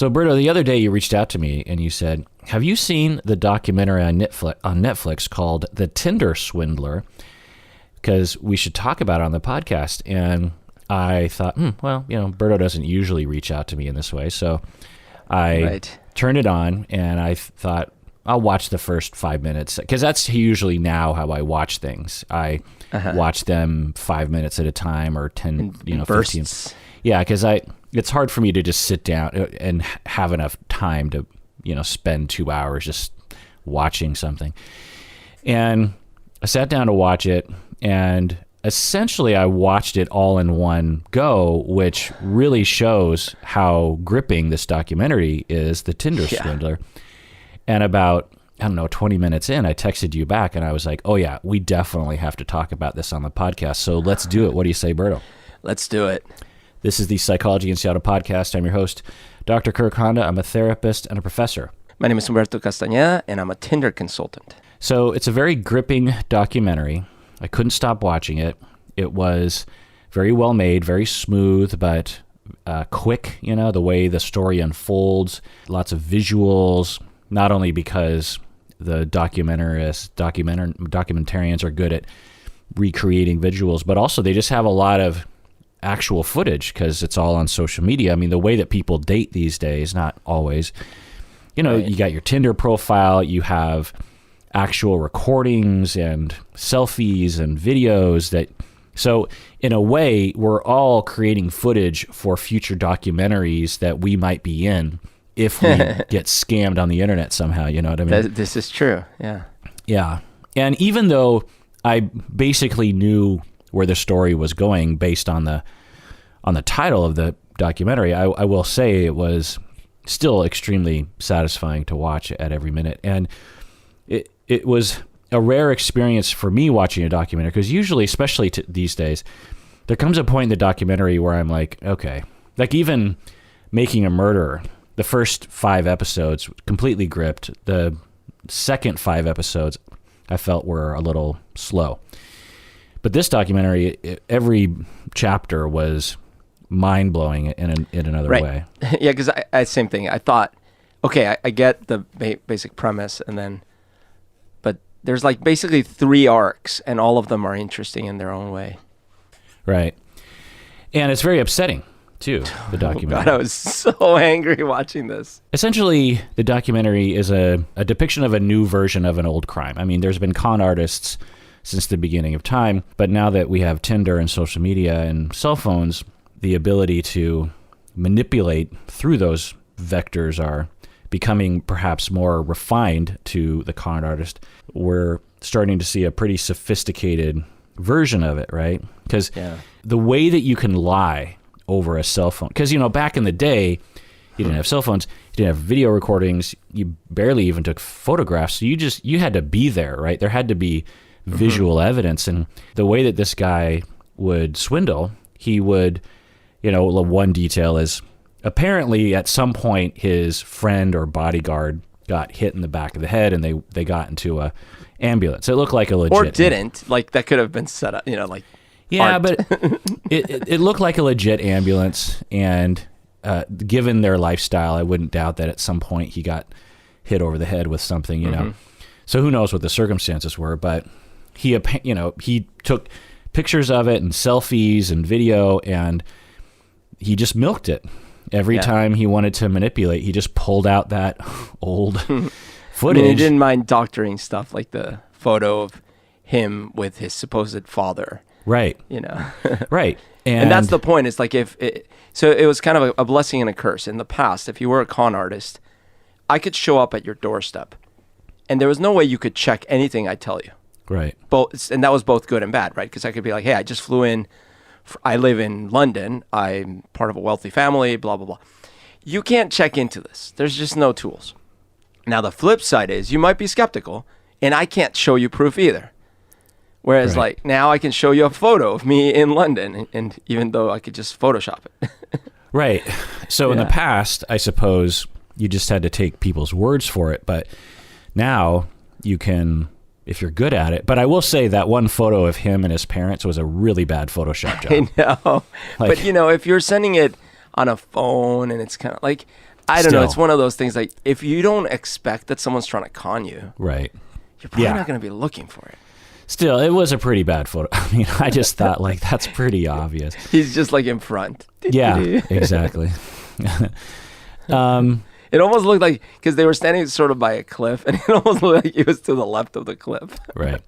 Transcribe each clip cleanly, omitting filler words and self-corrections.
So, Berto, the other day you reached out to me and you said, have you seen the documentary on Netflix called The Tinder Swindler? Because we should talk about it on the podcast. And I thought, well, Berto doesn't usually reach out to me in this way. So I turned it on and I thought, I'll watch the first 5 minutes. Because that's usually now how I watch things. I watch them 5 minutes at a time or 10, 15. Yeah, because it's hard for me to just sit down and have enough time to, spend 2 hours just watching something. And I sat down to watch it, and essentially I watched it all in one go, which really shows how gripping this documentary is, The Tinder Swindler. And about, 20 minutes in, I texted you back, and I was like, oh yeah, we definitely have to talk about this on the podcast. So let's do it. What do you say, Berto? Let's do it. This is the Psychology in Seattle podcast. I'm your host, Dr. Kirk Honda. I'm a therapist and a professor. My name is Humberto Castañeda, and I'm a Tinder consultant. So it's a very gripping documentary. I couldn't stop watching it. It was very well made, very smooth, but quick, the way the story unfolds. Lots of visuals, not only because the documentarians are good at recreating visuals, but also they just have a lot of actual footage because it's all on social media. I mean, the way that people date these days, not always, you got your Tinder profile, you have actual recordings and selfies and videos so in a way, we're all creating footage for future documentaries that we might be in if we get scammed on the internet somehow, you know what I mean? This is true, yeah. Yeah. And even though I basically knew where the story was going based on the title of the documentary, I will say it was still extremely satisfying to watch at every minute. And it was a rare experience for me watching a documentary, because usually, especially these days, there comes a point in the documentary where I'm like, okay, like even Making a Murderer, the first 5 episodes completely gripped. The second 5 episodes I felt were a little slow. But this documentary, every chapter was mind-blowing in another way. Yeah, because I same thing. I thought, okay, I get the basic premise, but there's like basically 3 arcs, and all of them are interesting in their own way. Right. And it's very upsetting, too, the documentary. God, I was so angry watching this. Essentially, the documentary is a depiction of a new version of an old crime. I mean, there's been con artists since the beginning of time, but now that we have Tinder and social media and cell phones, the ability to manipulate through those vectors are becoming perhaps more refined to the con artist. We're starting to see a pretty sophisticated version of it, right? Because the way that you can lie over a cell phone, because, back in the day, you didn't have cell phones, you didn't have video recordings, you barely even took photographs, so you had to be there, right? There had to be visual evidence. And the way that this guy would swindle, he would, one detail is apparently at some point his friend or bodyguard got hit in the back of the head and they got into a ambulance. It looked like a legit... Or didn't. Like that could have been set up, Yeah, art. but it looked like a legit ambulance, and given their lifestyle, I wouldn't doubt that at some point he got hit over the head with something, you know. So who knows what the circumstances were, but he took pictures of it and selfies and video, and he just milked it. Every time he wanted to manipulate, he just pulled out that old footage. I mean, he didn't mind doctoring stuff, like the photo of him with his supposed father. Right. Right. And that's the point. It's like so it was kind of a blessing and a curse. In the past, if you were a con artist, I could show up at your doorstep, and there was no way you could check anything I tell you. Right. And that was both good and bad, right? Because I could be like, hey, I just flew in. I live in London. I'm part of a wealthy family, blah, blah, blah. You can't check into this. There's just no tools. Now, the flip side is you might be skeptical, and I can't show you proof either. Whereas, like, now I can show you a photo of me in London, and even though I could just Photoshop it. Right. So in the past, I suppose you just had to take people's words for it. But now you can, if you're good at it. But I will say that one photo of him and his parents was a really bad Photoshop job. I know. But, if you're sending it on a phone and it's kind of like, I don't know. It's Still. one of those things like if you don't expect that someone's trying to con you, Right. you're probably Yeah. not going to be looking for it. Still, it was a pretty bad photo. I mean, I just thought like that's pretty obvious. He's just like in front. Yeah, exactly. It almost looked like, because they were standing sort of by a cliff, and it almost looked like he was to the left of the cliff. Right.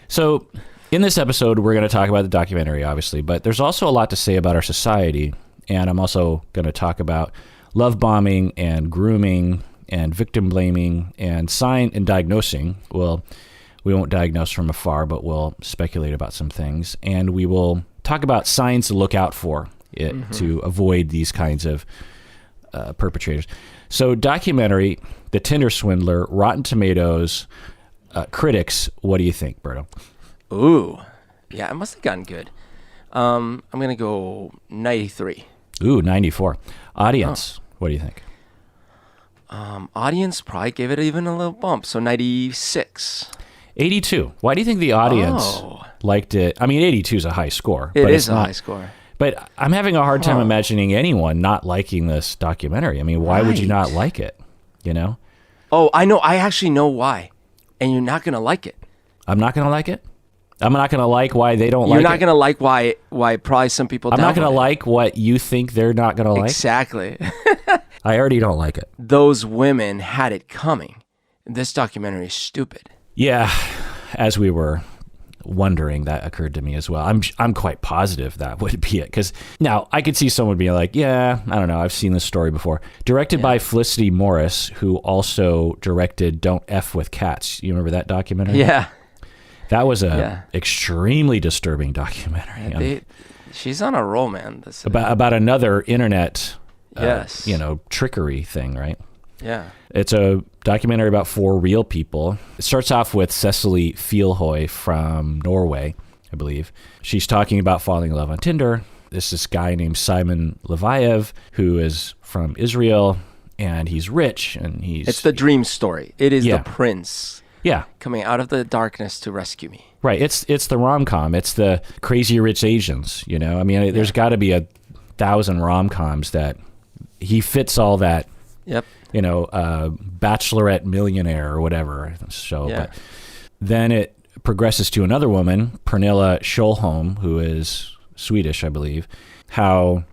So, in this episode, we're going to talk about the documentary, obviously, but there's also a lot to say about our society, and I'm also going to talk about love bombing and grooming and victim blaming and sign and diagnosing. Well, we won't diagnose from afar, but we'll speculate about some things, and we will talk about signs to look out for to avoid these kinds of perpetrators. So, documentary, The Tinder Swindler, Rotten Tomatoes, critics, what do you think, Berto? Ooh. Yeah, it must have gotten good. I'm going to go 93. Ooh, 94. Audience, what do you think? Audience probably gave it even a little bump, so 96. 82. Why do you think the audience liked it? I mean, 82 is a high score. It but is it's a not, high score. But I'm having a hard time imagining anyone not liking this documentary. I mean, why would you not like it? You know? Oh, I know. I actually know why. And you're not going to like it. I'm not going to like it? I'm not going to like why they don't like it? You're not going to like why probably some people I'm not going to download it. like what you think they're not going to like? Exactly. I already don't like it. Those women had it coming. This documentary is stupid. Yeah, as we were wondering, that occurred to me as well. I'm quite positive that would be it, because now I could see someone being like, yeah, I don't know, I've seen this story before. Directed by Felicity Morris, who also directed Don't F with Cats. You remember that documentary? Yeah. That was a extremely disturbing documentary. She's on a roll, man. About another internet Yes. trickery thing, right? Yeah. It's a documentary about 4 real people. It starts off with Cecily Fjellhøy from Norway, I believe. She's talking about falling in love on Tinder. There's this guy named Simon Leviev who is from Israel, and he's rich, and It's the dream story. It is Yeah. the prince yeah, coming out of the darkness to rescue me. right. It's the rom-com. It's the Crazy Rich Asians, you know? I mean, there's got to be 1,000 rom-coms that he fits all that. Yep. Bachelorette Millionaire or whatever show. Yeah. But then it progresses to another woman, Pernilla Kjolholm, who is Swedish, I believe, how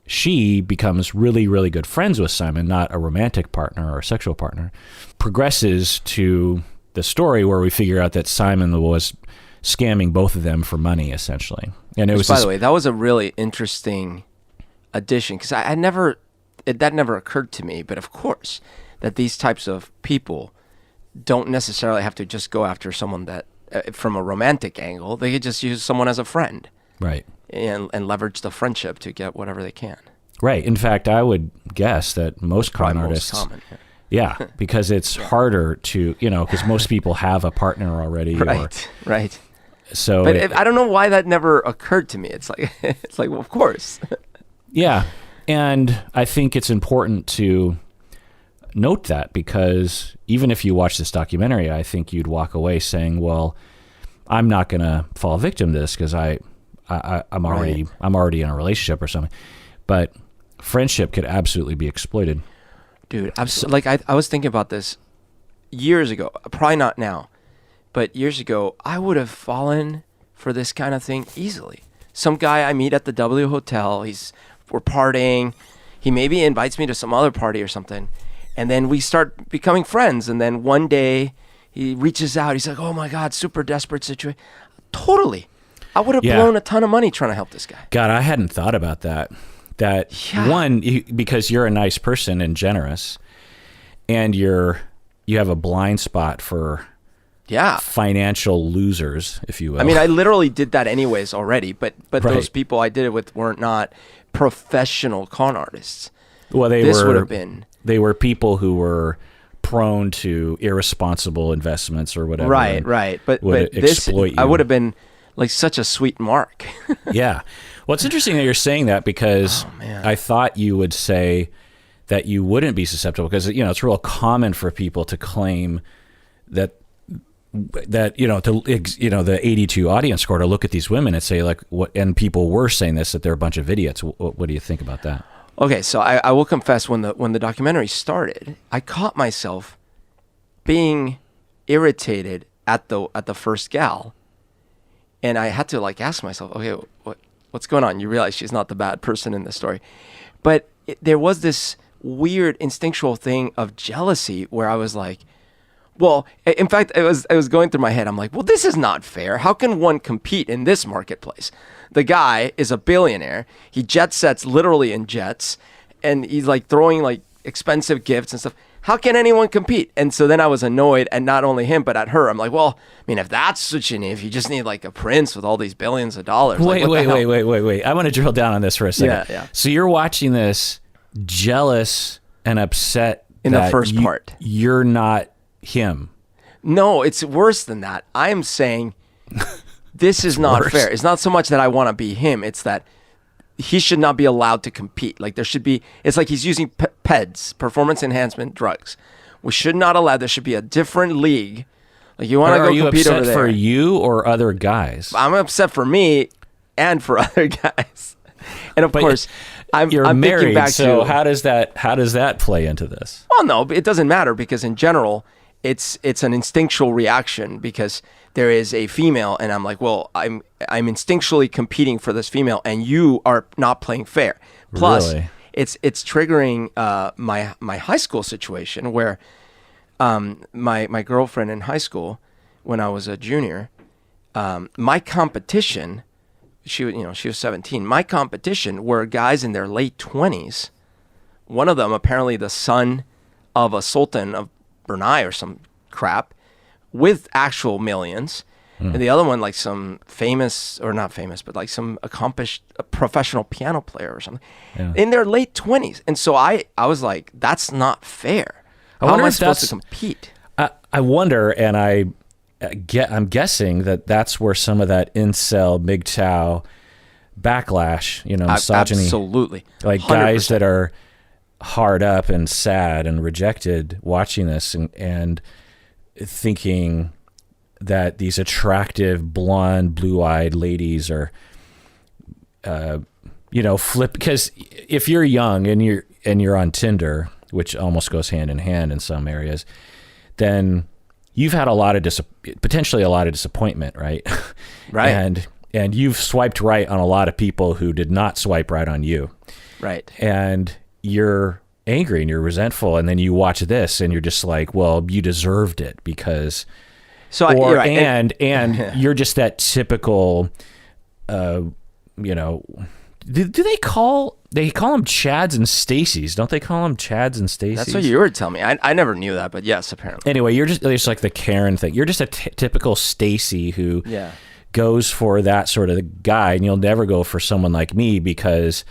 she becomes really, really good friends with Simon, not a romantic partner or a sexual partner. Progresses to the story where we figure out that Simon was scamming both of them for money, essentially. And it was, by the way, that was a really interesting addition, because that never occurred to me. But of course, that these types of people don't necessarily have to just go after someone that from a romantic angle. They could just use someone as a friend, right. and leverage the friendship to get whatever they can. Right. In fact, I would guess that most con Probably artists, most common. yeah, because it's harder to, because most people have a partner already. Right. So, But I don't know why that never occurred to me. It's like, well, of course. yeah. And I think it's important to note that, because even if you watch this documentary, I think you'd walk away saying, well, I'm not going to fall victim to this because I'm already in a relationship or something. But friendship could absolutely be exploited. Dude, I was thinking about this years ago, probably not now, but years ago, I would have fallen for this kind of thing easily. Some guy I meet at the W Hotel, we're partying, he maybe invites me to some other party or something, and then we start becoming friends, and then one day he reaches out, he's like, oh my God, super desperate situation. Totally. I would have blown a ton of money trying to help this guy. God, I hadn't thought about that. One, because you're a nice person and generous, and you have a blind spot for financial losers, if you will. I mean, I literally did that anyways already, but Right. those people I did it with weren't not professional con artists. Well, They were people who were prone to irresponsible investments or whatever. Right. But this, exploit you. I would have been like such a sweet mark. Yeah. Well, it's interesting that you're saying that, because I thought you would say that you wouldn't be susceptible, because it's real common for people to claim that the 82 audience score, to look at these women and say like what, and people were saying this, that they're a bunch of idiots. What do you think about that? Okay, so I will confess, when the documentary started, I caught myself being irritated at the first gal, and I had to like ask myself, okay, what's going on? You realize she's not the bad person in the story, but there was this weird instinctual thing of jealousy where I was like, well, in fact, it was going through my head. I'm like, well, this is not fair. How can one compete in this marketplace? The guy is a billionaire. He jet sets literally in jets, and he's like throwing like expensive gifts and stuff. How can anyone compete? And so then I was annoyed at not only him, but at her. I'm like, well, I mean, if that's what you need, if you just need like a prince with all these billions of dollars. Wait. I want to drill down on this for a second. Yeah. So you're watching this jealous and upset In the first part. You're not him. No, it's worse than that. I'm saying this is not worse. fair. It's not so much that I want to be him. It's that he should not be allowed to compete. Like there should be, it's like he's using PEDs, performance enhancement drugs. We should not allow, there should be a different league. Like you want to go compete over there. Are you upset for you or other guys? I'm upset for me and for other guys. And of course, I'm married, thinking back so to, how does that play into this? well, no, it doesn't matter because in general, it's an instinctual reaction because there is a female and I'm like, well, I'm instinctually competing for this female and you are not playing fair. Plus, Really? it's triggering my high school situation where my girlfriend in high school when I was a junior, my competition, she was 17. My competition were guys in their late 20s. One of them apparently the son of a sultan of Brunei or some crap with actual millions. And the other one like some famous, or not famous, but like some accomplished professional piano player or something in their late 20s. And so I was like, that's not fair. How am I supposed to compete? I wonder, and I'm guessing that's where some of that incel MGTOW backlash, misogyny. Absolutely. Like 100%. Guys that are hard up and sad and rejected watching this and thinking that these attractive blonde blue-eyed ladies are flip, because if you're young and you're on Tinder, which almost goes hand in hand in some areas, then you've had potentially a lot of disappointment, right? Right. And you've swiped right on a lot of people who did not swipe right on you. Right. And you're angry and you're resentful, and then you watch this and you're just like, well, you deserved it because you're right. and you're just that typical do they call them Chads and Stacys? Don't they call them Chads and Stacys? That's what you were telling me. I never knew that, but yes, apparently. Anyway, it's like the Karen thing. You're just a typical Stacy who goes for that sort of guy, and you'll never go for someone like me because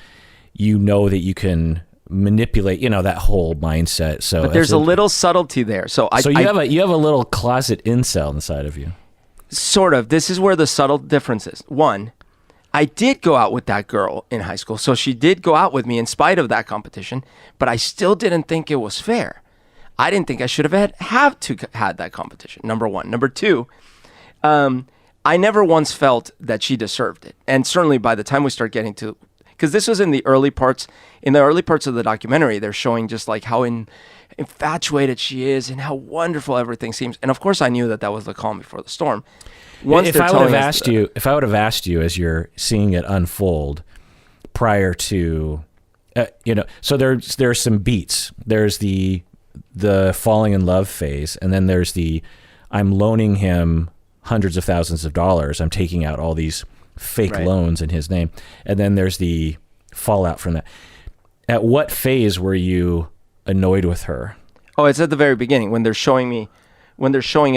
you know that you can manipulate, that whole mindset. So but there's a little subtlety there. So you have a little closet incel inside of you. Sort of. This is where the subtle difference is. One, I did go out with that girl in high school, so she did go out with me in spite of that competition, but I still didn't think it was fair. I didn't think I should have had that competition, number one. Number two, I never once felt that she deserved it. And certainly by the time we start getting to, because this was in the early parts of the documentary, they're showing just like how infatuated she is and how wonderful everything seems. And of course I knew that was the calm before the storm. If I would have asked you as you're seeing it unfold prior to, so there's some beats. There's the falling in love phase, and then there's the I'm loaning him hundreds of thousands of dollars. I'm taking out all these fake loans in his name, and then there's the fallout from that. At what phase were you annoyed with her? Oh, it's at the very beginning when they're showing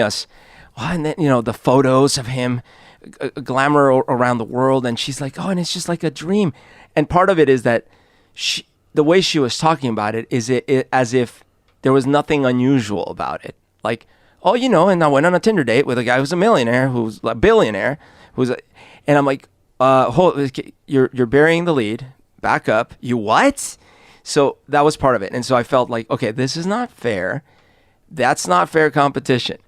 us. And then, the photos of him, glamour around the world. And she's like, oh, and it's just like a dream. And part of it is that the way she was talking about it is it as if there was nothing unusual about it. Like, oh, and I went on a Tinder date with a guy who's a millionaire, who's a billionaire, and I'm like, you're burying the lead. Back up. You what? So that was part of it. And so I felt like, okay, this is not fair. That's not fair competition.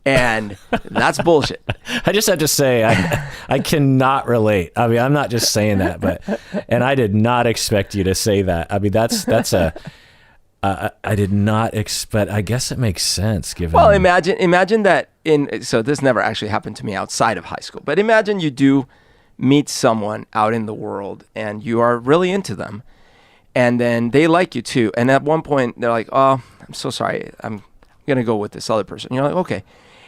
And that's bullshit. I just have to say, I cannot relate. I mean, I'm not just saying that, and I did not expect you to say that. I mean, I did not expect, I guess it makes sense given. Well, imagine that so this never actually happened to me outside of high school, but imagine you do meet someone out in the world and you are really into them and then they like you too. And at one point they're like, oh, I'm so sorry. I'm going to go with this other person. You're like, okay.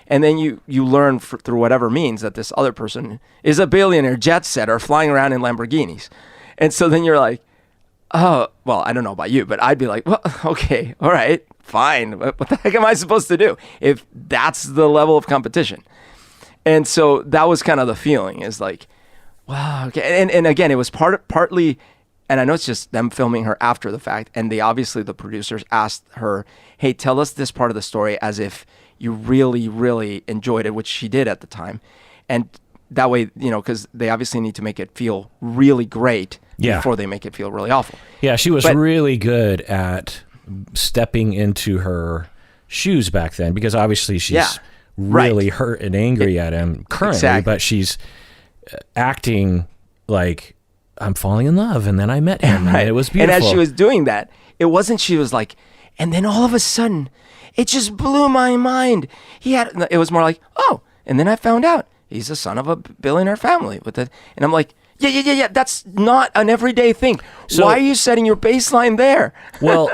And then you learn through whatever means that this other person is a billionaire, jet setter, flying around in Lamborghinis. And so then you're like, oh, well, I don't know about you, but I'd be like, well, okay, all right, fine. What the heck am I supposed to do if that's the level of competition? And so that was kind of the feeling, is like, wow, okay. And again, it was partly, and I know it's just them filming her after the fact, and obviously the producers asked her, hey, tell us this part of the story as if you really, really enjoyed it, which she did at the time. And that way, because they obviously need to make it feel really great before they make it feel really awful. Yeah, she was really good at stepping into her shoes back then, because obviously she's really hurt and angry at him currently, but she's acting like, I'm falling in love, and then I met him, and it was beautiful. And as she was doing that, it wasn't, she was like, and then all of a sudden, it just blew my mind. It was more like, oh, and then I found out he's the son of a billionaire family. And I'm like, yeah. That's not an everyday thing. So, why are you setting your baseline there? Well,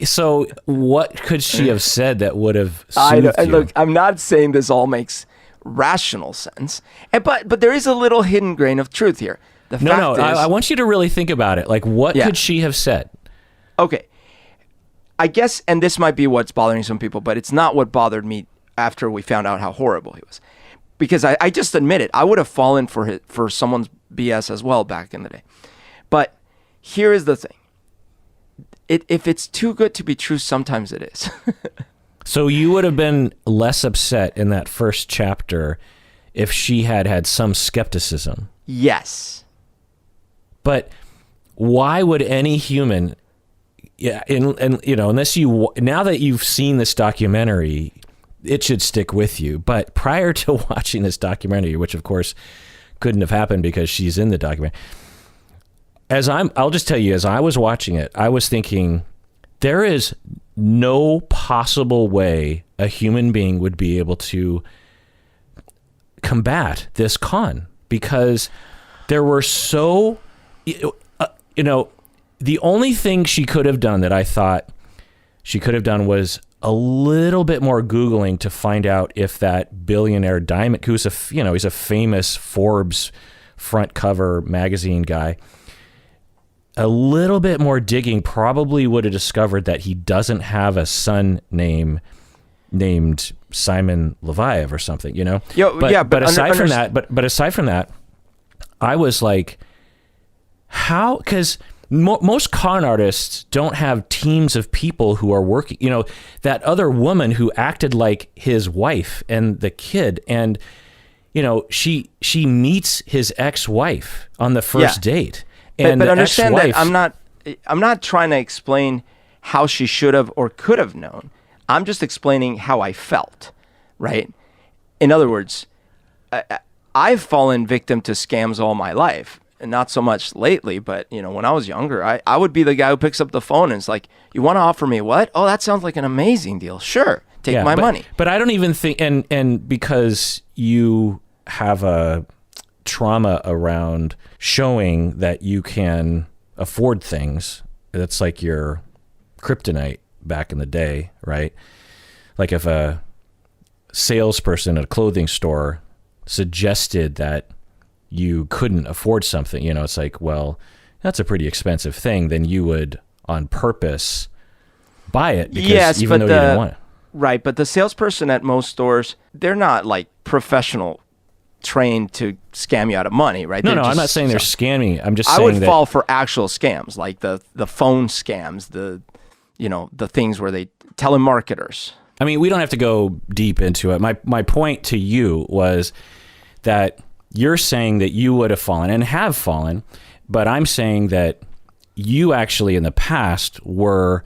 so what could she have said that would have soothed you? Look, I'm not saying this all makes rational sense, but there is a little hidden grain of truth here. I want you to really think about it. Like, what could she have said? Okay. I guess, and this might be what's bothering some people, but it's not what bothered me after we found out how horrible he was. Because I just admit it, I would have fallen for someone's BS as well back in the day. But here is the thing. If it's too good to be true, sometimes it is. So you would have been less upset in that first chapter if she had some skepticism. Yes. But why would any human, unless now that you've seen this documentary, it should stick with you. But prior to watching this documentary, which of course couldn't have happened because she's in the documentary, I'll just tell you, as I was watching it, I was thinking, there is no possible way a human being would be able to combat this con, because there were the only thing she could have done that I thought she could have done was a little bit more Googling to find out if that billionaire diamond, who's he's a famous Forbes front cover magazine guy, a little bit more digging probably would have discovered that he doesn't have a son named Simon Leviev or something, But aside from that, I was like, how? Because most con artists don't have teams of people who are working. That other woman who acted like his wife and the kid, and she meets his ex-wife on the first date. And but understand that I'm not trying to explain how she should have or could have known. I'm just explaining how I felt, right? In other words, I've fallen victim to scams all my life. And not so much lately, but when I was younger, I would be the guy who picks up the phone and is like, you want to offer me what? Oh, that sounds like an amazing deal. Sure. Take my money. But I don't even think, and because you have a trauma around showing that you can afford things, that's like your kryptonite back in the day, right? Like if a salesperson at a clothing store suggested that you couldn't afford something, it's like, well, that's a pretty expensive thing, then you would on purpose buy it because even though you didn't want it. Right, but the salesperson at most stores, they're not like professional trained to scam you out of money, right? No, I'm not saying they're scamming. I'm just saying I would fall for actual scams, like the phone scams, the things where they telemarketers. I mean, we don't have to go deep into it. My point to you was that you're saying that you would have fallen and have fallen, but I'm saying that you actually in the past were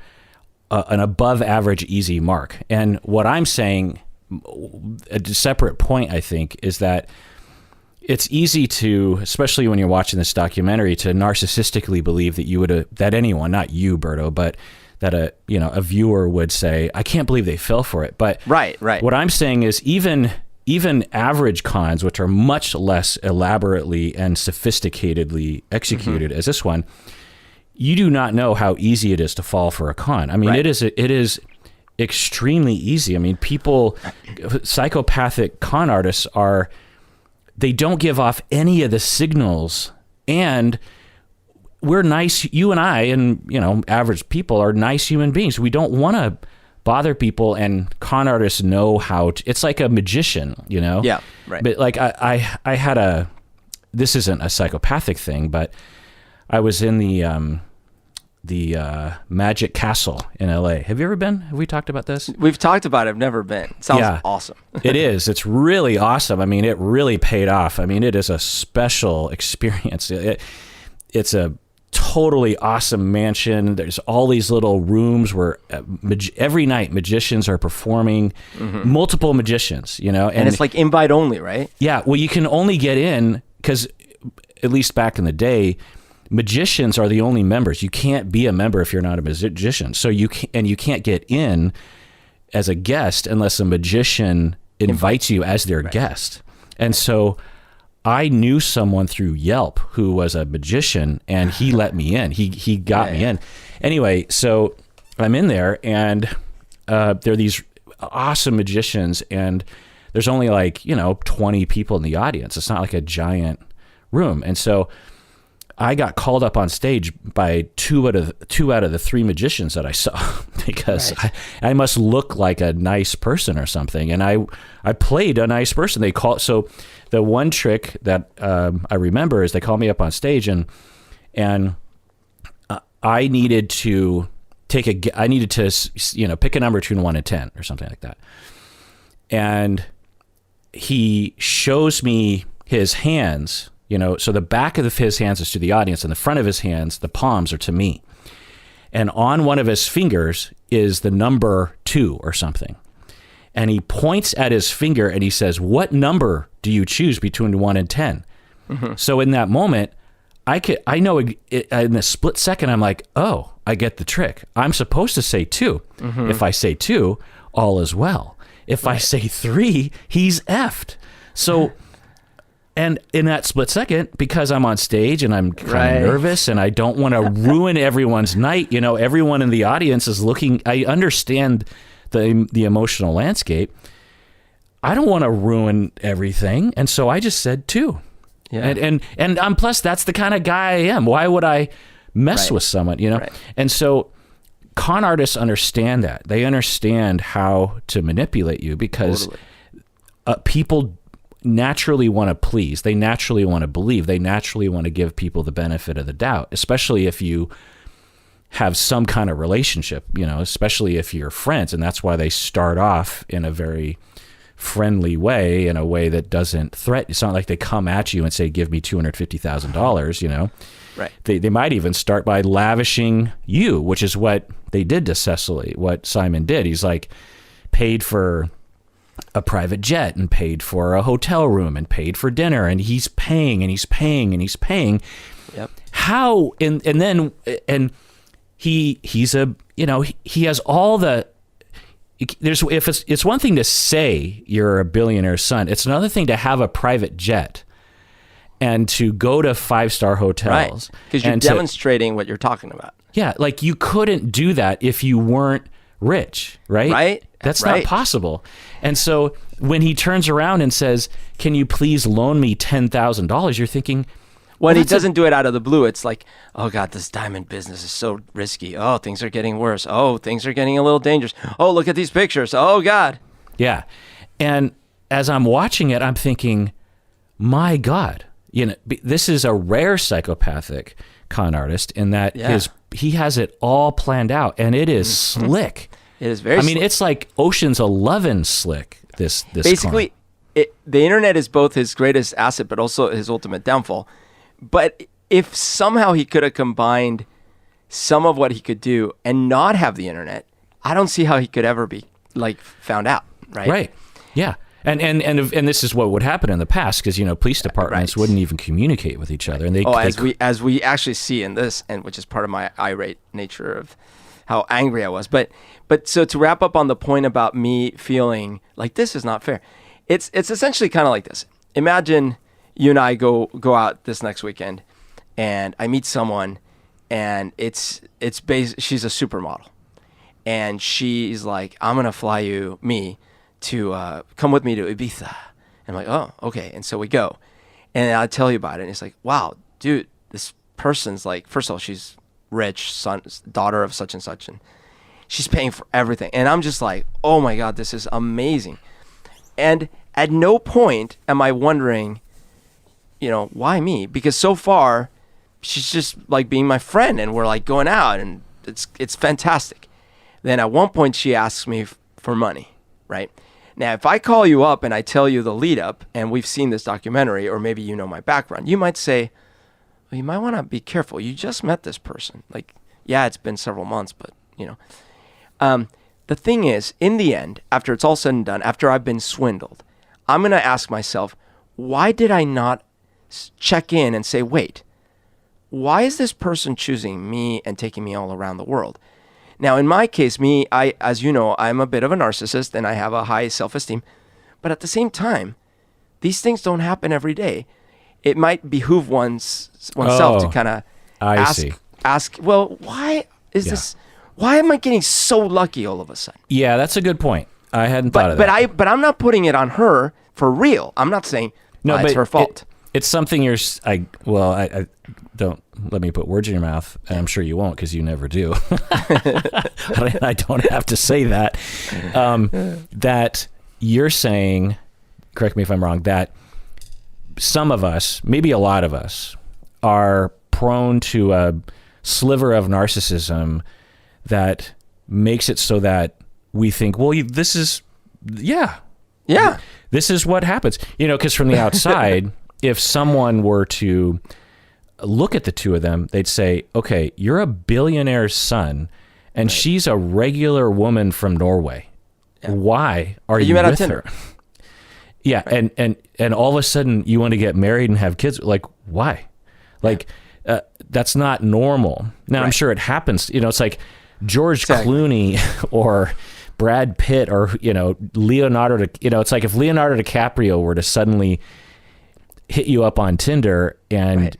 an above average easy mark. And what I'm saying a separate point, I think, is that it's easy to, especially when you're watching this documentary, to narcissistically believe that you would, that anyone, not you, Berto, but that a viewer would say, I can't believe they fell for it. But right. What I'm saying is even average cons, which are much less elaborately and sophisticatedly executed as this one, you do not know how easy it is to fall for a con. I mean, it is extremely easy. I mean, psychopathic con artists they don't give off any of the signals, and we're nice. You and I and, average people are nice human beings. We don't want to bother people, and con artists know how to. It's like a magician, Yeah, right. But like I had this isn't a psychopathic thing, but I was in the Magic Castle in LA. Have you ever been? Have we talked about this? We've talked about it. I've never been. It sounds awesome. It is. It's really awesome. I mean, it really paid off. I mean, it is a special experience. It's a totally awesome mansion. There's all these little rooms where every night magicians are performing, multiple magicians, and it's like invite only, right? Yeah. Well, you can only get in because, at least back in the day, magicians are the only members. You can't be a member if you're not a magician. So you can't get in as a guest unless a magician invites you as their guest. And so I knew someone through Yelp who was a magician, and he let me in. He got me in. Anyway, so I'm in there, and there are these awesome magicians, and there's only 20 people in the audience. It's not like a giant room. And so I got called up on stage by two out of the three magicians that I saw because I must look like a nice person or something. And I played a nice person. So the one trick that I remember is they called me up on stage, and I needed to pick a number between 1 and 10 or something like that. And he shows me his hands. So the back of his hands is to the audience, and the front of his hands, the palms, are to me. And on one of his fingers is the number 2 or something. And he points at his finger and he says, "What number do you choose between 1 and 10?" So in that moment, I know in a split second, I'm like, oh, I get the trick. I'm supposed to say 2. If I say 2, all is well. If I say 3, he's effed. So... And in that split second, because I'm on stage and I'm kind of nervous and I don't want to ruin everyone's night, everyone in the audience is looking. I understand the emotional landscape. I don't want to ruin everything, and so I just said 2. Yeah. And I'm plus that's the kind of guy I am. Why would I mess with someone? Right. And so con artists understand that. They understand how to manipulate you because people naturally want to please. They naturally want to believe. They naturally want to give people the benefit of the doubt, especially if you have some kind of relationship, especially if you're friends. And that's why they start off in a very friendly way, in a way that doesn't threaten. It's not like they come at you and say, give me $250,000, Right. They might even start by lavishing you, which is what they did to Cecily, what Simon did. He's like paid for a private jet and paid for a hotel room and paid for dinner, and he's paying and he's paying and he's paying. Yep. How and then he's a he has all the it's one thing to say you're a billionaire's son. It's another thing to have a private jet and to go to 5-star hotels. Right. Because you're demonstrating what you're talking about. Yeah, like you couldn't do that if you weren't rich, right? Right. That's not possible. And so when he turns around and says, "Can you please loan me $10,000?" you're thinking, when he doesn't do it out of the blue, it's like, oh God, this diamond business is so risky. Oh, things are getting worse. Oh, things are getting a little dangerous. Oh, look at these pictures. Oh God. Yeah. And as I'm watching it, I'm thinking, my God, this is a rare psychopathic con artist in that he has it all planned out, and it is slick. It is very slick. It's like Ocean's 11 slick, this basically the internet is both his greatest asset but also his ultimate downfall. But if somehow he could have combined some of what he could do and not have the internet, I don't see how he could ever be found out, right? Right. Yeah. And this is what would happen in the past, because police departments wouldn't even communicate with each other, and as we actually see in this, and which is part of my irate nature of how angry I was. But so to wrap up on the point about me feeling like this is not fair, it's essentially kind of like this. Imagine you and I go out this next weekend, and I meet someone, and she's a supermodel, and she's like, I'm gonna fly me to come with me to Ibiza. And I'm like, oh, okay. And so we go, and I tell you about it, and it's like, wow, dude, this person's like, first of all, she's rich, daughter of such and such, and she's paying for everything. And I'm just like, oh my God, this is amazing. And at no point am I wondering, why me? Because so far, she's just like being my friend, and we're like going out, and it's fantastic. Then at one point, she asks me for money, right? Now, if I call you up and I tell you the lead up, and we've seen this documentary, or maybe you know my background, you might say, well, you might want to be careful. You just met this person. Like, yeah, it's been several months, but, the thing is, in the end, after it's all said and done, after I've been swindled, I'm going to ask myself, why did I not check in and say, wait, why is this person choosing me and taking me all around the world? Now, in my case, as you know, I'm a bit of a narcissist, and I have a high self-esteem. But at the same time, these things don't happen every day. It might behoove oneself to kind of ask, well, why is this? Why am I getting so lucky all of a sudden? Yeah, that's a good point. I hadn't thought of that. But I'm not putting it on her for real. I'm not saying it's her fault. It's something I don't let me put words in your mouth, and I'm sure you won't, because you never do. I don't have to say that. That you're saying, correct me if I'm wrong, that some of us, maybe a lot of us, are prone to a sliver of narcissism that makes it so that we think, well, this is what happens. Because from the outside, if someone were to look at the two of them, they'd say, okay, you're a billionaire's son, and she's a regular woman from Norway. Yeah. Why are you with her? Yeah, right. and all of a sudden you want to get married and have kids. Like, why? Like, that's not normal. Now, right. I'm sure it happens. It's like George Clooney or Brad Pitt or, Leonardo. It's like if Leonardo DiCaprio were to suddenly hit you up on Tinder and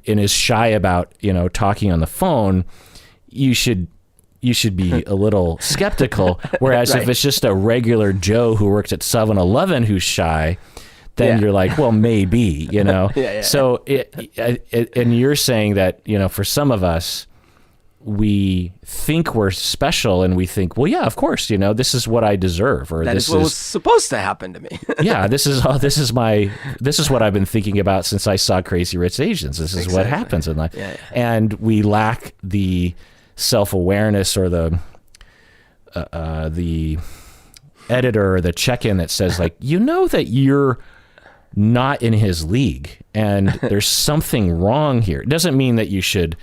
is shy about, talking on the phone, you should be a little skeptical. Whereas if it's just a regular Joe who works at 7-Eleven who's shy, then you're like, well, maybe, So and you're saying that, for some of us, we think we're special, and we think, well, yeah, of course, this is what I deserve, or that this is what was supposed to happen to me. Yeah, this is what I've been thinking about since I saw Crazy Rich Asians. This is what happens in life, and we lack the self-awareness or the editor or the check-in that says, like, that you're not in his league, and there's something wrong here. It doesn't mean that you should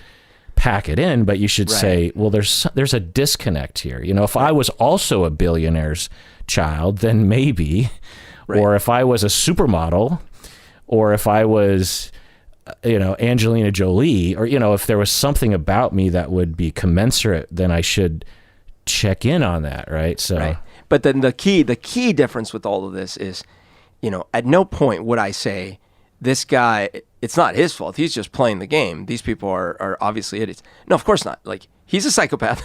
pack it in, but you should say, well, there's a disconnect here. If I was also a billionaire's child, then maybe, or if I was a supermodel, or if I was, Angelina Jolie, or, if there was something about me that would be commensurate, then I should check in on that. Right. So, right. But then the key difference with all of this is, at no point would I say, this guy, it's not his fault. He's just playing the game. These people are obviously idiots. No, of course not. Like, he's a psychopath.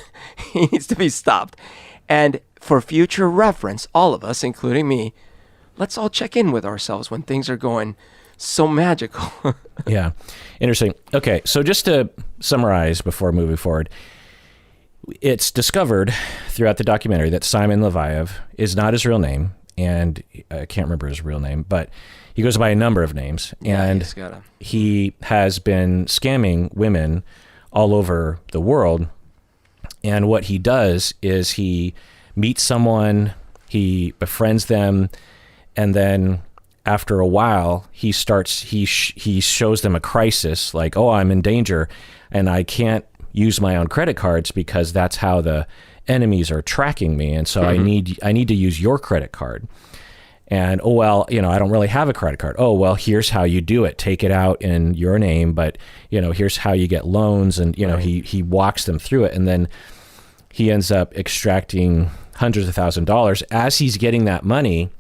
He needs to be stopped. And for future reference, all of us, including me, let's all check in with ourselves when things are going so magical. Yeah. Interesting. Okay. So just to summarize before moving forward, it's discovered throughout the documentary that Simon Leviev is not his real name. And I can't remember his real name, but he goes by a number of names, and he has been scamming women all over the world. And what he does is he meets someone, he befriends them, and then after a while, he shows them a crisis, like, oh, I'm in danger, and I can't use my own credit cards because that's how the enemies are tracking me, and so I need to use your credit card. And, oh, well, I don't really have a credit card. Oh, well, here's how you do it. Take it out in your name, but, here's how you get loans. And, Right. he walks them through it. And then he ends up extracting hundreds of $1,000s. As he's getting that money,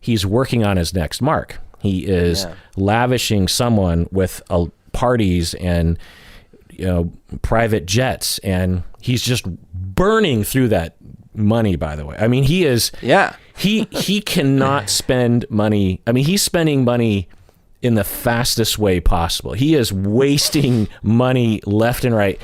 he's working on his next mark. He is lavishing someone with parties and, private jets. And he's just burning through that money, by the way. I mean, he is... Yeah. He cannot spend money. I mean, he's spending money in the fastest way possible. He is wasting money left and right.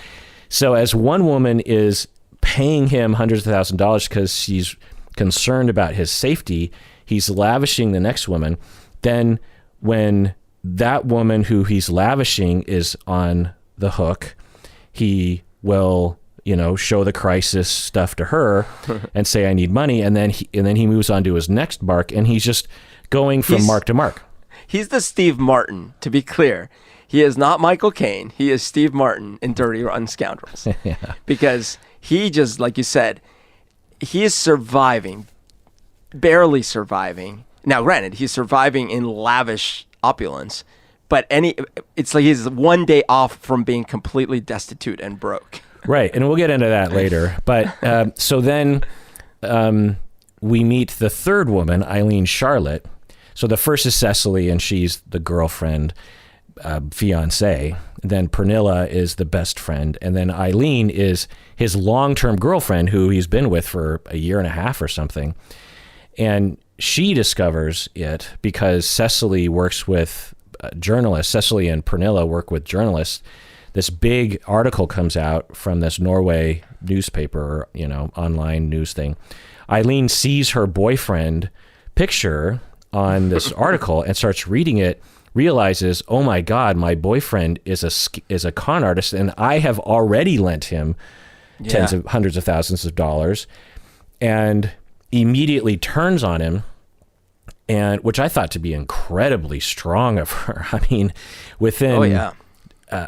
So as one woman is paying him hundreds of $1,000s because she's concerned about his safety, he's lavishing the next woman. Then when that woman who he's lavishing is on the hook, he will... show the crisis stuff to her and say, I need money. And then he moves on to his next mark, and he's just going from mark to mark. He's the Steve Martin, to be clear. He is not Michael Caine. He is Steve Martin in Dirty Rotten Scoundrels. Yeah. Because he just, like you said, he is surviving, barely surviving. Now, granted, he's surviving in lavish opulence, but it's like he's one day off from being completely destitute and broke. Right, and we'll get into that later. But so then we meet the third woman, Eileen Charlotte. So the first is Cecily, and she's the girlfriend, fiance. Then Pernilla is the best friend. And then Eileen is his long-term girlfriend, who he's been with for a year and a half or something. And she discovers it because Cecily works with journalists. Cecily and Pernilla work with journalists. This big article comes out from this Norway newspaper, online news thing. Eileen sees her boyfriend picture on this article and starts reading it, realizes, oh my God, my boyfriend is a con artist, and I have already lent him tens of hundreds of thousands of dollars, and immediately turns on him, and which I thought to be incredibly strong of her. I mean, within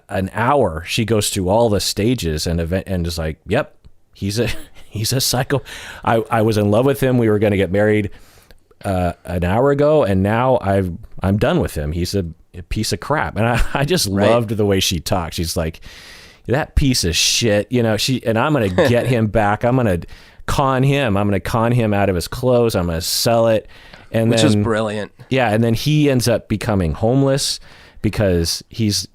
an hour, she goes through all the stages and is like, yep, he's a psycho. I was in love with him. We were going to get married an hour ago, and now I'm done with him. He's a piece of crap. And I just loved the way she talked. She's like, that piece of shit, and I'm going to get him back. I'm going to con him. I'm going to con him out of his clothes. I'm going to sell it. Which is brilliant. Yeah. And then he ends up becoming homeless because he's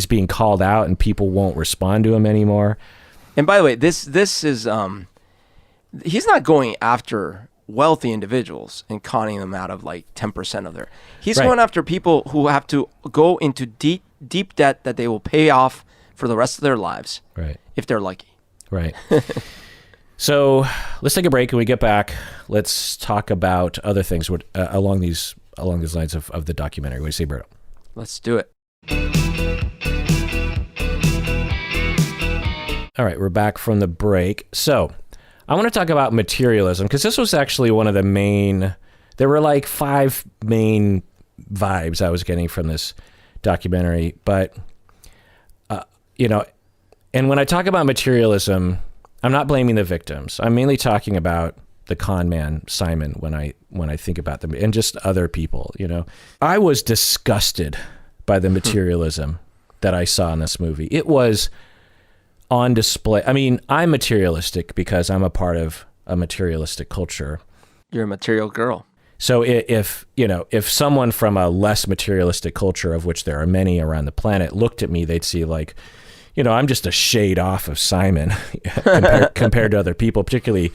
being called out and people won't respond to him anymore. And by the way, this is he's not going after wealthy individuals and conning them out of like 10% of their. He's going after people who have to go into deep debt that they will pay off for the rest of their lives. Right. If they're lucky. Right. So let's take a break. When we get back, let's talk about other things along these lines of the documentary. What do you say, Berto? Let's do it. All right, we're back from the break. So I want to talk about materialism, because this was actually one of the main, there were like 5 main vibes I was getting from this documentary. But, and when I talk about materialism, I'm not blaming the victims. I'm mainly talking about the con man, Simon, when I think about them, and just other people, I was disgusted by the materialism that I saw in this movie. It was on display. I mean, I'm materialistic because I'm a part of a materialistic culture. You're a material girl. So if someone from a less materialistic culture, of which there are many around the planet, looked at me, they'd see like, I'm just a shade off of Simon compared to other people, particularly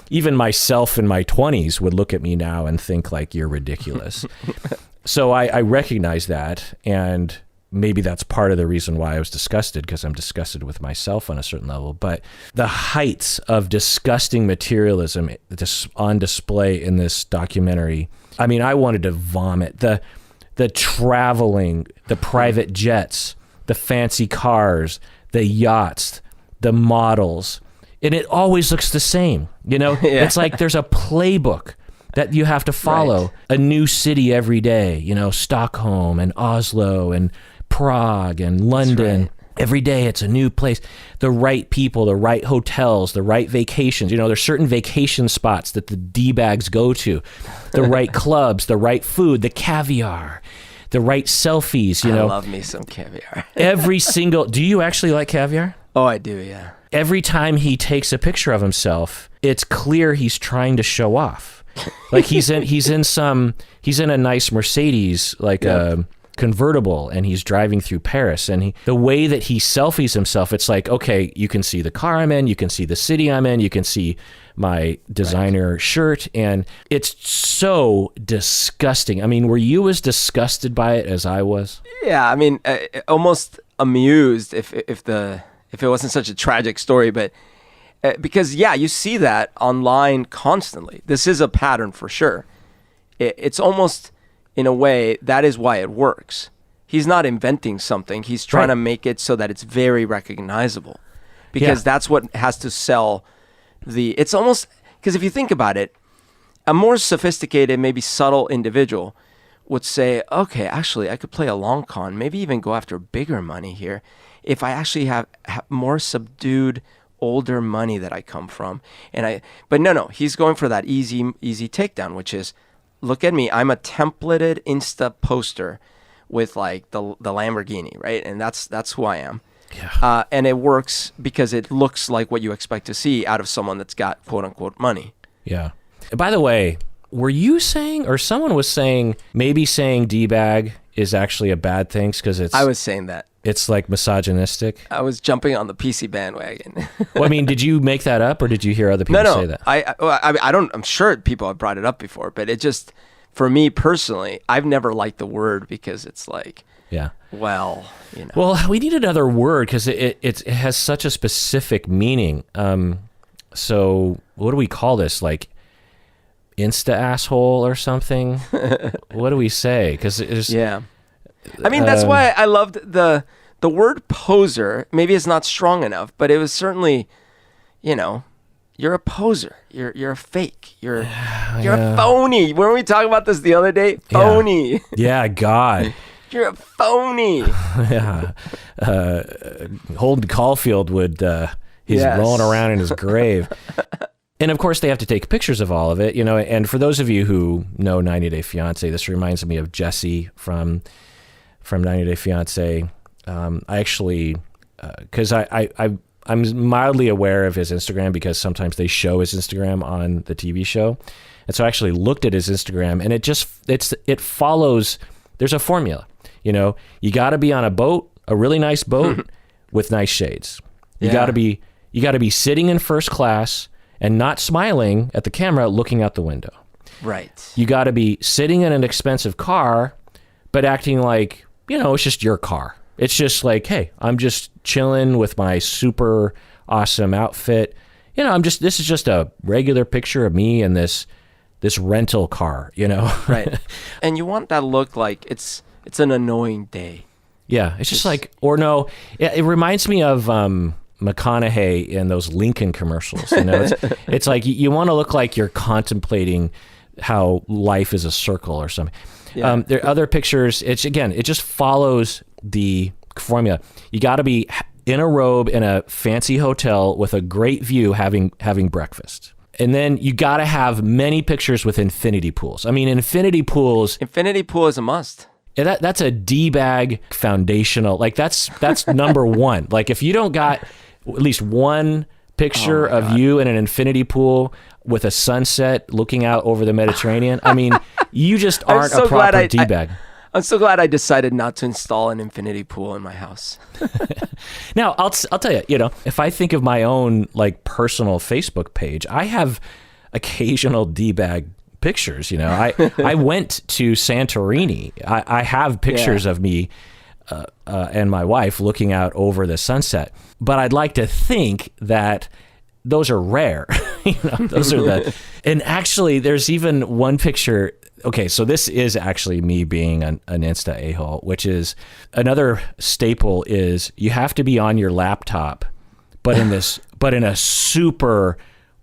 even myself in my 20s would look at me now and think like, you're ridiculous. So I recognize that, and maybe that's part of the reason why I was disgusted, because I'm disgusted with myself on a certain level. But the heights of disgusting materialism on display in this documentary, I mean, I wanted to vomit. The traveling, the private jets, the fancy cars, the yachts, the models, and it always looks the same. It's like there's a playbook that you have to follow. Right. A new city every day, Stockholm and Oslo and Prague and London. Every day it's a new place, the right people, the right hotels, the right vacations. There's certain vacation spots that the D-bags go to, the right clubs, the right food, the caviar, the right selfies. I love me some caviar. Do you actually like caviar? Oh, I do, yeah. Every time he takes a picture of himself, it's clear he's trying to show off. Like he's in a nice Mercedes, like a convertible, and he's driving through Paris, and the way that he selfies himself, it's like, okay, you can see the car I'm in, you can see the city I'm in, you can see my designer shirt, and it's so disgusting. I mean, were you as disgusted by it as I was? Yeah, I mean, almost amused if it wasn't such a tragic story, but because you see that online constantly. This is a pattern for sure. It's almost, in a way, that is why it works. He's not inventing something. He's trying to make it so that it's very recognizable, because that's what has to sell it's almost, because if you think about it, a more sophisticated, maybe subtle individual would say, okay, actually, I could play a long con, maybe even go after bigger money here if I actually have more subdued, older money that I come from. But no, he's going for that easy takedown, which is, look at me, I'm a templated Insta poster with like the Lamborghini, right? And that's who I am. Yeah. And it works because it looks like what you expect to see out of someone that's got quote unquote money. Yeah. By the way, were you saying, or someone was saying, maybe saying D-bag is actually a bad thing because I was saying that. It's like misogynistic. I was jumping on the PC bandwagon. Well, I mean, did you make that up, or did you hear other people say that? I don't. I'm sure people have brought it up before, but it just, for me personally, I've never liked the word because it's like, well, Well, we need another word because it has such a specific meaning. So what do we call this? Like Insta asshole or something? What do we say? Because I mean, that's why I loved the word poser. Maybe it's not strong enough, but it was certainly, you're a poser. You're a fake. You're a phony. Weren't we talking about this the other day? Phony. Yeah, God. You're a phony. Yeah. Holden Caulfield would, he's rolling around in his grave. And of course, they have to take pictures of all of it, and for those of you who know 90 Day Fiancé, this reminds me of Jesse from 90 Day Fiancé. I actually, because I'm mildly aware of his Instagram because sometimes they show his Instagram on the TV show. And so I actually looked at his Instagram, and it follows, there's a formula. You got to be on a boat, a really nice boat with nice shades. You got to be sitting in first class and not smiling at the camera, looking out the window. Right. You got to be sitting in an expensive car, but acting like, it's just your car. It's just like, hey, I'm just chilling with my super awesome outfit. This is just a regular picture of me in this rental car, Right. And you want that look like it's an annoying day. Yeah. It's just like, or no, it reminds me of McConaughey in those Lincoln commercials. It's like you want to look like you're contemplating how life is a circle or something. Yeah. There are other pictures. It just follows the formula. You got to be in a robe in a fancy hotel with a great view having breakfast. And then you got to have many pictures with infinity pools. I mean, infinity pool is a must. Yeah, that's a D-bag foundational. Like that's number one. Like if you don't got at least one picture of you in an infinity pool with a sunset looking out over the Mediterranean, I mean, you just aren't a proper D-bag. I'm so glad I decided not to install an infinity pool in my house. Now, I'll tell you, if I think of my own like personal Facebook page, I have occasional D-bag pictures. I went to Santorini. I have pictures of me and my wife looking out over the sunset. But I'd like to think that those are rare. Those are and actually there's even one picture. Okay, so this is actually me being an Insta a-hole, which is another staple is you have to be on your laptop, but in a super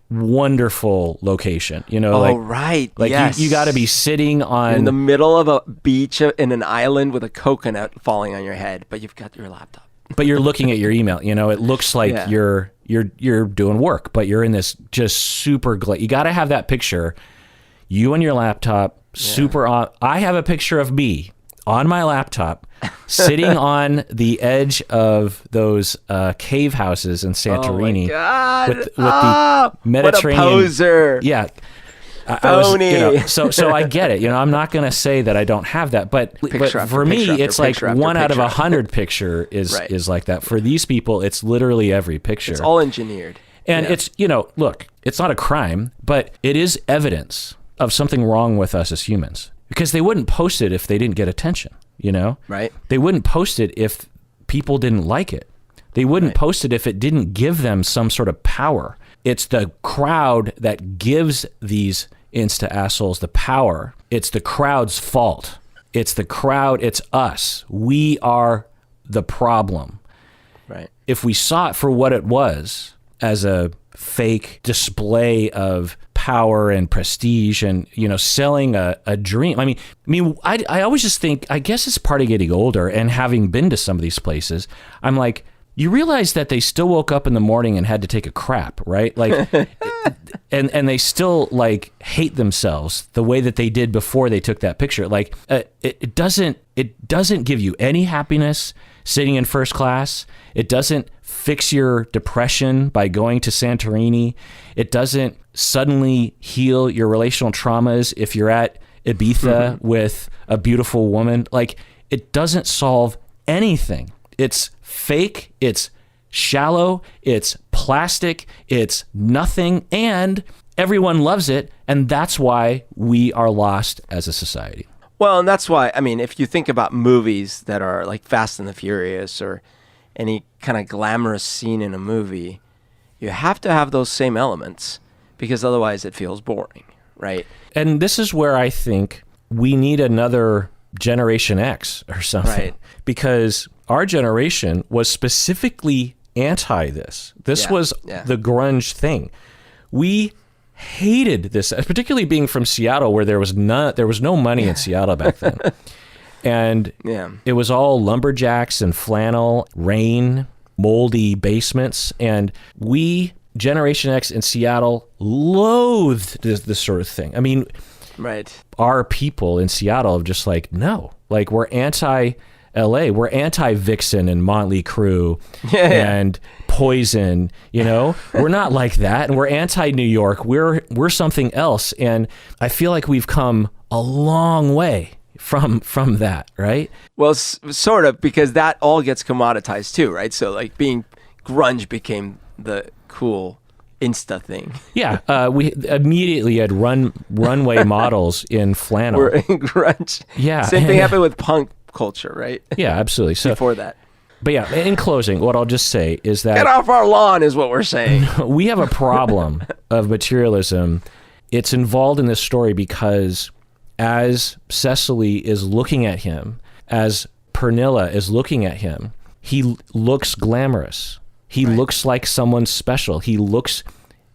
wonderful location, right. Like yes. you got to be sitting on in the middle of a beach in an island with a coconut falling on your head, but you've got your laptop. but you're looking at your email. You know, it looks like Yeah. you're doing work, but you're in this just super you got to have that picture, you on your laptop, super on. I have a picture of me on my laptop sitting on the edge of those cave houses in Santorini. Oh my God. With the Mediterranean. What a poser. Yeah. Phony. So I get it. You know, I'm not going to say that I don't have that, but Picture for me, after it's like picture after 1 out of picture. 100 picture is Right. is like that. For these people, it's literally every picture. It's all engineered. And Yeah. it's, you know, look, it's not a crime, but it is evidence of something wrong with us as humans, because they wouldn't post it if they didn't get attention, you know? Right. They wouldn't post it if people didn't like it. They wouldn't post it if it didn't give them some sort of power. It's the crowd that gives these insta-assholes the power. It's the crowd's fault. It's the crowd. It's us. We are the problem. Right. If we saw it for what it was, as a fake display of power and prestige and, you know, selling a dream. I always just think, I guess it's part of getting older and having been to some of these places. I'm like, you realize that they still woke up in the morning and had to take a crap, right? Like, and they still like hate themselves the way that they did before they took that picture. Like, it doesn't give you any happiness sitting in first class. It doesn't fix your depression by going to Santorini. It doesn't suddenly heal your relational traumas if you're at Ibiza with a beautiful woman. Like, it doesn't solve anything. It's fake, it's shallow, it's plastic, it's nothing, and everyone loves it, and that's why we are lost as a society. Well, and that's why, I mean, if you think about movies that are like Fast and the Furious or any kind of glamorous scene in a movie, you have to have those same elements because otherwise it feels boring, right? And this is where I think we need another Generation X or something. Right. Because our generation was specifically anti this. This Yeah, was yeah. the grunge thing. We hated this, particularly being from Seattle, where there was no money in Seattle back then. And Yeah. it was all lumberjacks and flannel, rain, moldy basements. And we, Generation X in Seattle, loathed this sort of thing. I mean, Right. our people in Seattle have just like, no, like we're anti-LA, we're anti-Vixen and Motley Crue and Poison, you know, we're not like that. And we're anti-New York. We're something else. And I feel like we've come a long way from that, right? Well, sort of, because that all gets commoditized too, right? So like being grunge became the cool Insta thing. Yeah, we immediately had runway models in flannel. We're in grunge. Yeah. Same thing happened with punk culture, right? Yeah, absolutely. So, Before that. but yeah, in closing, what I'll just say is that Get off our lawn is what we're saying. we have a problem of materialism. It's involved in this story because as Cecily is looking at him, as Pernilla is looking at him, he looks glamorous. He looks like someone special. He looks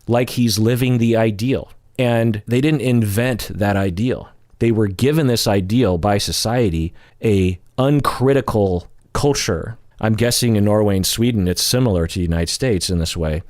like he's living the ideal. And they didn't invent that ideal. They were given this ideal by society, a uncritical culture. I'm guessing in Norway and Sweden, it's similar to the United States in this way,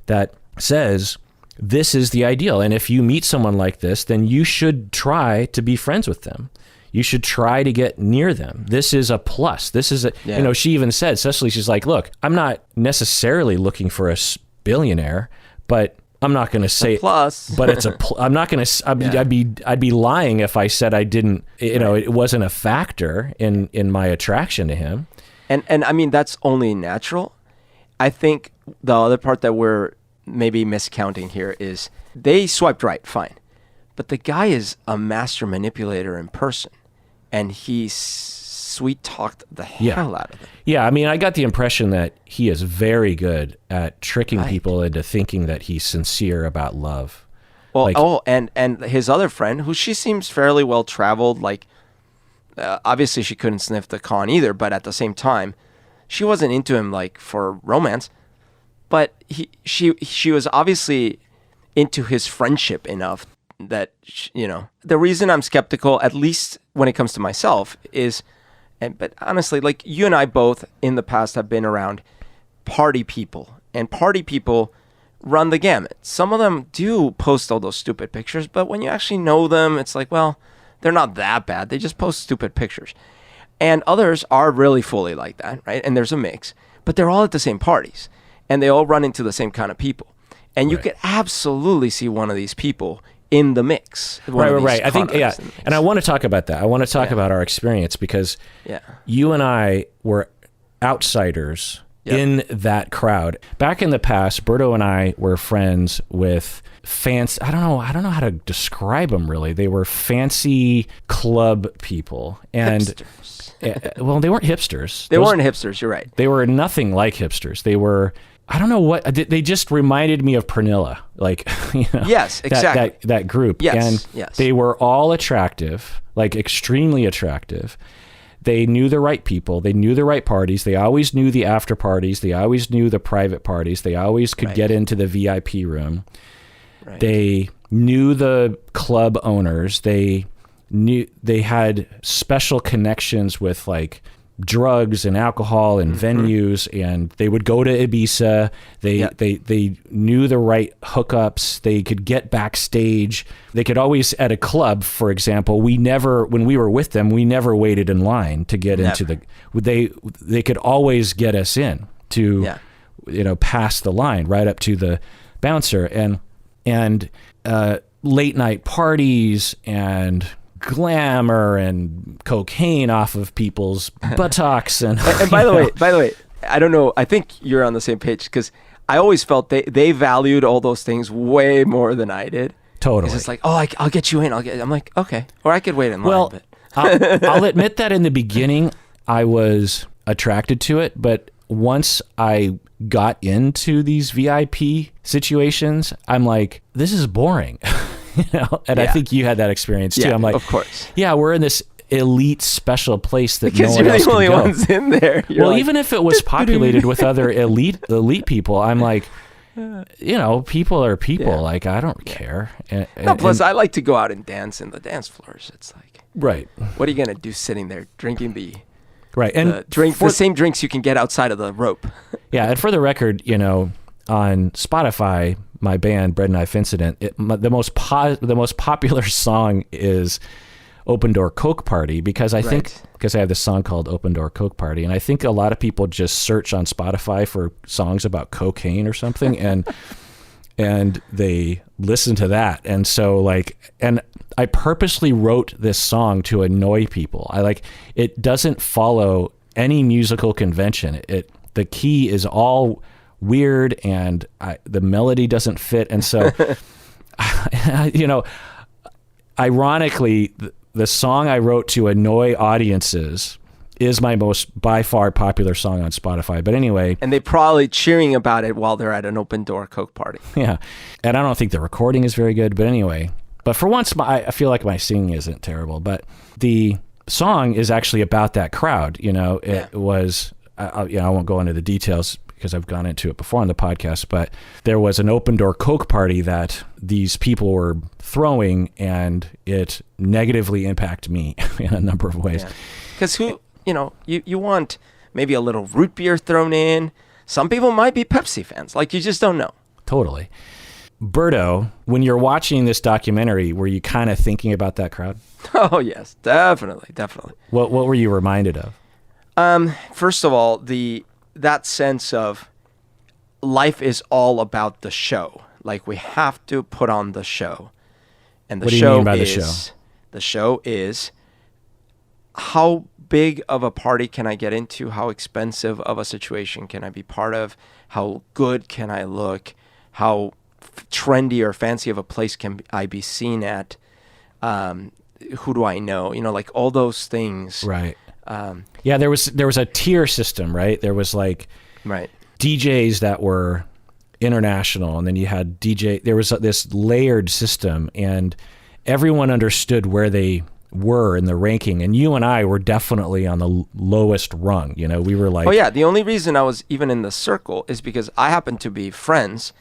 that says this is the ideal. And if you meet someone like this, then you should try to be friends with them. You should try to get near them. This is a plus. This is you know, she even said, Cecily, she's like, look, I'm not necessarily looking for a billionaire, but I'm not going to say plus. but it's I'm not going to, I'd be lying if I said I didn't, you know, it wasn't a factor in my attraction to him. And I mean, that's only natural. I think the other part that we're maybe miscounting here is they swiped right, fine. But the guy is a master manipulator in person. And he sweet-talked the hell out of them. Yeah, I mean, I got the impression that he is very good at tricking people into thinking that he's sincere about love. Well, and his other friend, who she seems fairly well-traveled, like, obviously she couldn't sniff the con either, but at the same time, she wasn't into him, like, for romance. But she was obviously into his friendship enough that, you know, the reason I'm skeptical, at least when it comes to myself, is But honestly, like you and I both in the past have been around party people, and party people run the gamut. Some of them do post all those stupid pictures, but when you actually know them, it's like, well, they're not that bad. They just post stupid pictures. And others are really fully like that, right? And there's a mix, but they're all at the same parties, and they all run into the same kind of people. And you could absolutely see one of these people in the mix. Right. I think, yeah. And I want to talk about that. I want to talk about our experience because you and I were outsiders in that crowd. Back in the past, Berto and I were friends with fancy, I don't know how to describe them really. They were fancy club people. And hipsters. Well, they weren't hipsters. They weren't hipsters, you're right. They were nothing like hipsters. They were, I don't know what, they just reminded me of Pernilla. Like, you know, yes, exactly. That group. Yes, and they were all attractive, like extremely attractive. They knew the right people. They knew the right parties. They always knew the after parties. They always knew the private parties. They always could get into the VIP room. Right. They knew the club owners. They had special connections with like drugs and alcohol and venues, and they would go to Ibiza. They knew the right hookups. They could get backstage. They could always, at a club, for example, when we were with them, we never waited in line to get into the, they could always get us in to, pass the line right up to the bouncer, and late night parties and glamour and cocaine off of people's buttocks and by the way, I don't know, I think you're on the same page because I always felt they valued all those things way more than I did. Totally. It's like, oh, I'll get you in. I'm like, okay, or I could wait in line. Well, I'll admit that in the beginning I was attracted to it, but once I got into these VIP situations, I'm like, this is boring. I think you had that experience too. I'm like, of course. Yeah, we're in this elite special place that because no one else can go. you're the only ones in there. Well, even if it was populated with other elite people, I'm like, people are people. Yeah. Like, I don't care. Plus, I like to go out and dance in the dance floors. It's like, right. What are you gonna do sitting there drinking the same drinks you can get outside of the rope? Yeah, and for the record, on Spotify, my band Bread Knife Incident, the most popular song is Open Door Coke Party because I have this song called Open Door Coke Party, and I think a lot of people just search on Spotify for songs about cocaine or something, and they listen to that, and so and I purposely wrote this song to annoy people. It doesn't follow any musical convention. The key is all weird, and the melody doesn't fit, and so ironically, the song I wrote to annoy audiences is my most by far popular song on Spotify. But anyway, and they probably cheering about it while they're at an open door Coke party. Yeah, and I don't think the recording is very good. But anyway, but for once, I feel like my singing isn't terrible. But the song is actually about that crowd. It was. I won't go into the details because I've gone into it before on the podcast, but there was an open door Coke party that these people were throwing, and it negatively impacted me in a number of ways. Because you want maybe a little root beer thrown in. Some people might be Pepsi fans. Like, you just don't know. Totally. Berto, when you're watching this documentary, were you kind of thinking about that crowd? Oh, yes, definitely. What were you reminded of? First of all, that sense of life is all about the show. Like, we have to put on the show. And what do you mean by the show? The show is how big of a party can I get into? How expensive of a situation can I be part of? How good can I look? How trendy or fancy of a place can I be seen at? Who do I know? Like all those things. Right. Yeah, there was a tier system, right? There was DJs that were international, and then you had there was this layered system, and everyone understood where they were in the ranking, and you and I were definitely on the lowest rung. We were like, oh yeah, the only reason I was even in the circle is because I happened to be friends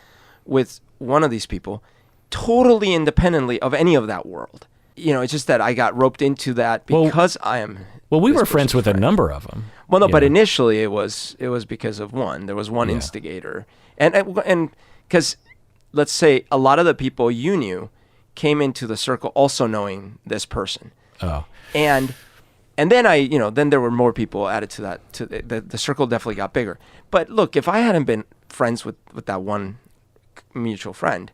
with one of these people totally independently of any of that world. it's just that I got roped into that because I am. Well, we were friends with a number of them. Well, no, but initially it was because of one. There was one instigator, and because let's say a lot of the people you knew came into the circle also knowing this person. Oh, and then then there were more people added to that. To the circle definitely got bigger. But look, if I hadn't been friends with that one mutual friend,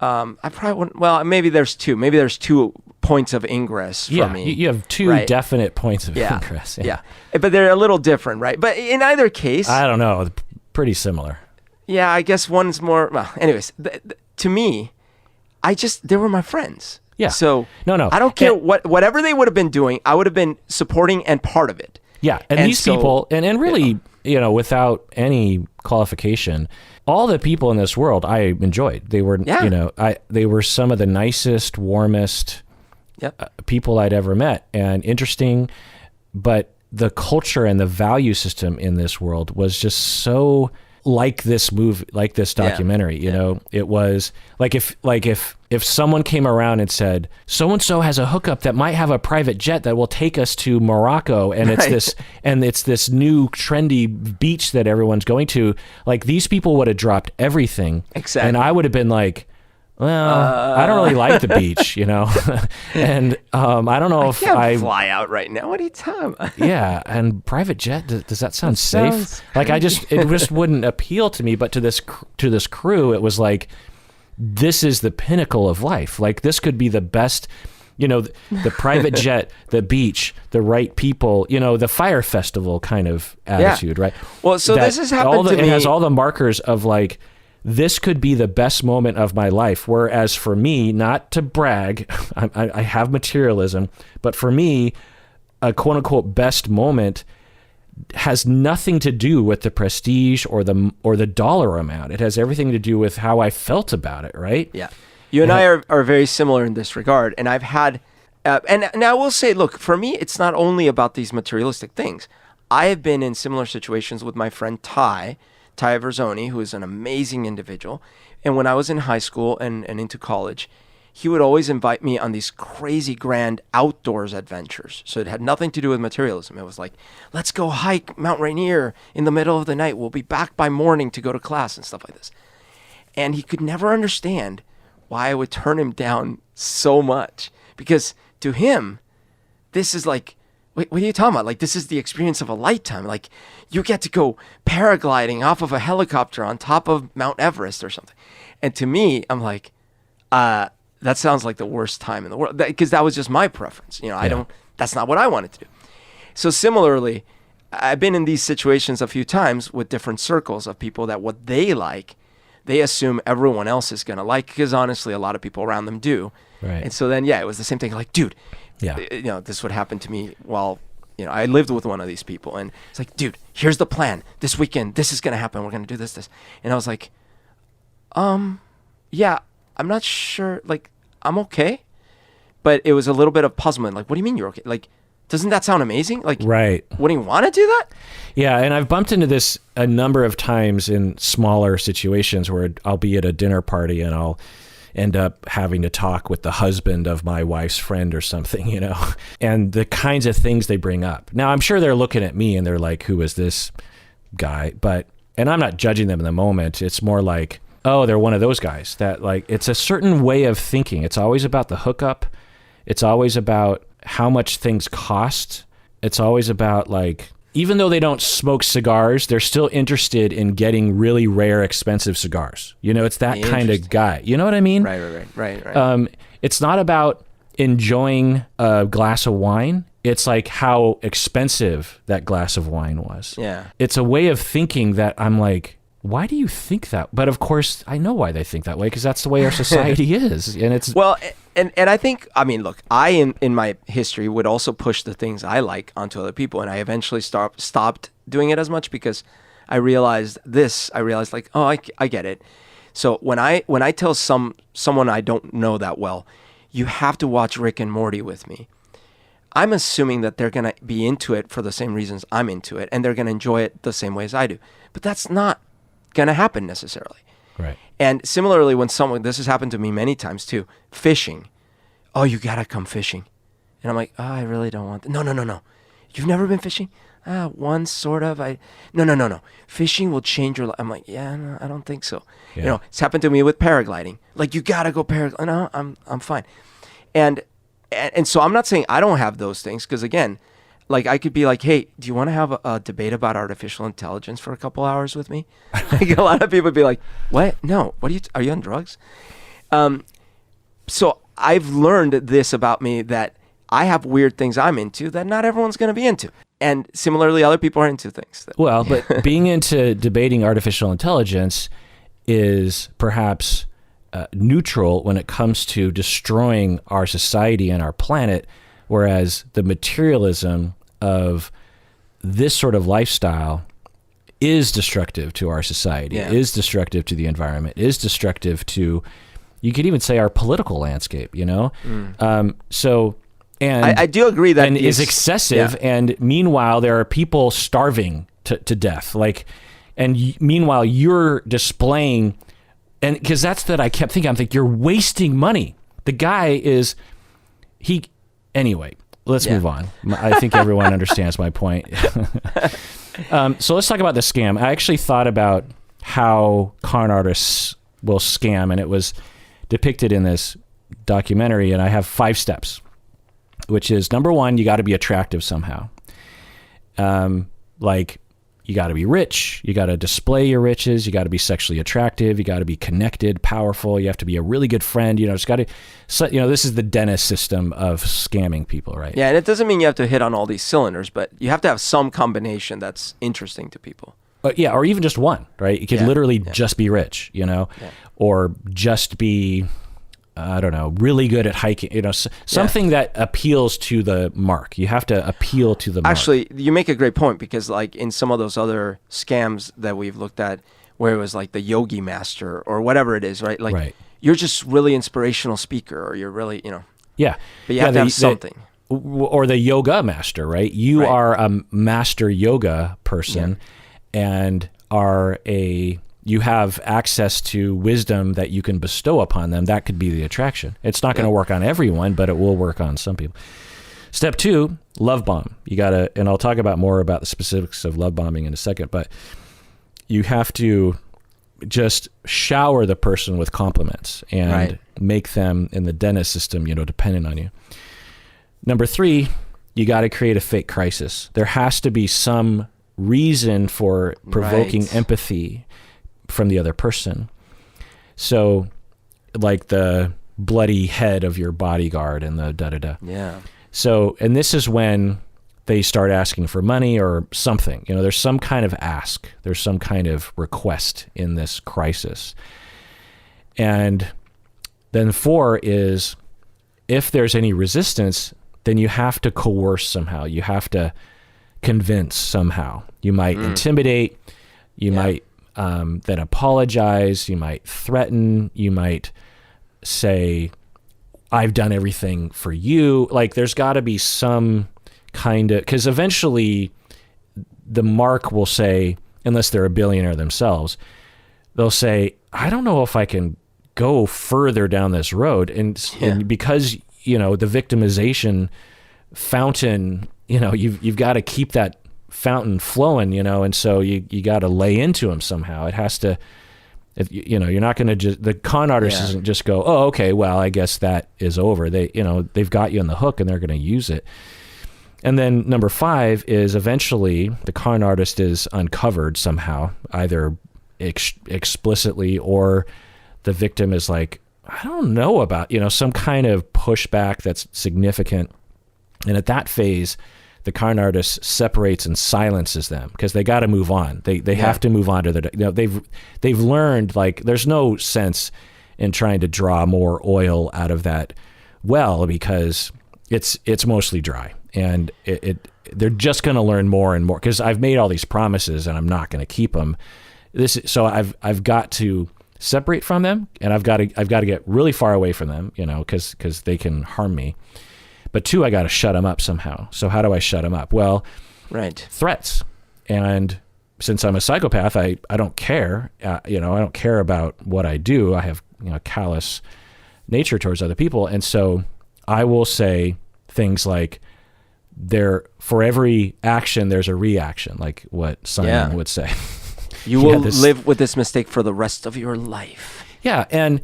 I probably wouldn't. Well, maybe there's two. Maybe there's two points of ingress for me. You have two definite points of ingress. Yeah, but they're a little different, right? But in either case, I don't know. Pretty similar. Yeah, I guess one's more. Well, anyways, to me, they were my friends. Yeah. So no, I don't care whatever they would have been doing. I would have been supporting and part of it. Yeah, and these people, and really, without any qualification, all the people in this world I enjoyed. They were, they were some of the nicest, warmest people I'd ever met, and interesting. But the culture and the value system in this world was just so like this movie, like this documentary. It was like if someone came around and said, so-and-so has a hookup that might have a private jet that will take us to Morocco, and it's this new trendy beach that everyone's going to, like these people would have dropped everything. Exactly. And I would have been like, well, I don't really like the beach, and I don't know if I fly out right now. What are you talking about? Yeah, and private jet, does that sound safe? Like it just wouldn't appeal to me. But to this crew, it was like, this is the pinnacle of life. Like this could be the best, the private jet, the beach, the right people, the fire festival kind of attitude, right? Well, so this has happened to me. It has all the markers of like, this could be the best moment of my life. Whereas for me, not to brag, I have materialism, but for me, a quote unquote best moment has nothing to do with the prestige or the dollar amount. It has everything to do with how I felt about it, right? Yeah. You and I are very similar in this regard. And I've had, and I will say, look, for me, it's not only about these materialistic things. I have been in similar situations with my friend Ty Verzoni, who is an amazing individual. And when I was in high school and into college, he would always invite me on these crazy grand outdoors adventures. So it had nothing to do with materialism. It was like, let's go hike Mount Rainier in the middle of the night. We'll be back by morning to go to class and stuff like this. And he could never understand why I would turn him down so much. Because to him, this is like, wait, what are you talking about? Like, this is the experience of a lifetime. Like, you get to go paragliding off of a helicopter on top of Mount Everest or something. And to me, I'm like, that sounds like the worst time in the world. Because that was just my preference. That's not what I wanted to do. So similarly, I've been in these situations a few times with different circles of people that what they like, they assume everyone else is going to like, because honestly, a lot of people around them do. Right. And so then, it was the same thing. Like, dude, this would happen to me while, I lived with one of these people, and it's like, dude, here's the plan. This weekend, this is going to happen. We're going to do this. And I was like, yeah, I'm not sure. Like, I'm okay. But it was a little bit of puzzlement. Like, what do you mean you're okay? Like, doesn't that sound amazing? Like, right. Wouldn't you want to do that? Yeah, and I've bumped into this a number of times in smaller situations where I'll be at a dinner party and I'll end up having to talk with the husband of my wife's friend or something, and the kinds of things they bring up. Now, I'm sure they're looking at me and they're like, who is this guy? And I'm not judging them in the moment. It's more like, oh, they're one of those guys that, like, it's a certain way of thinking. It's always about the hookup. It's always about how much things cost. It's always about, like, even though they don't smoke cigars, they're still interested in getting really rare, expensive cigars. It's that kind of guy. You know what I mean? Right. It's not about enjoying a glass of wine. It's like how expensive that glass of wine was. Yeah. It's a way of thinking that I'm like, why do you think that? But of course, I know why they think that way, because that's the way our society is. And it's and I think, look, I in my history would also push the things I like onto other people, and I eventually stopped doing it as much because I realized like, oh, I get it. So when I tell someone I don't know that well, you have to watch Rick and Morty with me, I'm assuming that they're going to be into it for the same reasons I'm into it, and they're going to enjoy it the same way as I do. But that's not going to happen necessarily. Right. And similarly, when this has happened to me many times too, fishing. oh, you gotta come fishing. And I'm like, oh, I really don't want that. No. You've never been fishing? Once, sort of. No. Fishing will change your life. I'm like, yeah, no, I don't think so. Yeah. You know, it's happened to me with paragliding. Like, you gotta go paragliding. No, I'm fine. And so I'm not saying I don't have those things, because again, like, I could be like, hey, do you want to have a debate about artificial intelligence for a couple hours with me? Like, a lot of people would be like, what? No. Are you on drugs? So I've learned this about me, that I have weird things I'm into that not everyone's going to be into. And similarly, other people are into things. Well, but being into debating artificial intelligence is perhaps neutral when it comes to destroying our society and our planet, whereas the materialism of this sort of lifestyle is destructive to our society, is destructive to the environment, is destructive to, you could even say, our political landscape, you know? So... And I do agree that and is excessive. Yeah. And meanwhile, there are people starving to death. Like, and meanwhile, you're displaying, and because that's that I kept thinking, I'm thinking, you're wasting money. The guy is, anyway, let's move on. I think everyone understands my point. So let's talk about the scam. I actually thought about how con artists will scam, and it was depicted in this documentary, and I have 5 steps. Which is, number 1, you got to be attractive somehow. Like, you got to be rich. You got to display your riches. You got to be sexually attractive. You got to be connected, powerful. You have to be a really good friend. You know, it's got to, you know, this is the dentist system of scamming people, right? Yeah, and it doesn't mean you have to hit on all these cylinders, but you have to have some combination that's interesting to people. Yeah, or even just one, right? You could literally just be rich, you know, or just be... I don't know, really good at hiking, you know, something that appeals to the mark. You have to appeal to the mark. Actually, you make a great point, because like in some of those other scams that we've looked at, where it was like the yogi master or whatever it is, right? Like you're just really inspirational speaker, or you're really, you know. Yeah. But you have to have something. Or the yoga master, right? You are a master yoga person and you have access to wisdom that you can bestow upon them. That could be the attraction. It's not going to work on everyone, but it will work on some people. Step 2, love bomb. You got to, and I'll talk about more about the specifics of love bombing in a second, but you have to just shower the person with compliments and make them, in the dentist system, you know, dependent on you. Number 3, you got to create a fake crisis. There has to be some reason for provoking empathy from the other person. So like the bloody head of your bodyguard and the da-da-da. Yeah. So, and this is when they start asking for money or something. You know, there's some kind of ask. There's some kind of request in this crisis. And then 4 is, if there's any resistance, then you have to coerce somehow. You have to convince somehow. You might intimidate. You might then apologize. You might threaten. You might say, I've done everything for you. Like, there's got to be some kind of, because eventually the mark will say, unless they're a billionaire themselves, they'll say, I don't know if I can go further down this road. And because, you know, the victimization fountain, you know, you've got to keep that fountain flowing, you know, and so you got to lay into them somehow. It has to, you know, you're not going to just, the con artist doesn't just go, oh, okay, well, I guess that is over. They, you know, they've got you on the hook and they're going to use it. And then number 5 is, eventually the con artist is uncovered somehow, either explicitly, or the victim is like, I don't know about, you know, some kind of pushback that's significant. And at that phase, the con artist separates and silences them, because they got to move on. They have to move on to their, you know, they've learned, like, there's no sense in trying to draw more oil out of that well, because it's mostly dry, and they're just going to learn more and more, because I've made all these promises and I'm not going to keep them. So I've got to separate from them, and I've got to get really far away from them, you know, because they can harm me. But 2, I got to shut them up somehow. So how do I shut them up? Well, threats. And since I'm a psychopath, I don't care. You know, I don't care about what I do. I have, you know, callous nature towards other people. And so I will say things like, for every action, there's a reaction, like what Simon would say. You will live with this mistake for the rest of your life. Yeah, and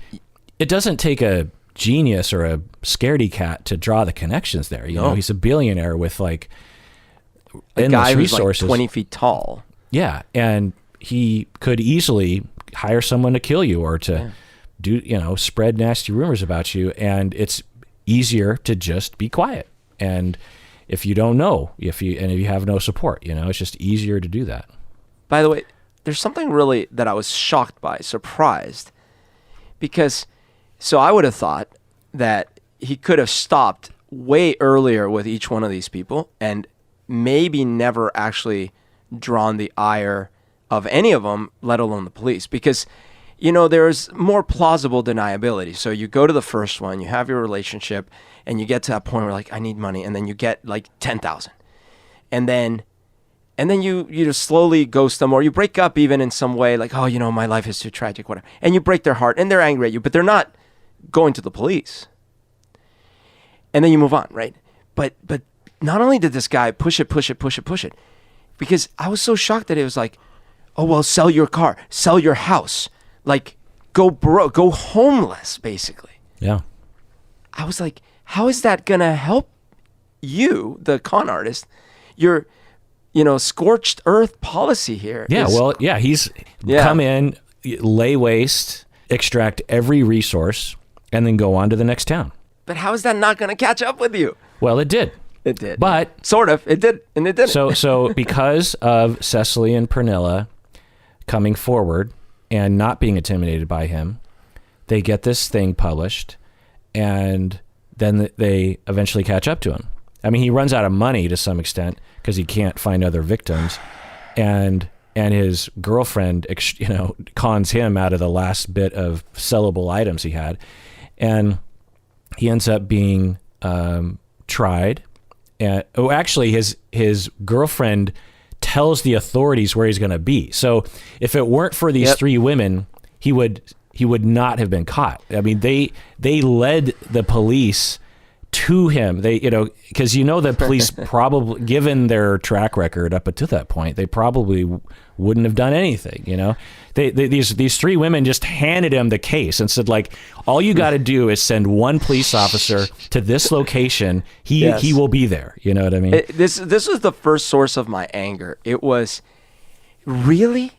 it doesn't take a genius or a scaredy cat to draw the connections there. You know, he's a billionaire with like endless resources. Who's like 20 feet tall. Yeah, and he could easily hire someone to kill you or to spread nasty rumors about you, and it's easier to just be quiet. And if you don't know, if you have no support, it's just easier to do that. By the way, there's something really that I was shocked by, surprised, because so I would have thought that he could have stopped way earlier with each one of these people and maybe never actually drawn the ire of any of them, let alone the police, because there's more plausible deniability. So you go to the first one, you have your relationship, and you get to that point where like, I need money, and then you get like 10,000, and then you just slowly ghost them, or you break up even in some way, like, oh, my life is too tragic, whatever, and you break their heart, and they're angry at you, but they're not going to the police, and then you move on, right? But not only did this guy push it, because I was so shocked that it was like, oh well, sell your car, sell your house. Like, go broke, go homeless, basically. Yeah. I was like, how is that going to help you, the con artist? Your, scorched earth policy here. Yeah, he's come in, lay waste, extract every resource, and then go on to the next town. But how is that not going to catch up with you? Well, it did. It did. But sort of. It did, and it didn't. So because of Cecily and Pernilla coming forward and not being intimidated by him, they get this thing published, and then they eventually catch up to him. I mean, he runs out of money to some extent because he can't find other victims, and his girlfriend, cons him out of the last bit of sellable items he had, and he ends up being tried. And actually, his girlfriend tells the authorities where he's going to be. So if it weren't for these three women, he would not have been caught. I mean, they led the police to him. They, because the police probably, given their track record up until that point, they probably wouldn't have done anything. These three women just handed him the case and said, like, all you got to do is send one police officer to this location. He will be there. You know what I mean? This was the first source of my anger. It was really,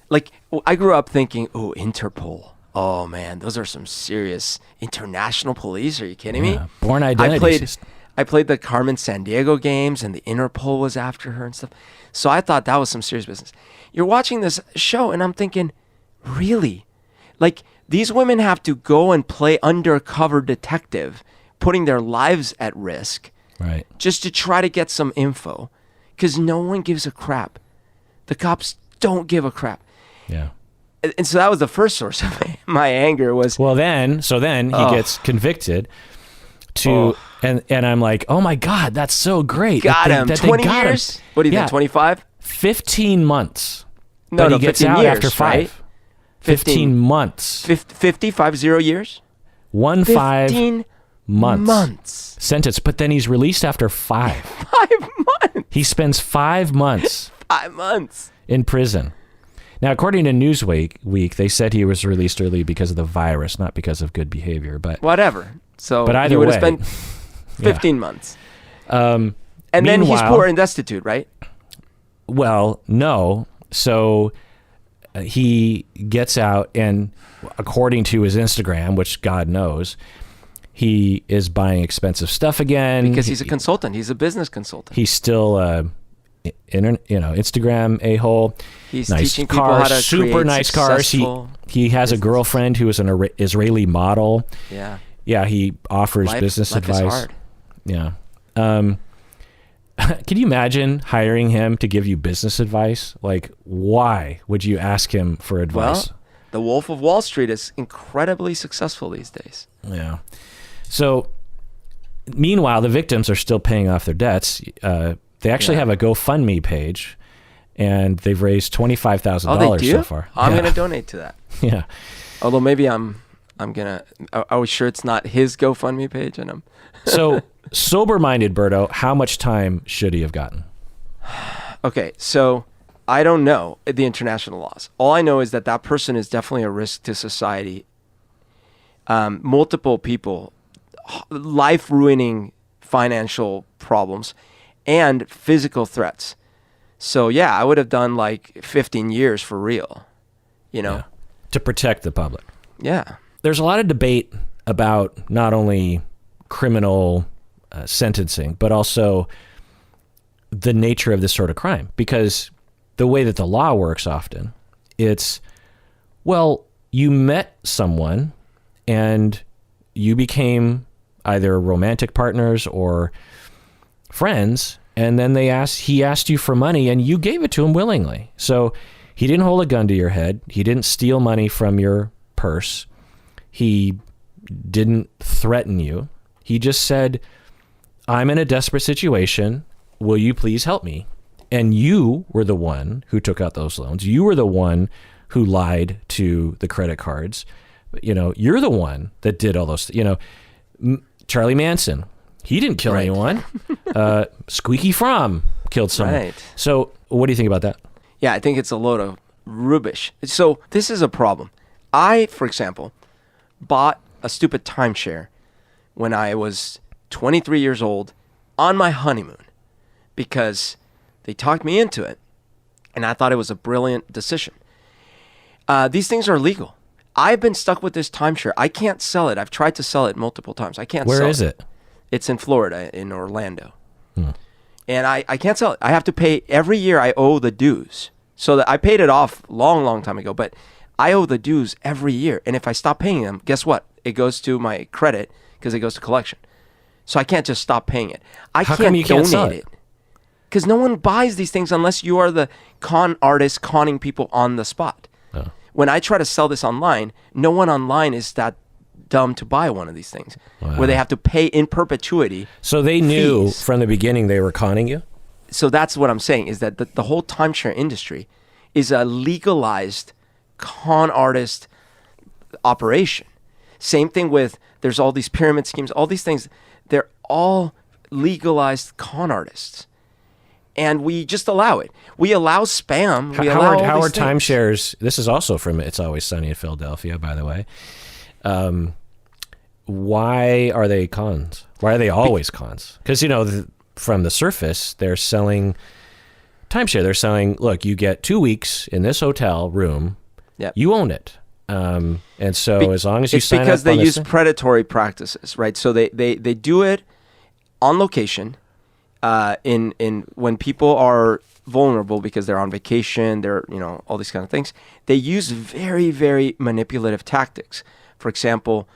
like, I grew up thinking, oh, Interpol. Oh man, those are some serious international police. Are you kidding me? Born Identity. I played the Carmen Sandiego games, and the Interpol was after her and stuff. So I thought that was some serious business. You're watching this show, and I'm thinking, really? Like, these women have to go and play undercover detective, putting their lives at risk, right? Just to try to get some info, because no one gives a crap. The cops don't give a crap. Yeah. And so that was the first source of my anger was. Well, then he gets convicted and I'm like, oh my God, that's so great. Got him. 20 years? What do you think, 25? 15 months. No, but he gets 15 out years, after 5. Right? 15 months. 50 years? 15 months. Sentence, but then he's released after 5. 5 months? He spends 5 months. 5 months. In prison. Now, according to Newsweek, they said he was released early because of the virus, not because of good behavior. But whatever. So but either he would way, have spent 15 months. And then then he's poor and destitute, right? Well, no. So he gets out, and according to his Instagram, which God knows, he is buying expensive stuff again. Because he's a consultant. He's a business consultant. He's still Instagram a-hole. He's nice teaching people cars, how to super nice cars. He has a girlfriend who is an Israeli model. Yeah, he offers business advice. Life is hard. Yeah. Can you imagine hiring him to give you business advice? Like, why would you ask him for advice? Well, the Wolf of Wall Street is incredibly successful these days. Yeah. So, meanwhile, the victims are still paying off their debts. They actually have a GoFundMe page, and they've raised $25,000 so far. I'm going to donate to that. Yeah. Although maybe I'm Are we sure it's not his GoFundMe page? And I'm So, sober-minded Berto, how much time should he have gotten? okay. So I don't know the international laws. All I know is that person is definitely a risk to society. Multiple people, life-ruining financial problems, and physical threats. So yeah, I would have done like 15 years for real, Yeah. To protect the public. Yeah. There's a lot of debate about not only criminal sentencing, but also the nature of this sort of crime. Because the way that the law works often, it's, well, you met someone and you became either romantic partners or friends, and then he asked you for money and you gave it to him willingly. So he didn't hold a gun to your head. He didn't steal money from your purse. He didn't threaten you. He just said, I'm in a desperate situation. Will you please help me? And you were the one who took out those loans. You were the one who lied to the credit cards. You're the one that did all those, Charlie Manson, he didn't kill anyone. Squeaky Fromm killed someone. Right. So what do you think about that? Yeah, I think it's a load of rubbish. So this is a problem. I, for example, bought a stupid timeshare when I was 23 years old on my honeymoon because they talked me into it, and I thought it was a brilliant decision. These things are legal. I've been stuck with this timeshare. I can't sell it. I've tried to sell it multiple times. I can't sell it. Where is it? It's in Florida, in Orlando. And I can't sell it. I have to pay every year. I owe the dues. So that I paid it off long time ago, but I owe the dues every year. And if I stop paying them, guess what? It goes to my credit because it goes to collection. So I can't just stop paying it. How come you can't sell donate it. Because no one buys these things unless you are the con artist conning people on the spot. Oh. When I try to sell this online, no one online is that dumb to buy one of these things where they have to pay in perpetuity. So they knew fees. from the beginning they were conning you? So that's what I'm saying, is that the whole timeshare industry is a legalized con artist operation. Same thing with, there's all these pyramid schemes, all these things. They're all legalized con artists. And we just allow it. We allow spam. We allow all Howard these things. Timeshares, this is also from It's Always Sunny in Philadelphia, by the way. Why are they cons? Why are they always cons? Because, from the surface, they're selling timeshare. They're selling, look, you get 2 weeks in this hotel room. Yep. You own it. And so as long as you sign up on it's because they use predatory practices, right? So they do it on location in when people are vulnerable because they're on vacation, they're, all these kind of things. They use very, very manipulative tactics. For example,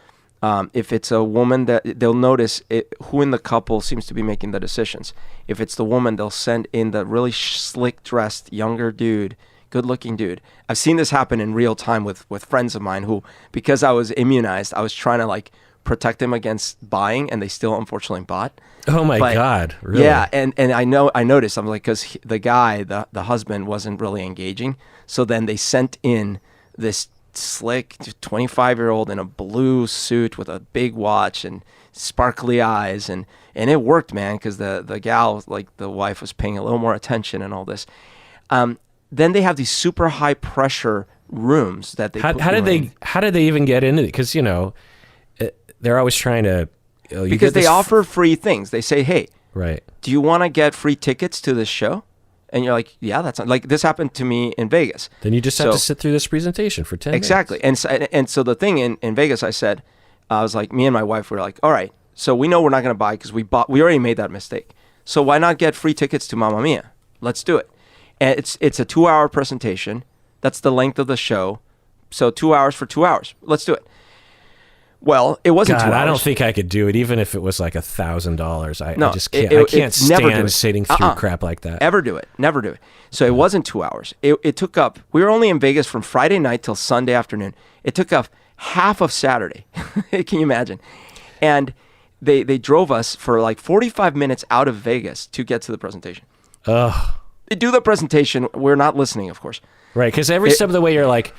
if it's a woman, that they'll notice who in the couple seems to be making the decisions. If it's the woman, they'll send in the really slick-dressed younger dude, good-looking dude. I've seen this happen in real time with friends of mine who, because I was immunized, I was trying to protect them against buying, and they still unfortunately bought. Oh my God! Really? Yeah, and I noticed. I'm like, because the guy, the husband, wasn't really engaging. So then they sent in this slick 25-year-old in a blue suit with a big watch and sparkly eyes, and it worked, man, because the gal, the wife, was paying a little more attention and all this. Then they have these super high pressure rooms that they how did they even get into it? Because they're always trying to because they offer free things. They say, hey, right, do you want to get free tickets to this show? And you're like, yeah, that's like, this happened to me in Vegas. Then you just have to sit through this presentation for 10 minutes. Exactly. And so the thing in Vegas, I was like, me and my wife were like, all right, so we know we're not going to buy because we already made that mistake. So why not get free tickets to Mamma Mia? Let's do it. And it's a 2-hour presentation. That's the length of the show. So 2 hours for 2 hours. Let's do it. Well, it wasn't 2 hours. I don't think I could do it, even if it was like $1,000. I just can't. I can't stand sitting through crap like that. Never do it. So it wasn't 2 hours. It took up. We were only in Vegas from Friday night till Sunday afternoon. It took up half of Saturday. Can you imagine? And they drove us for 45 minutes out of Vegas to get to the presentation. Ugh. They do the presentation. We're not listening, of course. Right, because every step of the way you're like,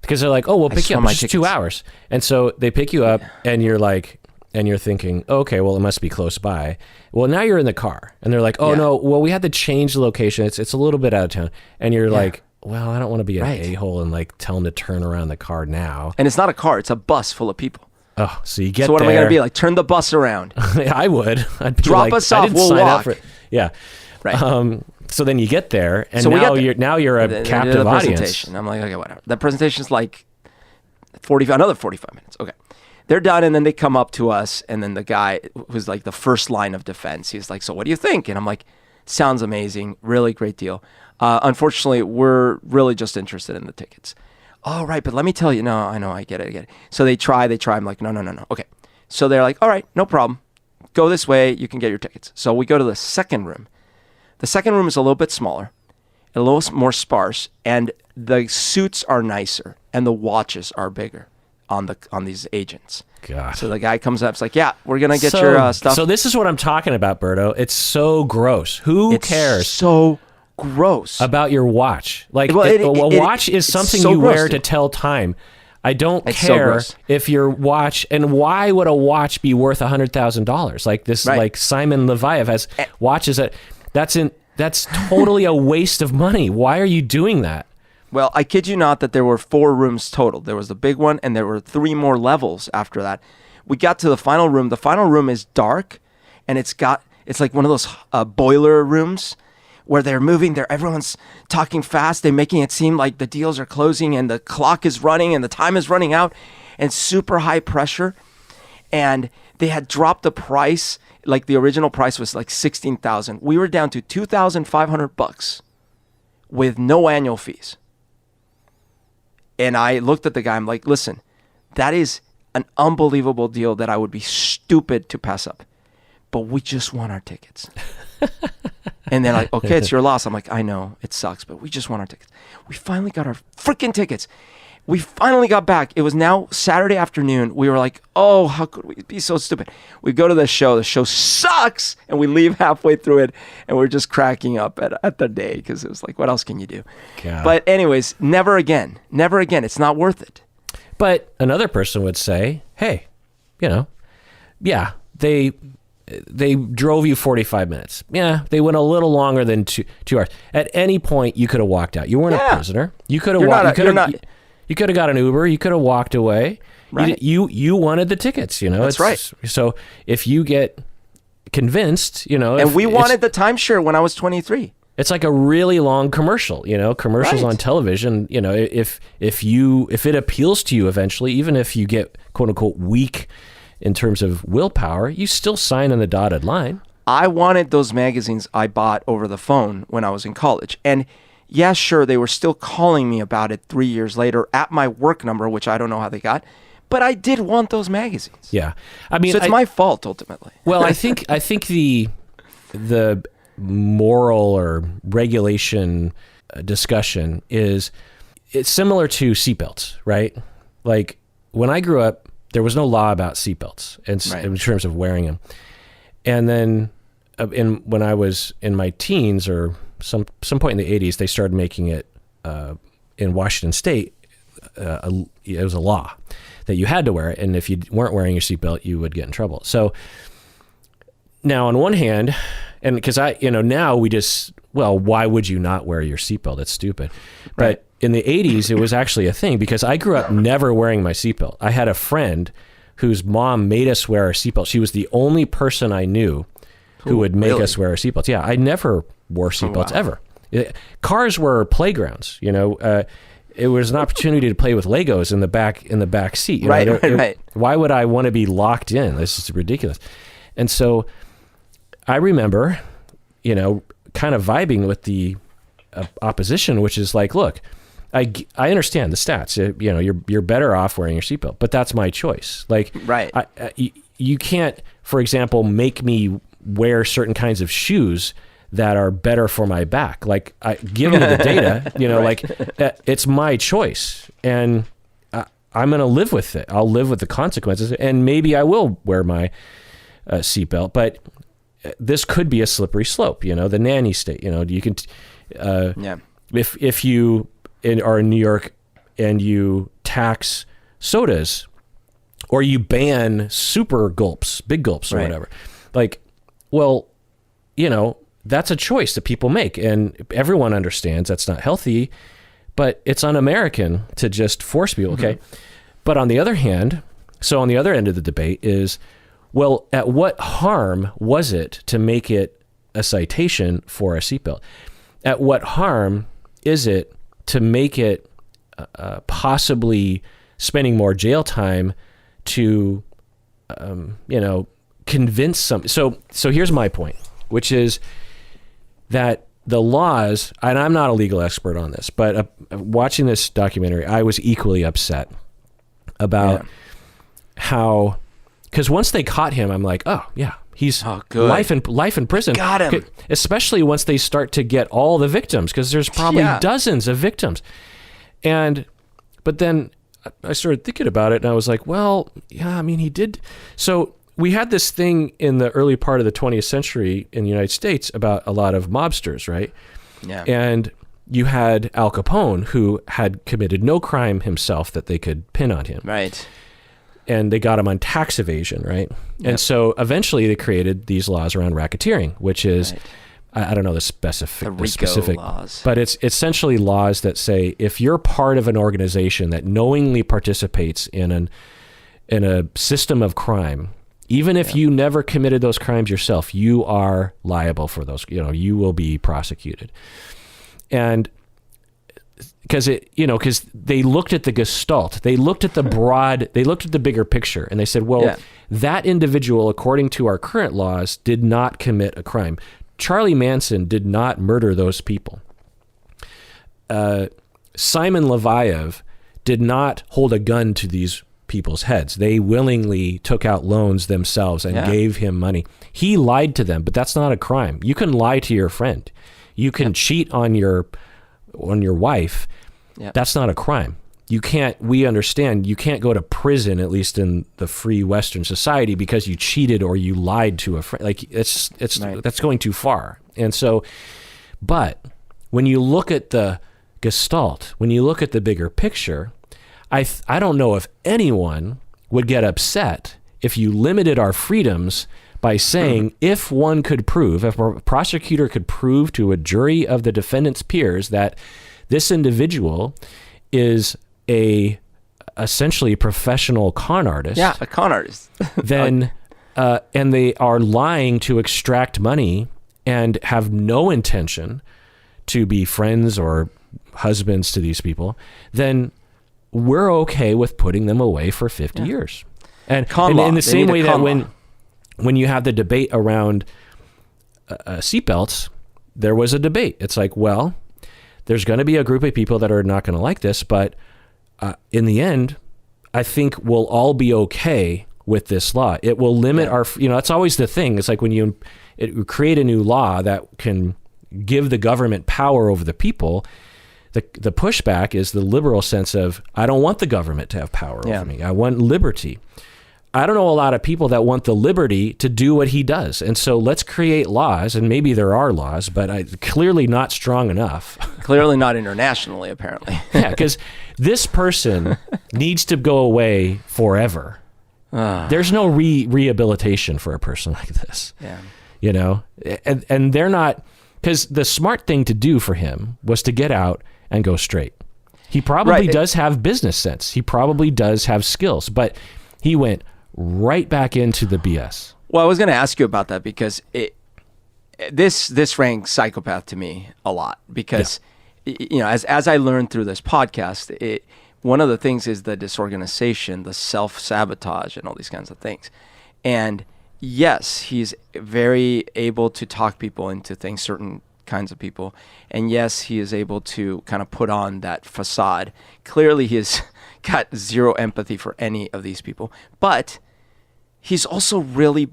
because they're like, oh, we'll pick you up. my It's just tickets. 2 hours. And so they pick you up and you're like, and you're thinking, okay, well, it must be close by. Well, now you're in the car and they're like, oh no, well, we had to change the location. It's a little bit out of town. And you're like, well, I don't want to be an a-hole and like tell them to turn around the car now. And it's not a car, it's a bus full of people. Oh, so you get So what there. am I going to be like? Turn the bus around. I would. I'd be Drop like, us I off, didn't we'll sign up walk. for it. Yeah. Right. So then you get there, and So we now get there. you're a They did captive the audience. presentation. I'm like, okay, whatever. The presentation's like another 45 minutes. Okay. They're done, and then they come up to us, and then the guy who's like the first line of defense, he's like, so what do you think? And I'm like, sounds amazing. Really great deal. Unfortunately, we're really just interested in the tickets. Oh, right, but let me tell you. No, I know, I get it. So they try. I'm like, no. Okay. So they're like, all right, no problem. Go this way. You can get your tickets. So we go to the second room. The second room is a little bit smaller, a little more sparse, and the suits are nicer, and the watches are bigger on these agents. God. So the guy comes up, it's like, yeah, we're gonna get your stuff. So this is what I'm talking about, Berto. It's so gross. Who cares So gross. about your watch? Like Well, a watch is it's something so you gross, wear to dude. tell time. I don't It's so care gross. if your watch, and why would a watch be worth $100,000? Like this, Right. like Simon Leviav has watches that's totally a waste of money. Why are you doing that? Well, I kid you not that there were 4 rooms total. There was the big one, and there were 3 more levels after that. We got to the final room. The final room is dark, and it's like one of those boiler rooms where they're moving. Everyone's talking fast. They're making it seem like the deals are closing, and the clock is running, and the time is running out, and super high pressure. And they had dropped the price. Like the original price was like $16,000. We were down to $2,500 with no annual fees. And I looked at the guy. I'm like, listen, that is an unbelievable deal that I would be stupid to pass up. But we just want our tickets. And they're like, okay, it's your loss. I'm like, I know, it sucks, but we just want our tickets. We finally got our freaking tickets. We finally got back. It was now Saturday afternoon. We were like, oh, how could we be so stupid? We go to the show. The show sucks. And we leave halfway through it. And we're just cracking up at the day because it was like, what else can you do? God. But anyways, never again. Never again. It's not worth it. But another person would say, hey, yeah, they drove you 45 minutes. Yeah, they went a little longer than 2 hours. At any point, you could have walked out. You weren't a prisoner. You could have walked. You could have got an Uber. You could have walked away. Right. You wanted the tickets. That's right. So if you get convinced, And we wanted the timeshare when I was 23. It's like a really long commercial, commercials Right. on television. If it appeals to you eventually, even if you get quote unquote weak in terms of willpower, you still sign on the dotted line. I wanted those magazines I bought over the phone when I was in college. And yeah, sure, they were still calling me about it 3 years later at my work number, which I don't know how they got. But I did want those magazines. Yeah, I mean, So it's my fault ultimately. Well, I think the moral or regulation discussion it's similar to seatbelts, right? Like when I grew up, there was no law about seatbelts in terms of wearing them. And then when I was in my teens or some point in the 80s, they started making it in Washington State. It was a law that you had to wear it, and if you weren't wearing your seatbelt, you would get in trouble. So now, on one hand, and because now we just, why would you not wear your seatbelt? That's stupid. Right. But in the 80s, it was actually a thing because I grew up never wearing my seatbelt. I had a friend whose mom made us wear our seatbelt. She was the only person I knew who would make us wear our seatbelts. Yeah, I never wore seatbelts ever. Cars were playgrounds. It was an opportunity to play with Legos in the back seat. Right. Why would I want to be locked in? This is ridiculous. And so I remember, kind of vibing with the opposition, which is like, look, I understand the stats. You're better off wearing your seatbelt, but that's my choice. Like, Right. You can't, for example, make me wear certain kinds of shoes that are better for my back. Like, give me the data. Like it's my choice, and I'm going to live with it. I'll live with the consequences, and maybe I will wear my seatbelt, but this could be a slippery slope. The nanny state. You can, if you are in New York and you tax sodas, or you ban super gulps, big gulps, or whatever. Like, well, that's a choice that people make, and everyone understands that's not healthy, but it's un-American to just force people, okay? But on the other hand, so on the other end of the debate is, well, at what harm was it to make it a citation for a seatbelt? At what harm is it to make it possibly spending more jail time to, convince some? So here's my point, which is that the laws, and I'm not a legal expert on this, but watching this documentary, I was equally upset about how, because once they caught him, I'm like, oh yeah, he's life in prison. Got him. Especially once they start to get all the victims, because there's probably dozens of victims. But then I started thinking about it, and I was like, well, yeah, I mean, he did. So we had this thing in the early part of the 20th century in the United States about a lot of mobsters, right? Yeah. And you had Al Capone, who had committed no crime himself that they could pin on him. Right. And they got him on tax evasion, right? Yep. And so eventually they created these laws around racketeering, which is, I don't know the specific laws, but it's essentially laws that say if you're part of an organization that knowingly participates in a system of crime, even if you never committed those crimes yourself, you are liable for those. You will be prosecuted. And because they looked at the gestalt, they looked at the broad, they looked at the bigger picture, and they said, well, that individual, according to our current laws, did not commit a crime. Charlie Manson did not murder those people. Simon Leviev did not hold a gun to these people's heads. They willingly took out loans themselves and gave him money. He lied to them, but that's not a crime. You can lie to your friend. You can cheat on your wife. That's not a crime. We understand you can't go to prison, at least in the free Western society, because you cheated or you lied to a friend. Like that's going too far. And so, but when you look at the gestalt, when you look at the bigger picture, I don't know if anyone would get upset if you limited our freedoms by saying if one could prove, if a prosecutor could prove to a jury of the defendant's peers that this individual is essentially a professional con artist. Yeah, a con artist. then, and they are lying to extract money and have no intention to be friends or husbands to these people, then we're okay with putting them away for 50 years. And in the same way that when you have the debate around seatbelts, there was a debate. It's like, well, there's going to be a group of people that are not going to like this, but in the end, I think we'll all be okay with this law. It will limit our, that's always the thing. It's like when you create a new law that can give the government power over the people, the pushback is the liberal sense of, I don't want the government to have power over me. I want liberty. I don't know a lot of people that want the liberty to do what he does. And so let's create laws, and maybe there are laws, but clearly not strong enough. Clearly not internationally, apparently. Yeah, because this person needs to go away forever. There's no rehabilitation for a person like this. Yeah. And they're not, because the smart thing to do for him was to get out and go straight. He probably does have business sense. He probably does have skills, but he went right back into the BS. Well, I was going to ask you about that because this rang psychopath to me a lot because, as I learned through this podcast, one of the things is the disorganization, the self-sabotage, and all these kinds of things. And yes, he's very able to talk people into things, certain kinds of people. And yes, he is able to kind of put on that facade. Clearly, he has got zero empathy for any of these people. But he's also really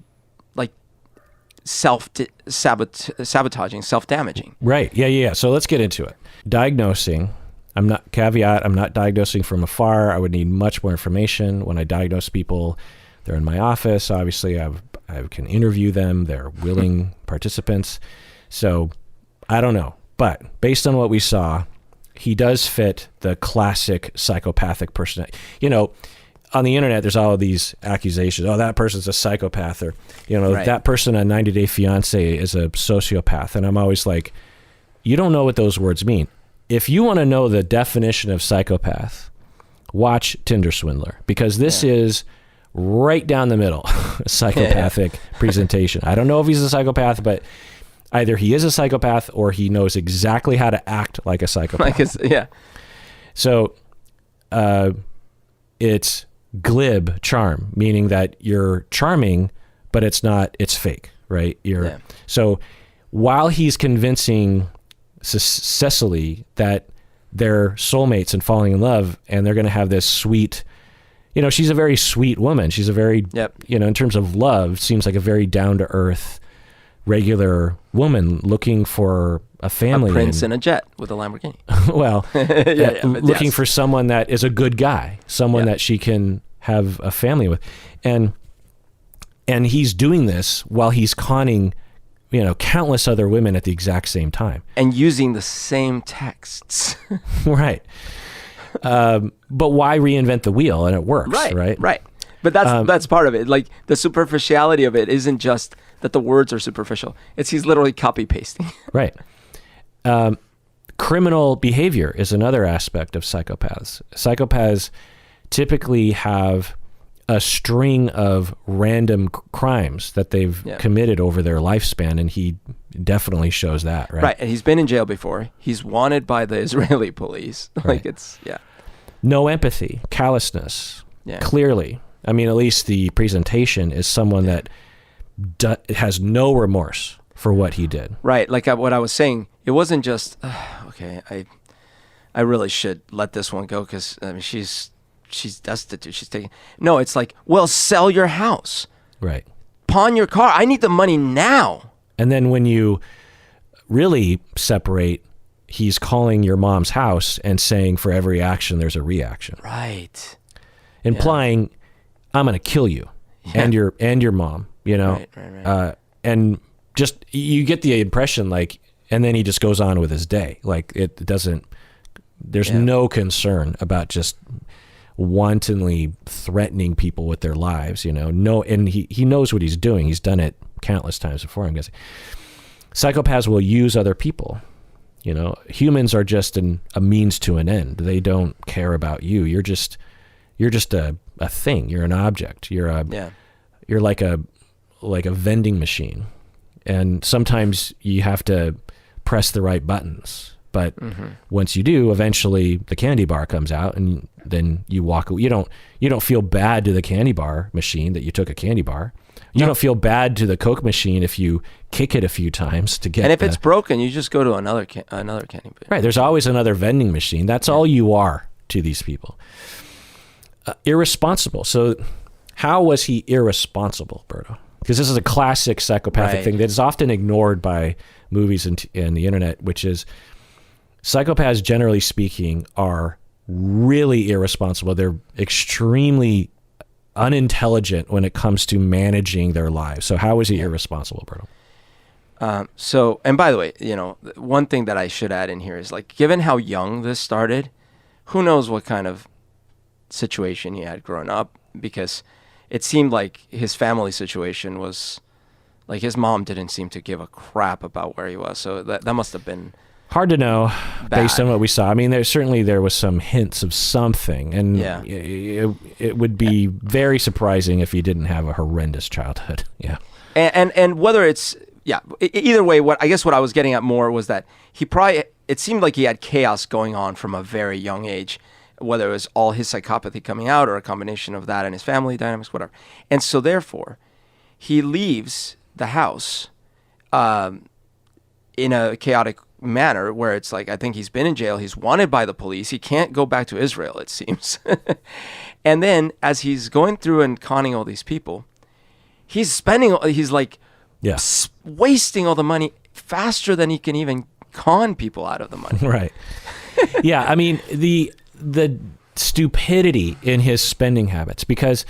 like self-sabotaging, self-damaging. Right. Yeah. So let's get into it. Diagnosing. I'm not diagnosing from afar. I would need much more information. When I diagnose people, they're in my office. Obviously, I can interview them. They're willing participants. So I don't know. But based on what we saw, he does fit the classic psychopathic person. You know, on the internet, there's all of these accusations. Oh, that person's a psychopath, or, you know, that person on 90 Day Fiancé is a sociopath. And I'm always like, you don't know what those words mean. If you want to know the definition of psychopath, watch Tinder Swindler, because this is right down the middle, psychopathic presentation. I don't know if he's a psychopath, but either he is a psychopath or he knows exactly how to act like a psychopath. So it's glib charm, meaning that you're charming, but it's fake, right? So while he's convincing Cecily that they're soulmates and falling in love, and they're going to have this sweet, you know, she's a very sweet woman. She's a very, you know, in terms of love, seems like a very down-to-earth, regular woman looking for a family. A prince in a jet with a Lamborghini. Well, looking for someone that is a good guy, someone that she can have a family with. And he's doing this while he's conning, you know, countless other women at the exact same time. And using the same texts. Right. But why reinvent the wheel? And it works, right? Right. But that's part of it. Like, the superficiality of it isn't just that the words are superficial. It's he's literally copy pasting. Right. Criminal behavior is another aspect of psychopaths. Psychopaths typically have a string of random crimes that they've committed over their lifespan, and he definitely shows that, right? Right, and he's been in jail before. He's wanted by the Israeli police. Like, it's, No empathy, callousness, clearly. I mean, at least the presentation is someone that has no remorse for what he did. Right, like what I was saying, it wasn't just, okay, I really should let this one go because, I mean, she's destitute. She's taking. No, it's like, well, sell your house. Right. Pawn your car. I need the money now. And then when you really separate, he's calling your mom's house and saying for every action, there's a reaction. Right. Implying, I'm going to kill you and your mom, you know? Right. And just, you get the impression like, and then he just goes on with his day. Like, it doesn't, there's no concern about just wantonly threatening people with their lives, you know. No, and he knows what he's doing. He's done it countless times before, I'm guessing. Psychopaths will use other people. You know, humans are just a means to an end. They don't care about you. You're just a thing. You're an object. You're like a vending machine. And sometimes you have to press the right buttons. But once you do, eventually the candy bar comes out, and then you walk away. You don't feel bad to the candy bar machine that you took a candy bar. You don't feel bad to the Coke machine if you kick it a few times to get. And if it's broken, you just go to another candy bar. Right. There's always another vending machine. That's all you are to these people. Irresponsible. So, how was he irresponsible, Berto? Because this is a classic psychopathic thing that is often ignored by movies and the internet, which is, psychopaths, generally speaking, are really irresponsible. They're extremely unintelligent when it comes to managing their lives. So how is he irresponsible, Berto? So, and by the way, you know, one thing that I should add in here is, like, given how young this started, who knows what kind of situation he had grown up, because it seemed like his family situation was, like, his mom didn't seem to give a crap about where he was. So that must have been hard to know based on what we saw. I mean, there was some hints of something, and it would be very surprising if he didn't have a horrendous childhood. Yeah. And whether it's, either way, what I was getting at more was that it seemed like he had chaos going on from a very young age, whether it was all his psychopathy coming out or a combination of that and his family dynamics, whatever. And so therefore, he leaves the house in a chaotic manner where it's like, I think he's been in jail, he's wanted by the police, he can't go back to Israel, it seems. And then as he's going through and conning all these people, he's wasting all the money faster than he can even con people out of the money. Right. Yeah, I mean, the stupidity in his spending habits, because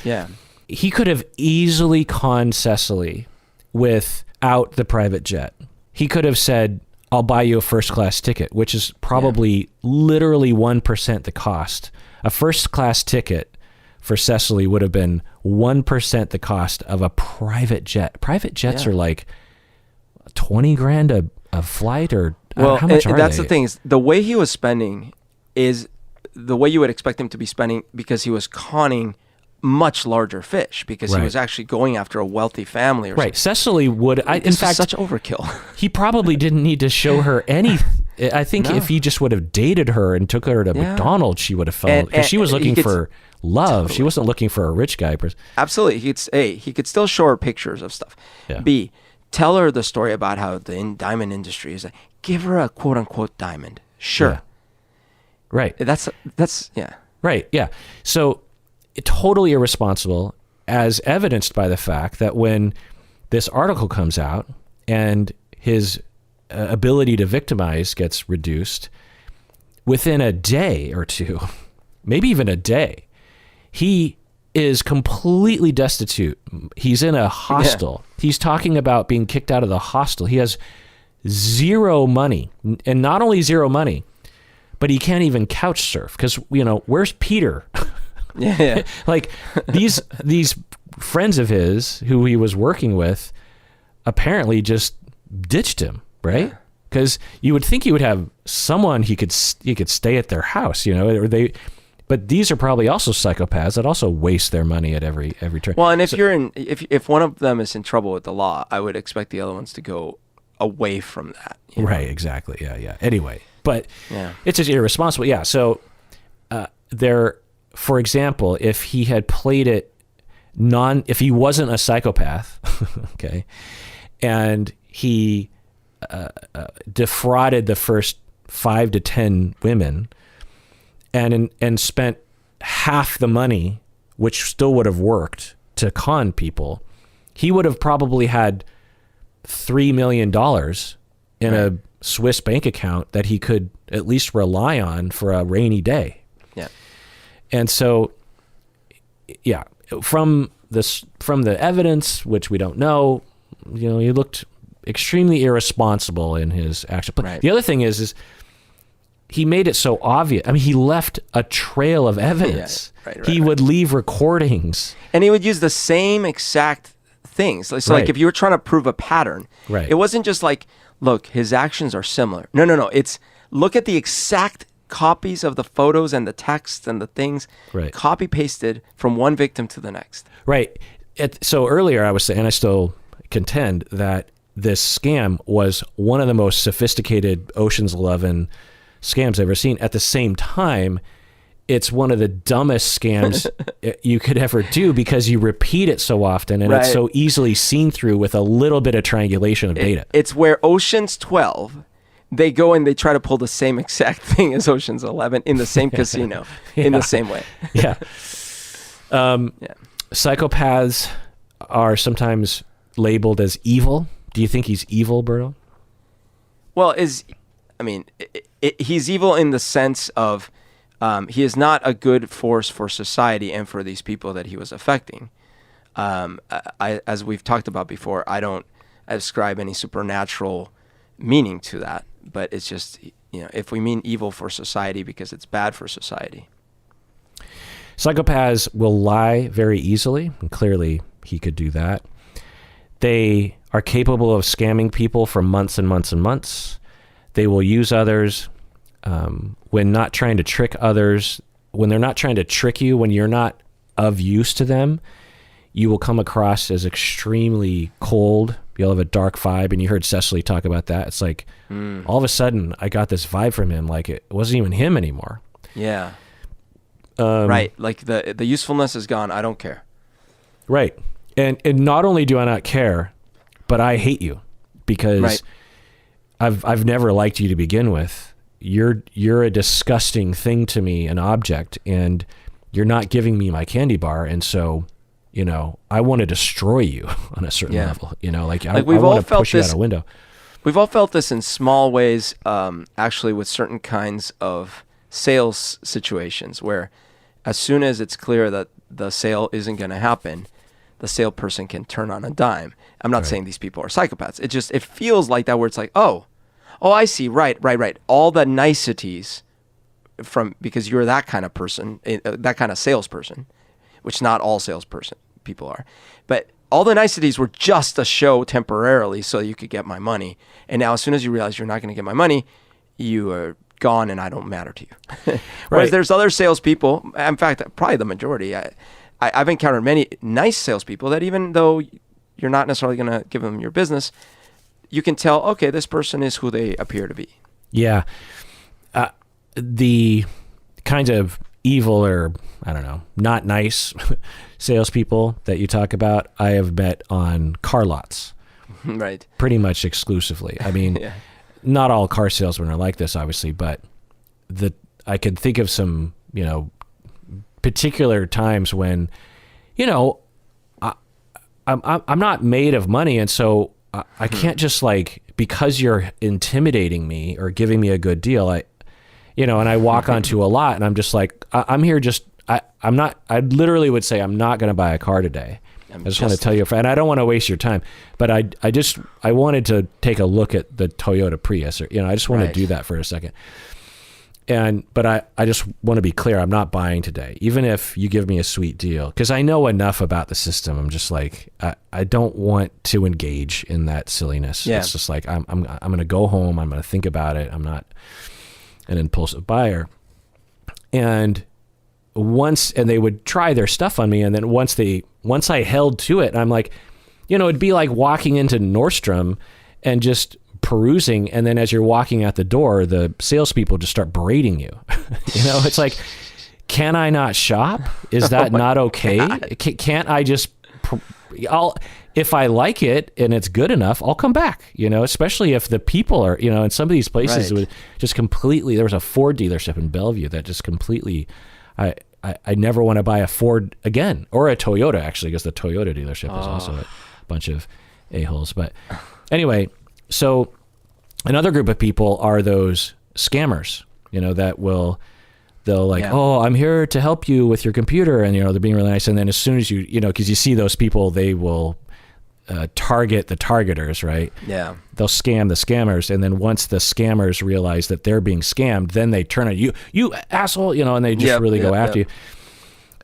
he could have easily conned Cecily without the private jet. He could have said, I'll buy you a first class ticket, which is probably literally 1% the cost. A first class ticket for Cecily would have been 1% the cost of a private jet. Private jets are like 20 grand a flight, or how much are that's they? the thing, is the way he was spending is the way you would expect him to be spending, because he was conning much larger fish, because he was actually going after a wealthy family or something. Cecily would, in fact, such overkill. He probably didn't need to show her any. I think if he just would have dated her and took her to McDonald's, she would have felt, because she was looking for love. Totally. She wasn't looking for a rich guy. Absolutely. He could still show her pictures of stuff. Yeah. B, tell her the story about how the diamond industry is. Give her a quote unquote diamond. Sure. Yeah. Right. That's Right. Yeah. So totally irresponsible, as evidenced by the fact that when this article comes out and his ability to victimize gets reduced, within a day or two, maybe even a day, he is completely destitute. He's in a hostel. Yeah. He's talking about being kicked out of the hostel. He has zero money, and not only zero money, but he can't even couch surf, because, where's Peter? Yeah. Like these friends of his who he was working with apparently just ditched him, right? Because you would think he would have someone he could stay at their house, but these are probably also psychopaths that also waste their money at every turn. Well, and if one of them is in trouble with the law, I would expect the other ones to go away from that. Right, exactly. Yeah. Anyway, but it's just irresponsible. Yeah. So for example, if he had played it if he wasn't a psychopath, okay, and he defrauded the first 5 to 10 women and spent half the money, which still would have worked, to con people, he would have probably had $3 million in a Swiss bank account that he could at least rely on for a rainy day. Yeah. And so, from the evidence, which we don't know, he looked extremely irresponsible in his action. But the other thing is he made it so obvious. I mean, he left a trail of evidence. He would leave recordings, and he would use the same exact things. So, like if you were trying to prove a pattern, it wasn't just like, look, his actions are similar. No. It's look at the exact copies of the photos and the text and the things, copy pasted from one victim to the next. Right. So earlier I was saying, and I still contend, that this scam was one of the most sophisticated Ocean's 11 scams I've ever seen. At the same time, it's one of the dumbest scams you could ever do, because you repeat it so often, and it's so easily seen through with a little bit of triangulation of data. It's where Ocean's 12, they go and they try to pull the same exact thing as Ocean's 11 in the same casino, in the same way. Psychopaths are sometimes labeled as evil. Do you think he's evil, Berto? Well, he's evil in the sense of he is not a good force for society and for these people that he was affecting. As we've talked about before, I don't ascribe any supernatural meaning to that, but it's just, if we mean evil for society because it's bad for society. Psychopaths will lie very easily, and clearly he could do that. They are capable of scamming people for months and months and months. They will use others when not trying to trick others. When they're not trying to trick you, when you're not of use to them, you will come across as extremely cold. You'll have a dark vibe, and you heard Cecily talk about that. It's like all of a sudden I got this vibe from him, like it wasn't even him anymore. Yeah. Right. Like the usefulness is gone. I don't care. Right. And not only do I not care, but I hate you, because I've never liked you to begin with. You're a disgusting thing to me, an object, and you're not giving me my candy bar, and so I want to destroy you on a certain level. I want to push you out a window. We've all felt this in small ways, actually, with certain kinds of sales situations, where as soon as it's clear that the sale isn't going to happen, the salesperson can turn on a dime. I'm not saying these people are psychopaths. It feels like that, where it's like, oh, Oh, I see. Right. All the niceties because you're that kind of person, that kind of salesperson, which not all people are. But all the niceties were just a show temporarily so you could get my money. And now as soon as you realize you're not going to get my money, you are gone and I don't matter to you. Whereas there's other salespeople, in fact, probably the majority. I've encountered many nice salespeople that even though you're not necessarily going to give them your business, you can tell, okay, this person is who they appear to be. Yeah. The kind of evil or, I don't know, not nice salespeople that you talk about, I have met on car lots. Right. Pretty much exclusively. I mean, yeah. Not all car salesmen are like this, obviously, but I could think of some, particular times when, I'm not made of money, and so I can't just because you're intimidating me or giving me a good deal, and I walk onto a lot and I'm just like, I'm here I literally would say, I'm not going to buy a car today. I just want to tell you, and I don't want to waste your time, but I wanted to take a look at the Toyota Prius, or, I just want to do that for a second. But I just want to be clear, I'm not buying today, even if you give me a sweet deal, because I know enough about the system. I'm just like, I don't want to engage in that silliness. Yeah. It's just like, I'm going to go home. I'm going to think about it. I'm not an impulsive buyer. And they would try their stuff on me. And then once I held to it, I'm like, it'd be like walking into Nordstrom and just perusing, and then as you're walking out the door, the salespeople just start berating you. It's like, can I not shop? Is that not okay? Can't I just? If I like it and it's good enough, I'll come back. Especially if the people are, in some of these places, it would just completely. There was a Ford dealership in Bellevue that just completely. I never want to buy a Ford again, or a Toyota, actually, because the Toyota dealership is also a bunch of a-holes. But anyway. So another group of people are those scammers, they'll oh, I'm here to help you with your computer. And, they're being really nice. And then as soon as because you see those people, they will target the targeters, right? Yeah. They'll scam the scammers. And then once the scammers realize that they're being scammed, then they turn on you asshole, and they just go after you.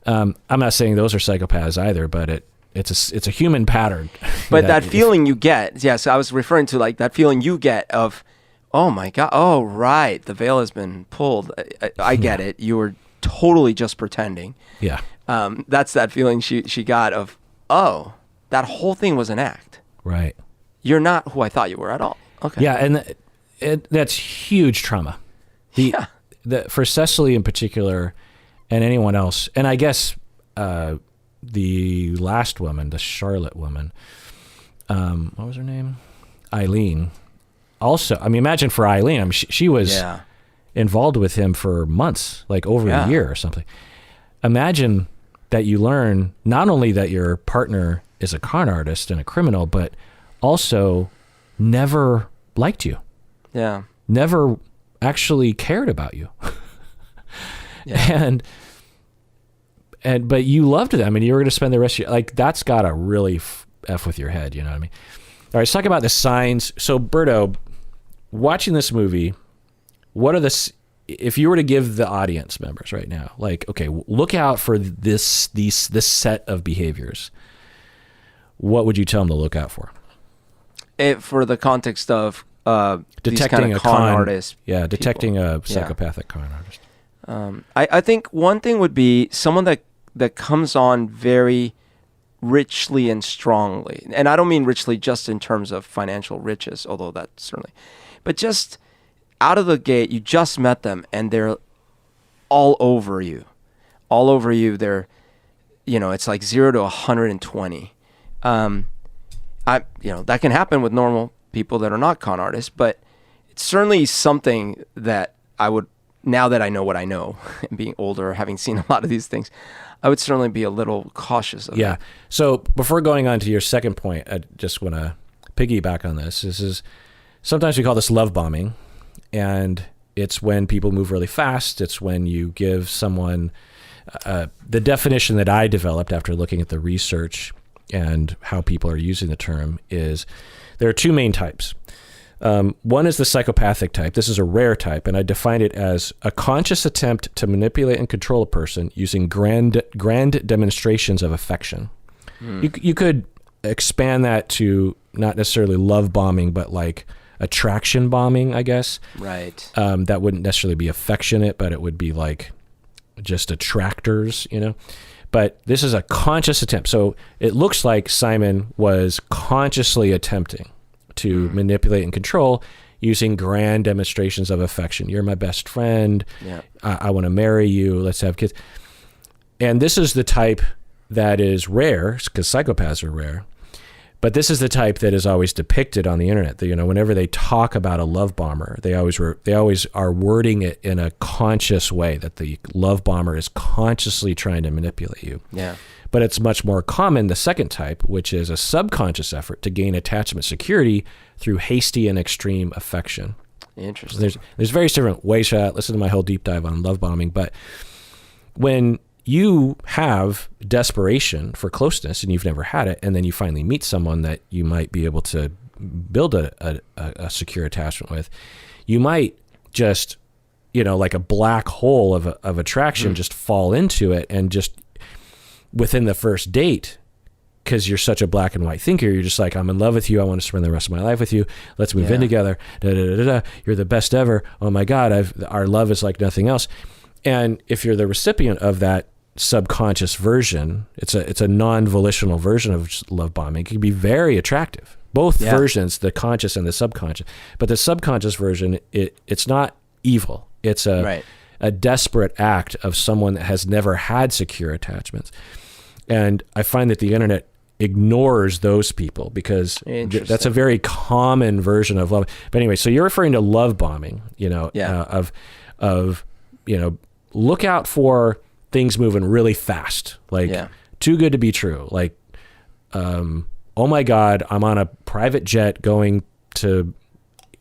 I'm not saying those are psychopaths either, but it's a human pattern. But that feeling you get, so I was referring to that feeling you get of, oh my God, oh right, the veil has been pulled. I get it. You were totally just pretending. Yeah. That's that feeling she got of, oh, that whole thing was an act. Right. You're not who I thought you were at all. Okay. Yeah, and that's huge trauma. For Cecily in particular, and anyone else, and I guess the last woman, the Charlotte woman, what was her name? Eileen. Also, imagine for Eileen, she was involved with him for months, over a year or something. Imagine that you learn not only that your partner is a con artist and a criminal, but also never liked you. Yeah. Never actually cared about you. But you loved them, and you were going to spend the rest of your that's got to really F with your head, you know what I mean? All right, let's talk about the signs. So, Berto, watching this movie, what are if you were to give the audience members right now, okay, look out for this set of behaviors, what would you tell them to look out for? For the context of detecting a con artist. Yeah, detecting a psychopathic con artist. I think one thing would be someone that comes on very richly and strongly. And I don't mean richly just in terms of financial riches, although that certainly. But just out of the gate, you just met them and they're all over you. All over you. They're, it's like 0 to 120. That can happen with normal people that are not con artists, but it's certainly something that I would, now that I know what I know, and being older, having seen a lot of these things, I would certainly be a little cautious of it. So before going on to your second point, I just want to piggyback on this. This is, sometimes we call this love bombing, and it's when people move really fast. It's when you give someone, the definition that I developed after looking at the research and how people are using the term is, there are two main types. One is the psychopathic type. This is a rare type, and I define it as a conscious attempt to manipulate and control a person using grand demonstrations of affection. You could expand that to not necessarily love bombing, but like attraction bombing, I guess. Right. That wouldn't necessarily be affectionate, but it would be like just attractors, But this is a conscious attempt. So it looks like Simon was consciously attempting to manipulate and control using grand demonstrations of affection. You're my best friend. Yeah. I want to marry you. Let's have kids. And this is the type that is rare, because psychopaths are rare. But this is the type that is always depicted on the internet. Whenever they talk about a love bomber, they always are wording it in a conscious way, that the love bomber is consciously trying to manipulate you. Yeah. But it's much more common, the second type, which is a subconscious effort to gain attachment security through hasty and extreme affection. Interesting. There's various different ways. Listen to my whole deep dive on love bombing. But when you have desperation for closeness and you've never had it, and then you finally meet someone that you might be able to build a secure attachment with, you might just, like a black hole of attraction, just fall into it, and just within the first date, because you're such a black and white thinker, you're just like, I'm in love with you. I want to spend the rest of my life with you. Let's move in together. Da, da, da, da, da. You're the best ever. Oh my God, our love is like nothing else. And if you're the recipient of that subconscious version, it's a non-volitional version of love bombing. It can be very attractive. Both versions, the conscious and the subconscious. But the subconscious version, it's not evil. It's a desperate act of someone that has never had secure attachments. And I find that the internet ignores those people, because that's a very common version of love. But anyway, so you're referring to love bombing, look out for things moving really fast, like too good to be true. Like, oh my God, I'm on a private jet going to,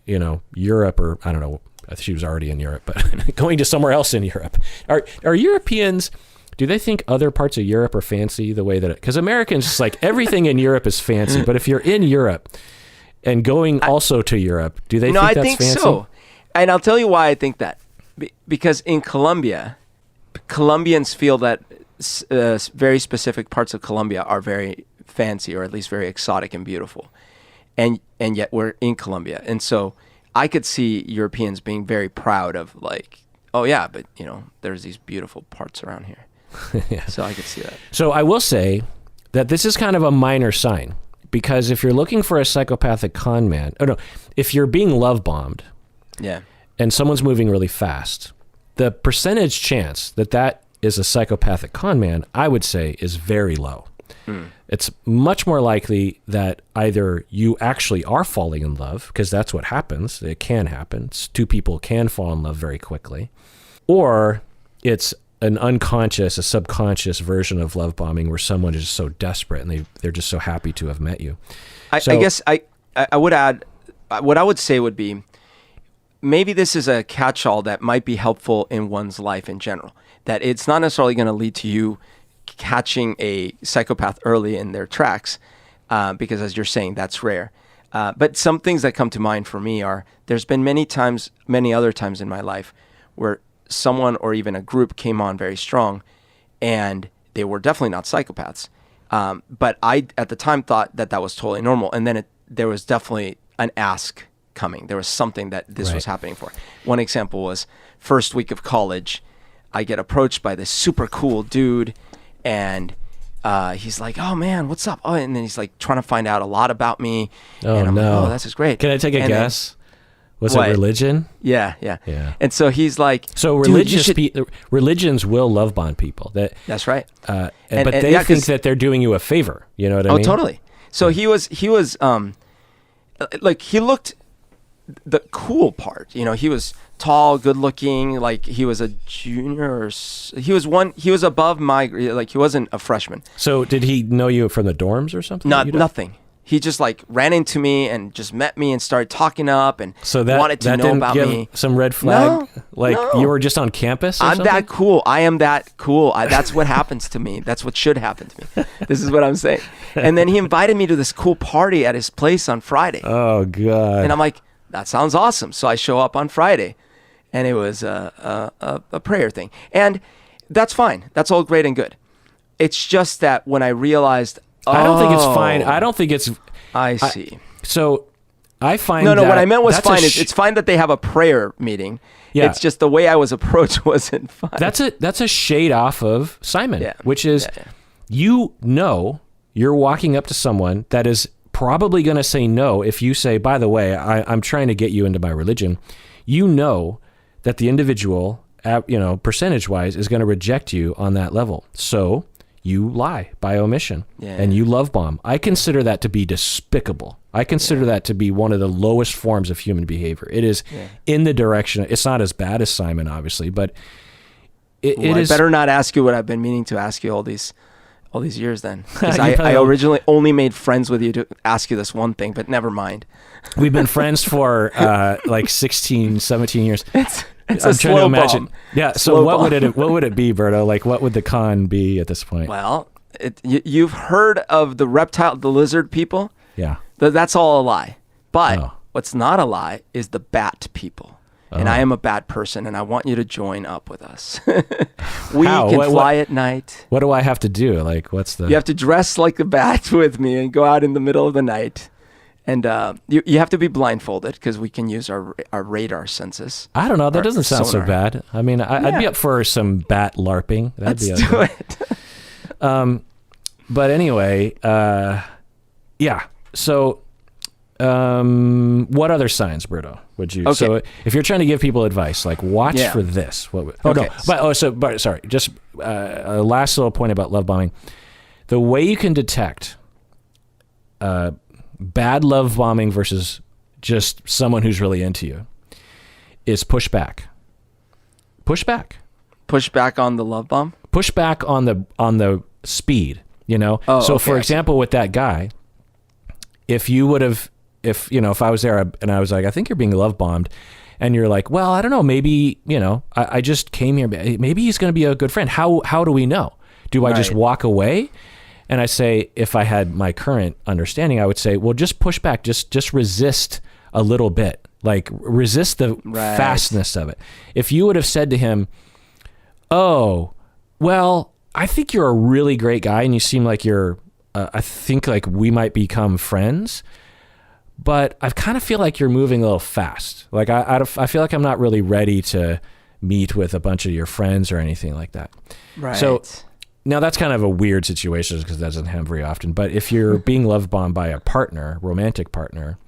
Europe, or I don't know. She was already in Europe, but going to somewhere else in Europe. Are Europeans, do they think other parts of Europe are fancy the way that because Americans, just like everything in Europe is fancy, but if you're in Europe and going also to Europe, do they think that's fancy? I think so. And I'll tell you why I think that. Because in Colombia, Colombians feel that very specific parts of Colombia are very fancy, or at least very exotic and beautiful. And yet we're in Colombia. And so I could see Europeans being very proud of, like, oh yeah, but there's these beautiful parts around here. So I could see that. So I will say that this is kind of a minor sign, because if you're looking for a psychopathic con man, if you're being love bombed, and someone's moving really fast, the percentage chance that is a psychopathic con man, I would say, is very low. It's much more likely that either you actually are falling in love, because that's what happens. It can happen. Two people can fall in love very quickly. Or it's an unconscious, a subconscious version of love bombing, where someone is just so desperate and they're just so happy to have met you. I guess I would add, what I would say would be, maybe this is a catch-all that might be helpful in one's life in general, that it's not necessarily going to lead to you catching a psychopath early in their tracks, because as you're saying, that's rare. But some things that come to mind for me are, there's been many other times in my life where someone or even a group came on very strong, and they were definitely not psychopaths. But I, at the time, thought that was totally normal. And then there was definitely an ask coming. There was something that this was happening for. One example was, first week of college, I get approached by this super cool dude, and he's like, oh man, what's up? Oh, and then he's like trying to find out a lot about me. Oh, and I'm no. like, oh, this is great. Can I take a guess? Was it religion? Yeah. And so he's like, so religions will love bomb people. That's right. But they think that they're doing you a favor. You know what I mean? Oh, totally. So he was like, he looked the cool part. He was tall, good looking, like he was a junior, or he was above my, like he wasn't a freshman. So did he know you from the dorms or something? Nothing. He just like ran into me and just met me and started talking up, and wanted to know about me. Some red flag? You were just on campus or I'm something? that cool. I am that cool. That's what happens to me. That's what should happen to me. This is what I'm saying. And then he invited me to this cool party at his place on Friday. Oh, God. And I'm like, that sounds awesome. So I show up on Friday, and it was a prayer thing. And that's fine. That's all great and good. It's just that when I realized, I don't think it's fine. I don't think it's... I see. I find No, that what I meant was that's fine. It's fine that they have a prayer meeting. Yeah. It's just the way I was approached wasn't fine. That's a shade off of Simon, Yeah. which is, you know, you're walking up to someone that is probably going to say no if you say, by the way, I'm trying to get you into my religion. You know that the individual, percentage-wise, is going to reject you on that level. So you lie by omission, and you love bomb. I consider that to be despicable. I consider that to be one of the lowest forms of human behavior. It is in the direction. It's not as bad as Simon, obviously, but it is. I better not ask you what I've been meaning to ask you all these years then. Because I originally only made friends with you to ask you this one thing, but never mind. We've been friends for like 16, 17 years. It's a slow bomb. Yeah. So what would it be, Berto? Like, what would the con be at this point? Well, you've heard of the lizard people? Yeah. That's all a lie. But what's not a lie is the bat people. And I am a bat person, and I want you to join up with us. We can fly at night. What do I have to do? Like, You have to dress like a bat with me and go out in the middle of the night. And you have to be blindfolded because we can use our radar senses. I don't know. That doesn't sound so bad. I mean, I'd be up for some bat LARPing. Let's do it. But anyway, yeah. So, what other signs, Berto, would you? Okay. So, if you're trying to give people advice, like watch for this. Sorry. Just a last little point about love bombing. The way you can detect bad love bombing versus just someone who's really into you is push back. Push back. Push back on the love bomb? Push back on the speed, For example, with that guy, if I was there and I was like, I think you're being love bombed, and you're like, well, I don't know, maybe, I just came here, maybe he's going to be a good friend. How do we know? Do I just walk away? And I say, if I had my current understanding, I would say, well, just push back, just resist a little bit, like resist the fastness of it. If you would have said to him, oh, well, I think you're a really great guy and you seem like I think like we might become friends, but I kind of feel like you're moving a little fast. Like I feel like I'm not really ready to meet with a bunch of your friends or anything like that. Right. So now that's kind of a weird situation because that doesn't happen very often. But if you're being love bombed by a partner, romantic partner,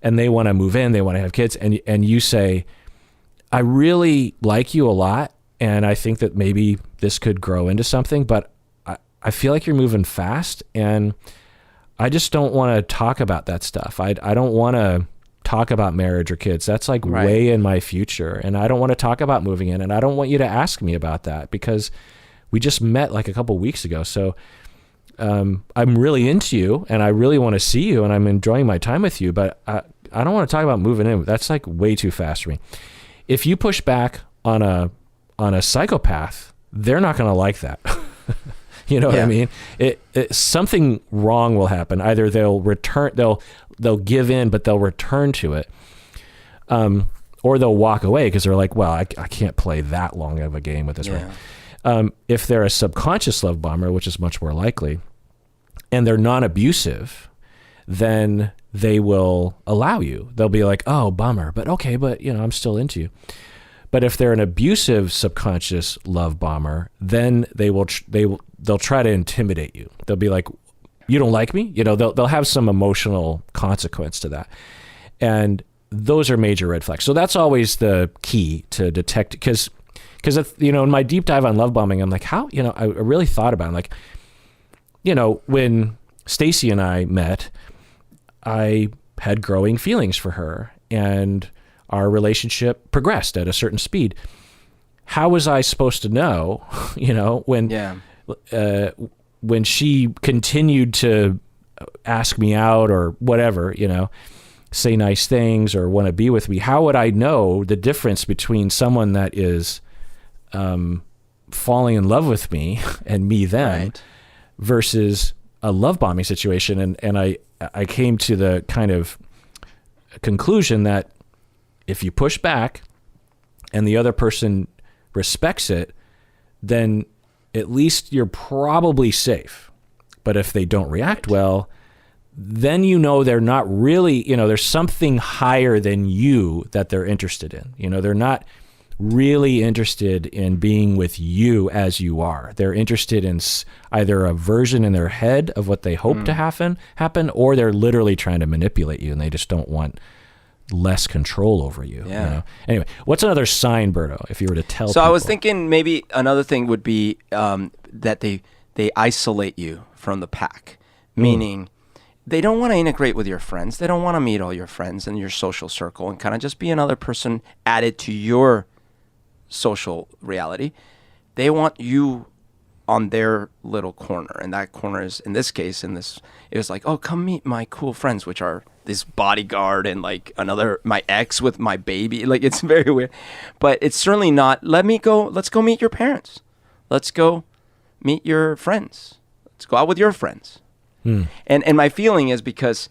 and they want to move in, they want to have kids, and you say, I really like you a lot, and I think that maybe this could grow into something, but I feel like you're moving fast, and I just don't want to talk about that stuff. I don't want to talk about marriage or kids. That's like way in my future, and I don't want to talk about moving in, and I don't want you to ask me about that because we just met like a couple weeks ago. So I'm really into you and I really want to see you and I'm enjoying my time with you, but I don't want to talk about moving in. That's like way too fast for me. If you push back on a psychopath, they're not going to like that. You know what I mean? Something wrong will happen. Either they'll give in, but they'll return to it. Or they'll walk away because they're like, well, I can't play that long of a game with this one. If they're a subconscious love bomber, which is much more likely, and they're non-abusive, then they will allow you. They'll be like, oh, bummer, but okay, but I'm still into you. But if they're an abusive subconscious love bomber, then they'll try to intimidate you. They'll be like, you don't like me? They'll have some emotional consequence to that. And those are major red flags. So that's always the key to detect, because in my deep dive on love bombing, I'm like, how, I really thought about it. I'm like, when Stacy and I met, I had growing feelings for her and our relationship progressed at a certain speed. How was I supposed to know, when she continued to ask me out or whatever, say nice things or want to be with me? How would I know the difference between someone that is falling in love with me and me then versus a love bombing situation? And I came to the kind of conclusion that if you push back and the other person respects it, then at least you're probably safe. But if they don't react well, then you know they're not really, there's something higher than you that they're interested in. They're not really interested in being with you as you are. They're interested in either a version in their head of what they hope to happen, or they're literally trying to manipulate you and they just don't want less control over you. Yeah. Anyway, what's another sign, Berto, if you were to tell So people? I was thinking maybe another thing would be that they isolate you from the pack, meaning they don't want to integrate with your friends. They don't want to meet all your friends in your social circle and kind of just be another person added to your social reality. They want you on their little corner, and that corner is, in this case, it was like, oh, come meet my cool friends, which are this bodyguard and like my ex with my baby. Like, it's very weird, but it's certainly not, let's go meet your parents. Let's go meet your friends. Let's go out with your friends. And my feeling is because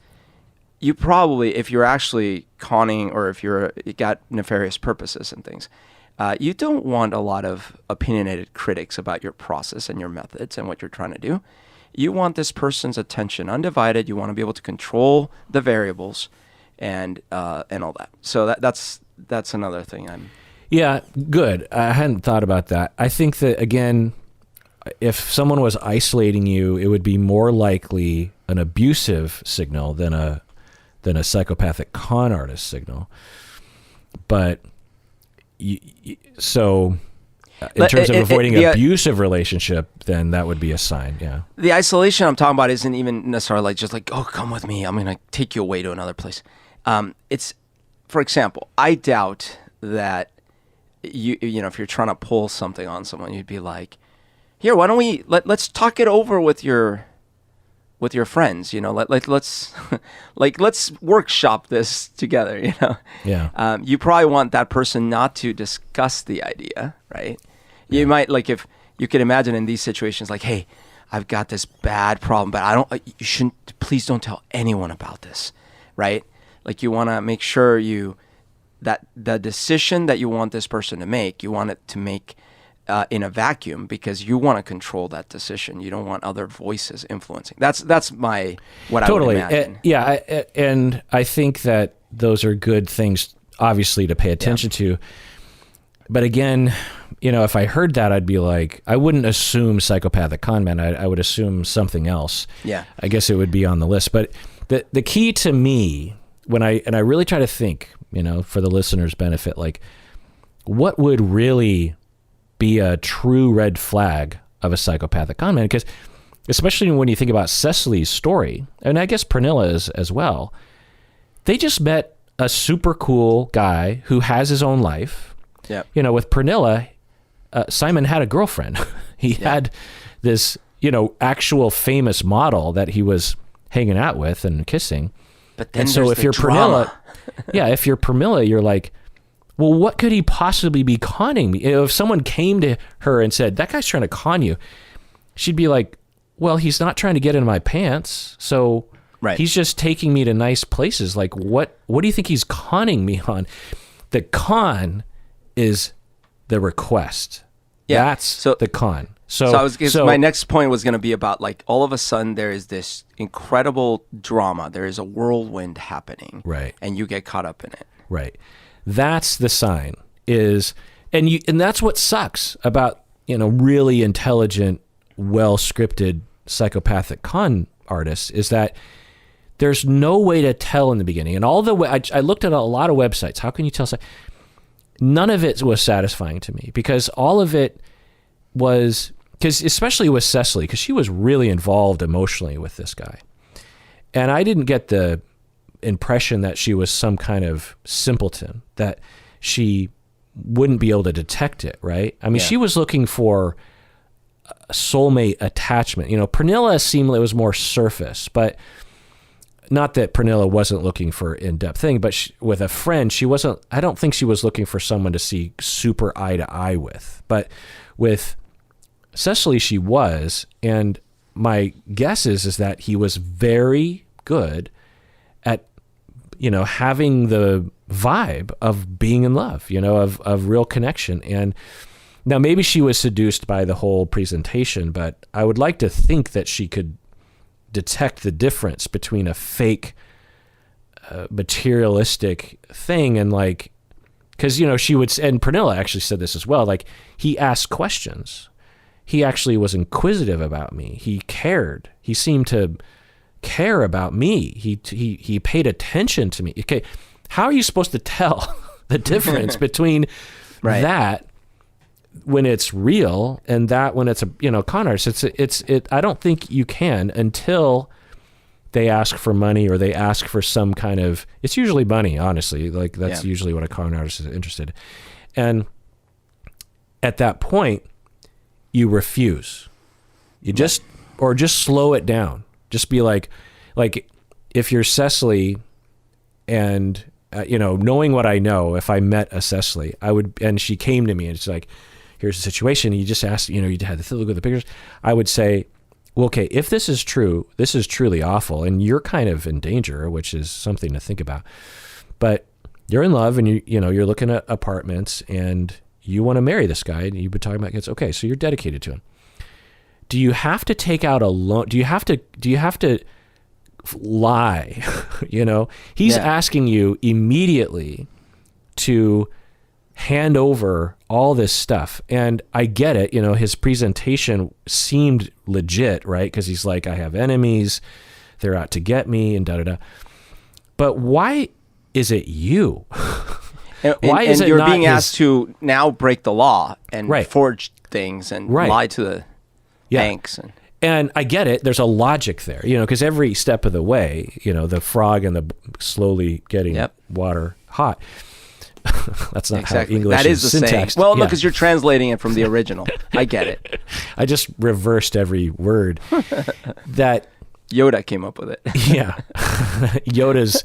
you probably, if you're actually conning or if you got nefarious purposes and things, you don't want a lot of opinionated critics about your process and your methods and what you're trying to do. You want this person's attention undivided. You want to be able to control the variables and all that. So that's another thing. Yeah, good. I hadn't thought about that. I think that, again, if someone was isolating you, it would be more likely an abusive signal than a psychopathic con artist signal. But so in terms of avoiding an abusive relationship, then that would be a sign. Yeah. The isolation I'm talking about isn't even necessarily like just like, oh, come with me, I'm going to take you away to another place. It's, for example, I doubt that if you're trying to pull something on someone, you'd be like, here, why don't we let's talk it over with your friends, let's workshop this together, Yeah. You probably want that person not to discuss the idea, right? Yeah. You might, like, if you could imagine in these situations, like, hey, I've got this bad problem, but please don't tell anyone about this, right? Like, you want to make sure that the decision that you want this person to make, you want it to make in a vacuum, because you want to control that decision. You don't want other voices influencing. That's what I would imagine. And I think that those are good things, obviously, to pay attention to. But again, if I heard that, I'd be like, I wouldn't assume psychopathic conman. I would assume something else. Yeah. I guess it would be on the list. But the key to me, when I really try to think, for the listener's benefit, like, what would really be a true red flag of a psychopathic conman? Because especially when you think about Cecily's story, and I guess Pernilla's as well, they just met a super cool guy who has his own life. Yeah. With Pernilla, Simon had a girlfriend. He had this, actual famous model that he was hanging out with and kissing. But then if you're Pernilla, if you're Pernilla, you're like, well, what could he possibly be conning me? If someone came to her and said, that guy's trying to con you, she'd be like, well, he's not trying to get into my pants. So he's just taking me to nice places. Like, what do you think he's conning me on? The con is the request. Yeah. That's the con. So my next point was going to be about, like, all of a sudden there is this incredible drama. There is a whirlwind happening. Right. And you get caught up in it. Right. That's the sign and that's what sucks about, really intelligent, well-scripted psychopathic con artists, is that there's no way to tell in the beginning. And all the way, I looked at a lot of websites. How can you tell? None of it was satisfying to me, because all of it was, especially with Cecily, because she was really involved emotionally with this guy. And I didn't get the impression that she was some kind of simpleton, that she wouldn't be able to detect it, right? I mean, she was looking for a soulmate attachment. Pernilla seemed like it was more surface, but not that Pernilla wasn't looking for in-depth thing, but with a friend, I don't think she was looking for someone to see super eye to eye with. But with Cecily, she was, and my guess is that he was very good at having the vibe of being in love, of real connection. And now maybe she was seduced by the whole presentation, but I would like to think that she could detect the difference between a fake materialistic thing and like, because she would, and Pernilla actually said this as well, like he asked questions. He actually was inquisitive about me. He cared. He seemed to care about me. He paid attention to me. Okay, how are you supposed to tell the difference between that when it's real and that when it's a con artist? I don't think you can until they ask for money or they ask for some kind of, it's usually money, honestly. Like that's usually what a con artist is interested in. And at that point, you refuse. You just slow it down. Just be like if you're Cecily and, knowing what I know, if I met a Cecily, and she came to me and it's like, here's the situation. You just asked, you had to look at the pictures. I would say, well, okay, if this is true, this is truly awful, and you're kind of in danger, which is something to think about. But you're in love, and you're looking at apartments, and you want to marry this guy, and you've been talking about kids. Okay, so you're dedicated to him. Do you have to take out a loan? Do you have to lie? He's asking you immediately to hand over all this stuff. And I get it. His presentation seemed legit, right? Because he's like, I have enemies. They're out to get me and da-da-da. But why is it you? Why is it you're not being asked to now break the law and Right. forge things and lie to the banks? And I get it. There's a logic there, because every step of the way, the frog and the slowly getting water hot. That's not how English that is the syntax. saying. Well, no, because you're translating it from the original. I get it. I just reversed every word. That Yoda came up with it. Yeah. Yoda's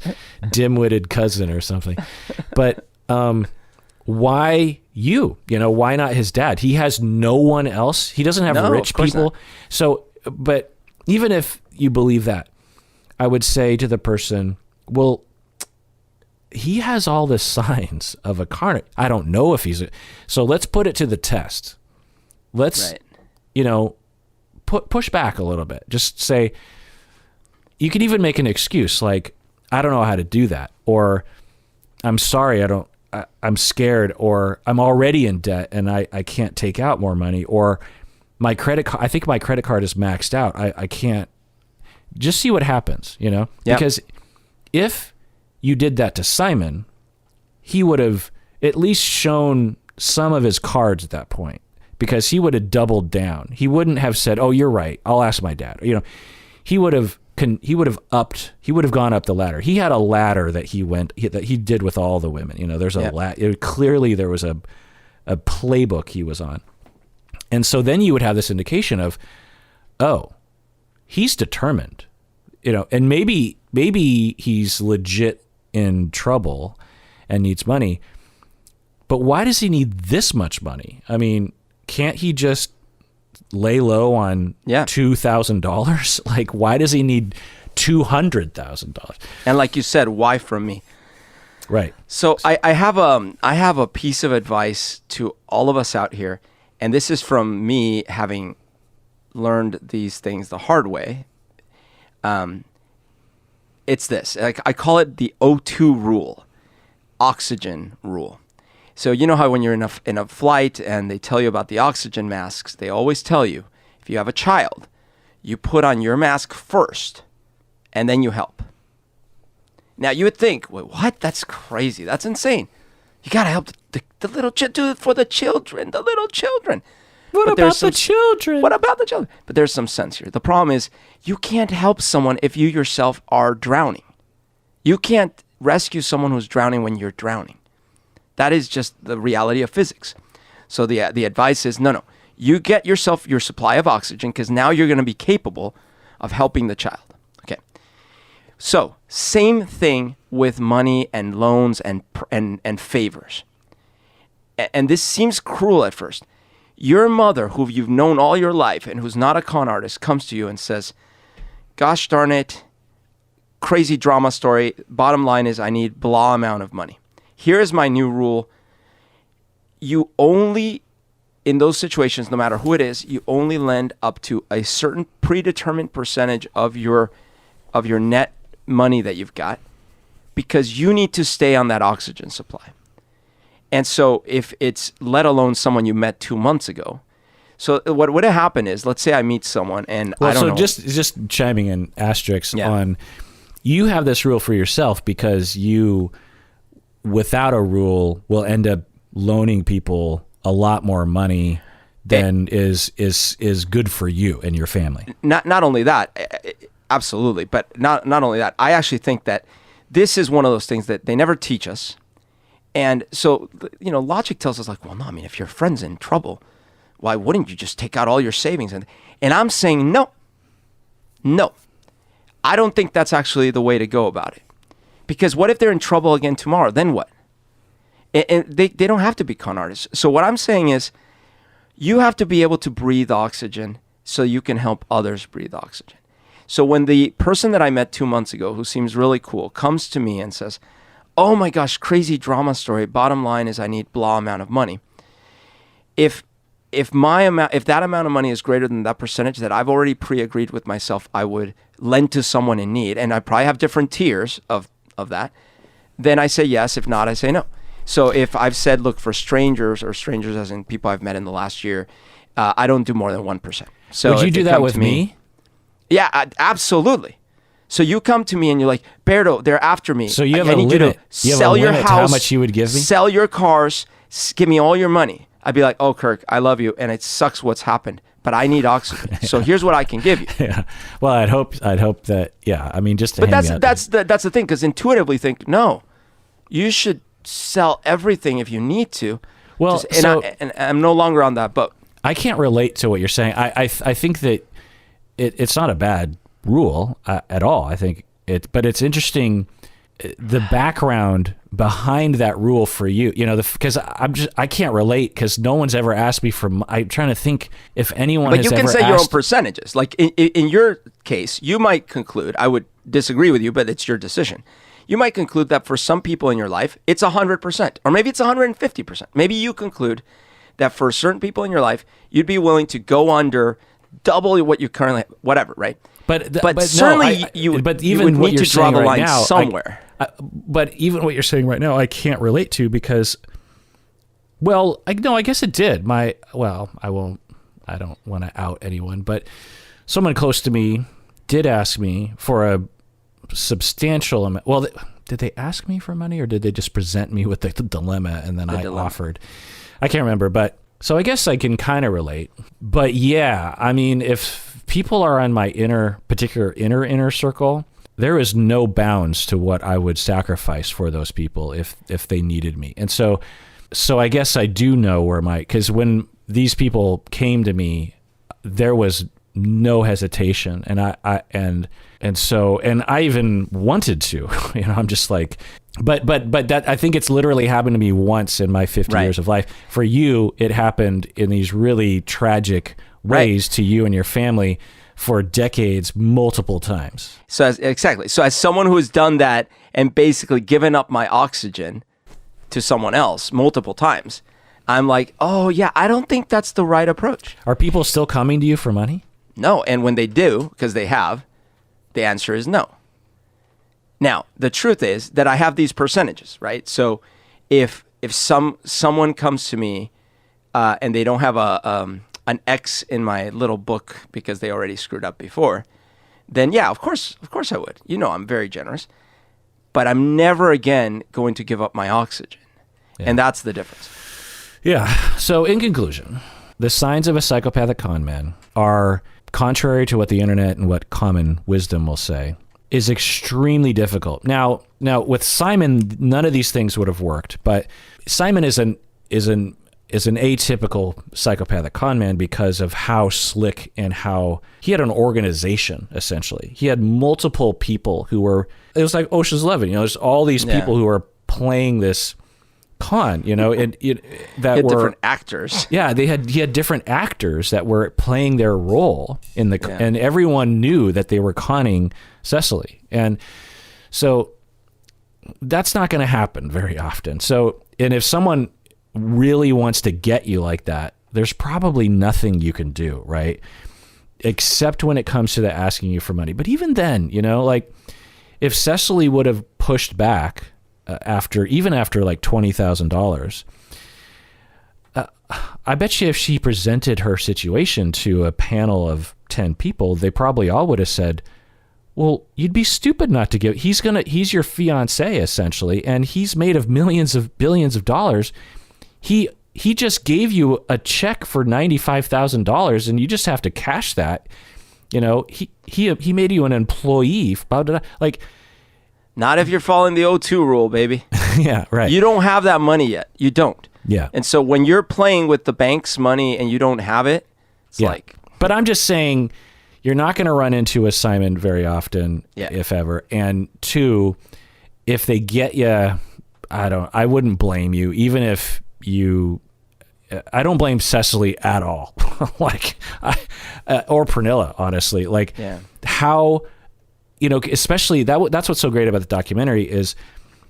dim-witted cousin or something. But why you? Why not his dad? He has no one else. He doesn't have rich people. Not. So, but even if you believe that, I would say to the person, well, he has all the signs of a carnage. I don't know if so let's put it to the test. Let's, push back a little bit. Just say, you could even make an excuse like, I don't know how to do that. Or I'm sorry, I'm scared, or I'm already in debt and I can't take out more money, or I think my credit card is maxed out. I can't. Just see what happens, because if you did that to Simon, he would have at least shown some of his cards at that point, because he would have doubled down. He wouldn't have said, "Oh, you're right. I'll ask my dad." He would have gone up the ladder. He had a ladder that he did with all the women. There's a ladder. Clearly there was a playbook he was on. And so then you would have this indication of, oh, he's determined, and maybe he's legit in trouble and needs money, but why does he need this much money? I mean, can't he just lay low on $2,000? Like, why does he need $200,000? And like you said, why from me? Right. So I have a piece of advice to all of us out here, and this is from me having learned these things the hard way. It's this. I call it the O2 rule, oxygen rule. So you know how when you're in a flight and they tell you about the oxygen masks, they always tell you, if you have a child, you put on your mask first, and then you help. Now you would think, wait, what? That's crazy. That's insane. You got to help the little do it for the children, the little children. What about the children? What about the children? But there's some sense here. The problem is you can't help someone if you yourself are drowning. You can't rescue someone who's drowning when you're drowning. That is just the reality of physics. So the advice is, no. You get yourself your supply of oxygen, because now you're going to be capable of helping the child. Okay. So same thing with money and loans and favors. And this seems cruel at first. Your mother, who you've known all your life and who's not a con artist, comes to you and says, gosh darn it, crazy drama story. Bottom line is I need blah amount of money. Here's my new rule. You only, in those situations, no matter who it is, you only lend up to a certain predetermined percentage of your net money that you've got, because you need to stay on that oxygen supply. And so if it's, let alone someone you met 2 months ago. So what would happen is, let's say I meet someone and I don't know. Just chiming in asterisks on, you have this rule for yourself because you, without a rule, will end up loaning people a lot more money than is good for you and your family. Not only that, absolutely, but not only that, I actually think that this is one of those things that they never teach us. And so, logic tells us like, well, no, I mean, if your friend's in trouble, why wouldn't you just take out all your savings? And I'm saying no. I don't think that's actually the way to go about it. Because what if they're in trouble again tomorrow? Then what? And they don't have to be con artists. So what I'm saying is, you have to be able to breathe oxygen so you can help others breathe oxygen. So when the person that I met 2 months ago, who seems really cool, comes to me and says, oh my gosh, crazy drama story. Bottom line is I need blah amount of money. If that amount of money is greater than that percentage that I've already pre-agreed with myself I would lend to someone in need, and I probably have different tiers of that, then I say yes. If not, I say no. So if I've said, look, for strangers, or strangers as in people I've met in the last year, I don't do more than 1%. So would you do that with me? Yeah, absolutely. So you come to me and you're like, Berto, they're after me. So you have a limit. Sell your house, to how much you would give me? Sell your cars, give me all your money. I'd be like, oh, Kirk, I love you, and it sucks what's happened, but I need oxygen. So here's what I can give you. Yeah. Well, I'd hope that. Yeah. I mean, just. But that's the thing, because intuitively think, no, you should sell everything if you need to. Well, I'm no longer on that boat. I can't relate to what you're saying. I think that it's not a bad rule at all. I think but it's interesting, the background behind that rule for you, because I can't relate, because no one's ever asked me for. I'm trying to think if anyone. But you can say your own percentages. Like in your case, you might conclude. I would disagree with you, but it's your decision. You might conclude that for some people in your life, it's 100%, or maybe it's 150%. Maybe you conclude that for certain people in your life, you'd be willing to go under double what you currently, whatever, right? But certainly you would need to draw the line somewhere. But even what you're saying right now, I can't relate to, because, I guess it did. I don't want to out anyone, but someone close to me did ask me for a substantial amount. Well, did they ask me for money, or did they just present me with the dilemma and then I offered? I can't remember, but so I guess I can kind of relate. But yeah, I mean, if people are on my particular inner circle, there is no bounds to what I would sacrifice for those people if they needed me. And so I guess I do know where because when these people came to me, there was no hesitation, and I even wanted to, I'm just like, but that, I think it's literally happened to me once in my 50 years of life. For you, it happened in these really tragic ways to you and your family for decades, multiple times. So as someone who has done that and basically given up my oxygen to someone else multiple times, I'm like, oh yeah, I don't think that's the right approach. Are people still coming to you for money? No, and when they do, because they have, the answer is no. Now, the truth is that I have these percentages, right? So if someone comes to me and they don't have an X in my little book because they already screwed up before, then yeah, of course I would. I'm very generous, but I'm never again going to give up my oxygen. Yeah. And that's the difference. Yeah. So in conclusion, the signs of a psychopathic con man are, contrary to what the internet and what common wisdom will say, is extremely difficult. Now with Simon, none of these things would have worked, but Simon is an atypical psychopathic con man because of how slick and how he had an organization. Essentially, he had multiple people who were. It was like Ocean's 11. There's all these people who are playing this con. And that were different actors. Yeah, he had different actors that were playing their role in the, and everyone knew that they were conning Cecily. And So that's not going to happen very often. So, and if someone really wants to get you like that, there's probably nothing you can do, right? Except when it comes to the asking you for money. But even then, you know, like if Cecily would have pushed back after like $20,000, I bet you if she presented her situation to a panel of 10 people, they probably all would have said, well, you'd be stupid not to give. He's your fiance essentially, and he's made of millions of billions of dollars. He just gave you a check for $95,000 and you just have to cash that. You know, he made you an employee. Like, not if you're following the O2 rule, baby. Yeah, right. You don't have that money yet. You don't. Yeah. And so when you're playing with the bank's money and you don't have it, it's like. But I'm just saying, you're not going to run into a Simon very often, if ever. And two, if they get you, I wouldn't blame you, even if I don't blame Cecily at all. Like, or Pernilla, honestly. Like, how, you know, especially that's what's so great about the documentary is,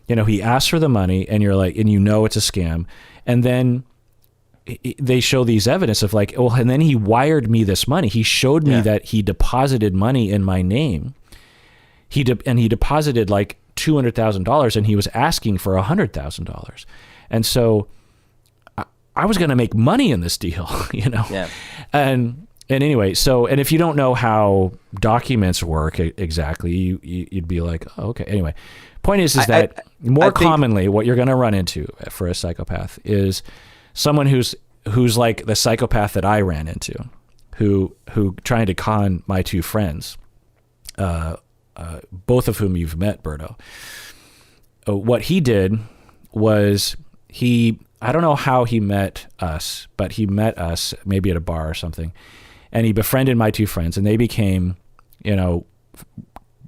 you know, he asks for the money and you're like, and you know it's a scam. And then they show these evidence of like, oh, and then he wired me this money. He showed me that he deposited money in my name. He deposited like $200,000 and he was asking for $100,000. And so I was going to make money in this deal, you know? Yeah. And anyway, so, and if you don't know how documents work exactly, you'd be like, oh, okay. Anyway, point is that more commonly what you're going to run into for a psychopath is someone who's like the psychopath that I ran into, who trying to con my two friends, both of whom you've met, Berto. What he did was I don't know how he met us, but he met us maybe at a bar or something, and he befriended my two friends, and they became, you know,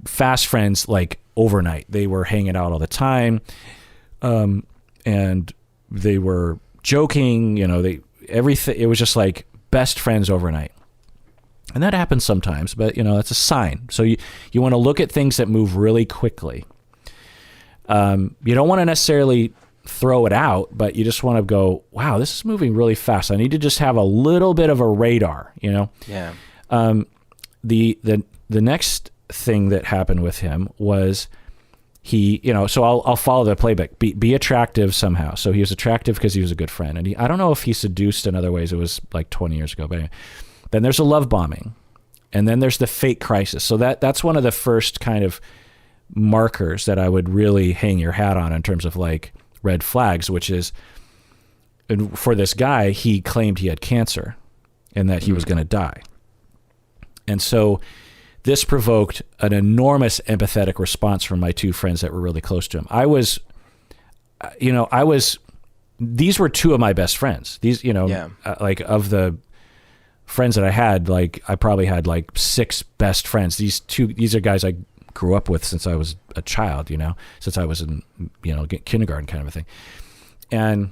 fast friends like overnight. They were hanging out all the time, and they were joking, you know, everything. It was just like best friends overnight. And that happens sometimes, but you know, it's a sign. So you want to look at things that move really quickly. You don't want to necessarily throw it out, but you just want to go, wow, this is moving really fast. I need to just have a little bit of a radar, you know? Yeah. The next thing that happened with him was he, you know, so I'll follow the playbook. Be attractive somehow. So he was attractive because he was a good friend. And I don't know if he seduced in other ways. It was like 20 years ago. But anyway. Then there's a love bombing. And then there's the fake crisis. So that's one of the first kind of markers that I would really hang your hat on in terms of like red flags, which is, for this guy, he claimed he had cancer and that he was going to die. And so this provoked an enormous empathetic response from my two friends that were really close to him. These were two of my best friends. These, you know, like of the friends that I had, like I probably had like 6 best friends. These are guys I grew up with since I was a child, you know, since I was in, you know, kindergarten kind of a thing. And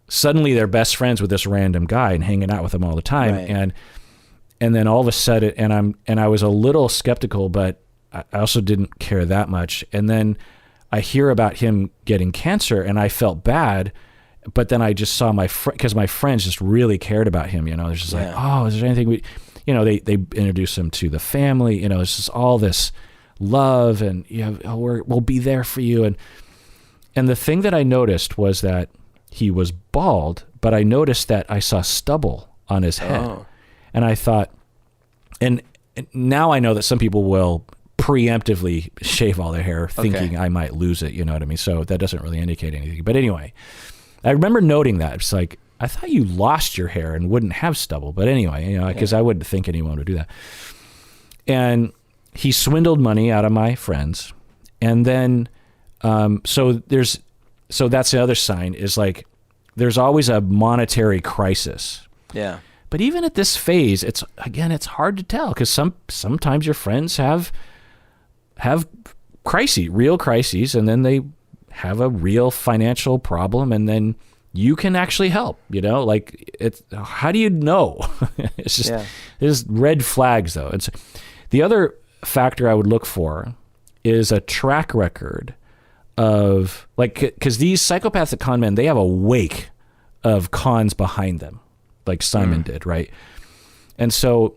suddenly they're best friends with this random guy and hanging out with him all the time. Right. And then all of a sudden, and I was a little skeptical, but I also didn't care that much. And then I hear about him getting cancer and I felt bad, but then I just saw because my friends just really cared about him, you know, there's just like, oh, is there anything you know, they introduced him to the family, you know, it's just all this love and, you know, we'll be there for you. And the thing that I noticed was that he was bald, but I noticed that I saw stubble on his head. Oh. And I thought, and now I know that some people will preemptively shave all their hair thinking I might lose it, you know what I mean? So that doesn't really indicate anything. But anyway, I remember noting that. It's like, I thought you lost your hair and wouldn't have stubble. But anyway, you know, because I wouldn't think anyone would do that. And he swindled money out of my friends. And then, so that's the other sign is like, there's always a monetary crisis. Yeah. But even at this phase, it's hard to tell because sometimes your friends have real crises, and then they have a real financial problem, and then you can actually help. You know, like how do you know? It's just there's red flags though. It's the other factor I would look for is a track record of like, because these psychopathic con men, they have a wake of cons behind them, like Simon did, right? And so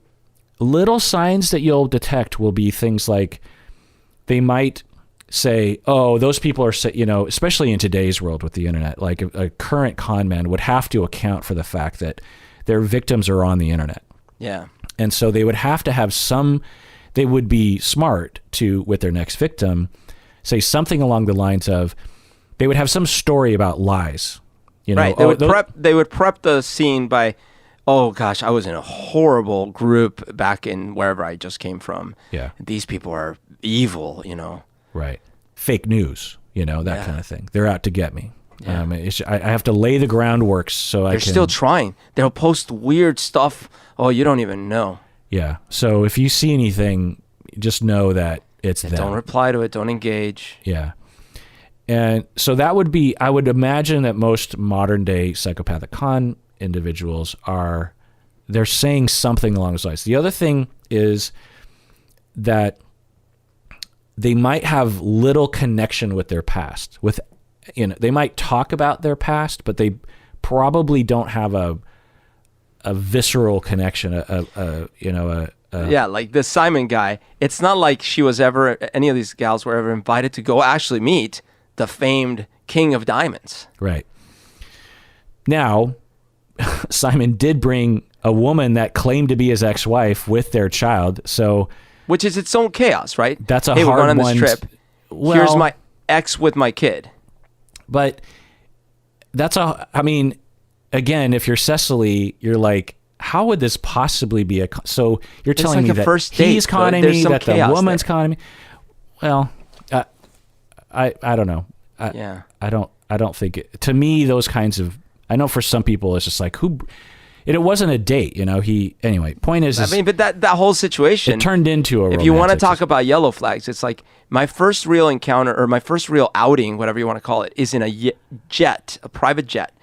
little signs that you'll detect will be things like they might say, oh, those people are, especially in today's world with the internet, like a current con man would have to account for the fact that their victims are on the internet. Yeah. And so they would have to have they would be smart to, with their next victim, say something along the lines of, they would have some story about lies. Right. They would prep the scene by, oh gosh, I was in a horrible group back in wherever I just came from. Yeah. These people are evil, Right. Fake news, that kind of thing. They're out to get me. Yeah. I have to lay the groundwork so They're still trying. They'll post weird stuff. Oh, you don't even know. Yeah. So if you see anything, just know that it's them. Don't reply to it. Don't engage. Yeah. And so that would be, I would imagine that most modern day psychopathic con individuals they're saying something along those lines. The other thing is that they might have little connection with their past. They might talk about their past, but they probably don't have a visceral connection. Yeah, like the Simon guy. It's not like any of these gals were ever invited to go actually meet the famed King of Diamonds. Right. Now, Simon did bring a woman that claimed to be his ex-wife with their child, so which is its own chaos, right? That's a hard one. We're going on one. This trip. Here's my ex with my kid. But again, if you're Cecily, you're like, how would this possibly be so you're telling me that first date, he's conning me, that the woman's conning me? Well, I don't know. I don't think to me, those kinds of, I know for some people it's just like, it wasn't a date, point is, but that whole situation, it turned into a, if you want to talk about yellow flags, it's like my first real encounter or my first real outing, whatever you want to call it, is in a private jet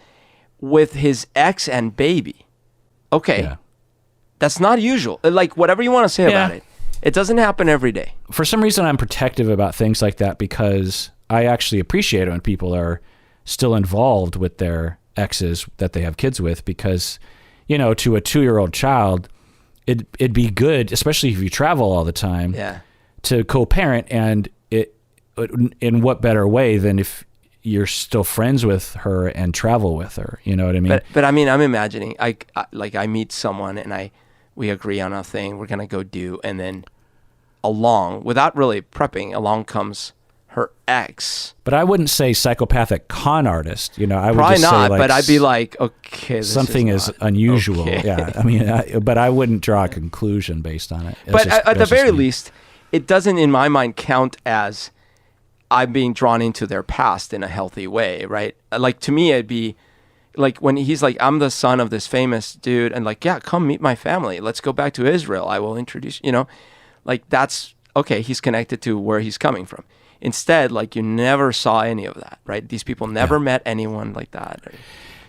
with his ex and baby. Okay. Yeah. That's not usual. Like whatever you want to say about it, it doesn't happen every day. For some reason, I'm protective about things like that because I actually appreciate it when people are still involved with their exes that they have kids with, because to a 2-year-old child, it'd be good, especially if you travel all the time, to co-parent, and in what better way than if you're still friends with her and travel with her, you know what I mean? But I mean, I'm imagining, I meet someone and we agree on a thing we're gonna go do, and then without really prepping, along comes her ex. But I wouldn't say psychopathic con artist. I would probably just not. say But I'd be like, okay, something is unusual. Okay. Yeah, but I wouldn't draw a conclusion based on it. But at the very least, it doesn't, in my mind, count as I'm being drawn into their past in a healthy way, right? Like to me, it'd be like when he's like, I'm the son of this famous dude, and like, yeah, come meet my family. Let's go back to Israel. I will introduce. Like that's okay. He's connected to where he's coming from. Instead, like you never saw any of that, right? These people never met anyone like that.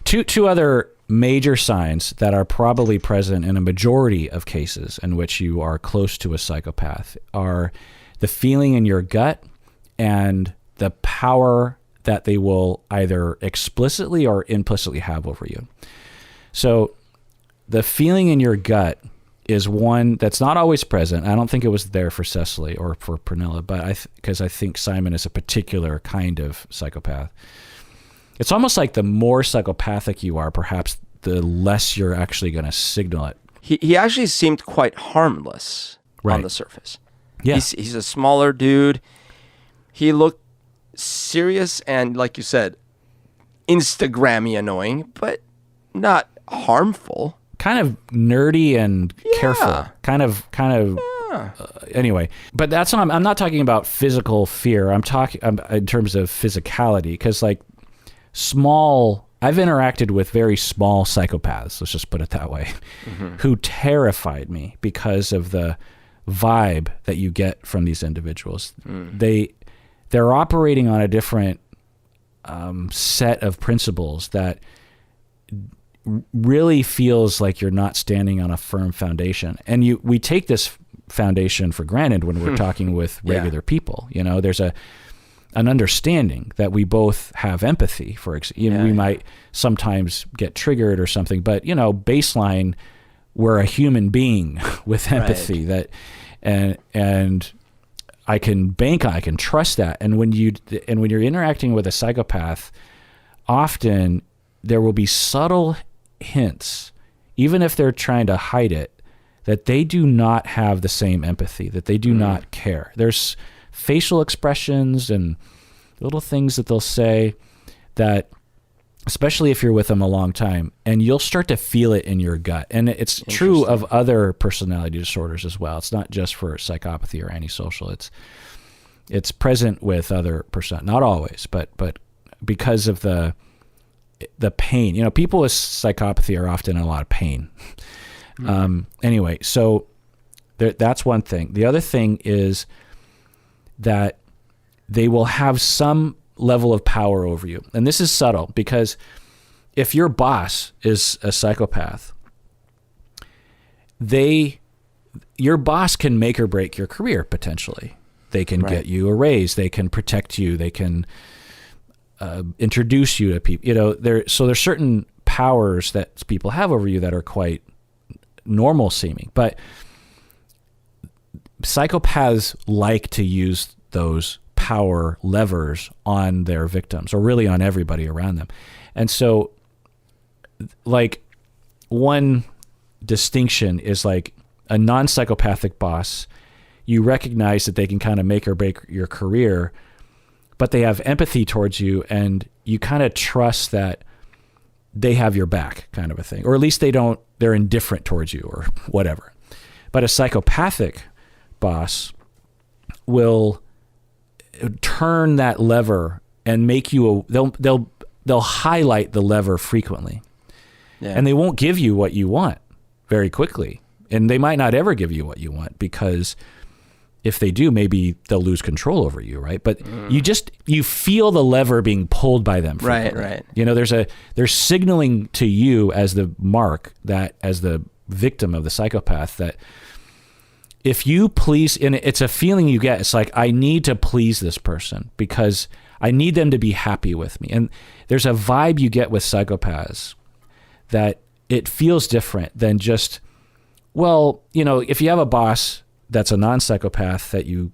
Two other major signs that are probably present in a majority of cases in which you are close to a psychopath are the feeling in your gut and the power that they will either explicitly or implicitly have over you. So the feeling in your gut is one that's not always present. I don't think it was there for Cecily or for Pernilla, but because I think Simon is a particular kind of psychopath. It's almost like the more psychopathic you are, perhaps the less you're actually going to signal it. He actually seemed quite harmless on the surface. Yeah. He's a smaller dude. He looked serious and, like you said, Instagrammy annoying, but not harmful. Kind of nerdy and careful. Kind of. Anyway, but that's not. I'm not talking about physical fear. I'm talking in terms of physicality, because like small. I've interacted with very small psychopaths. Let's just put it that way, who terrified me because of the vibe that you get from these individuals. They're operating on a different set of principles that really feels like you're not standing on a firm foundation. And we take this foundation for granted when we're talking with regular people. You know, there's an understanding that we both have empathy. We might sometimes get triggered or something, but you know, baseline, we're a human being with empathy and I can bank on, I can trust that. And when you're interacting with a psychopath, often there will be subtle hints, even if they're trying to hide it, that they do not have the same empathy, that they do not care. There's facial expressions and little things that they'll say that, especially if you're with them a long time, and you'll start to feel it in your gut. And it's true of other personality disorders as well. It's not just for psychopathy or antisocial. It's present with other not always, but because of the pain. You know, people with psychopathy are often in a lot of pain. Anyway, so that's one thing. The other thing is that they will have some level of power over you. And this is subtle, because if your boss is a psychopath, your boss can make or break your career potentially. They can get you a raise, they can protect you, they can introduce you to people. You know, there's certain powers that people have over you that are quite normal seeming, but psychopaths like to use those power levers on their victims, or really on everybody around them. And so, like, one distinction is like a non-psychopathic boss, you recognize that they can kind of make or break your career, but they have empathy towards you, and you kind of trust that they have your back, kind of a thing. Or at least they're indifferent towards you or whatever. But a psychopathic boss will turn that lever and make you they'll highlight the lever frequently. And they won't give you what you want very quickly. And they might not ever give you what you want, because if they do, maybe they'll lose control over you, right? But you feel the lever being pulled by them frequently. Right. You know, there's signaling to you as the mark, that as the victim of the psychopath, that if you please, and it's a feeling you get, it's like, I need to please this person because I need them to be happy with me. And there's a vibe you get with psychopaths that it feels different than just, well, you know, if you have a boss that's a non-psychopath that you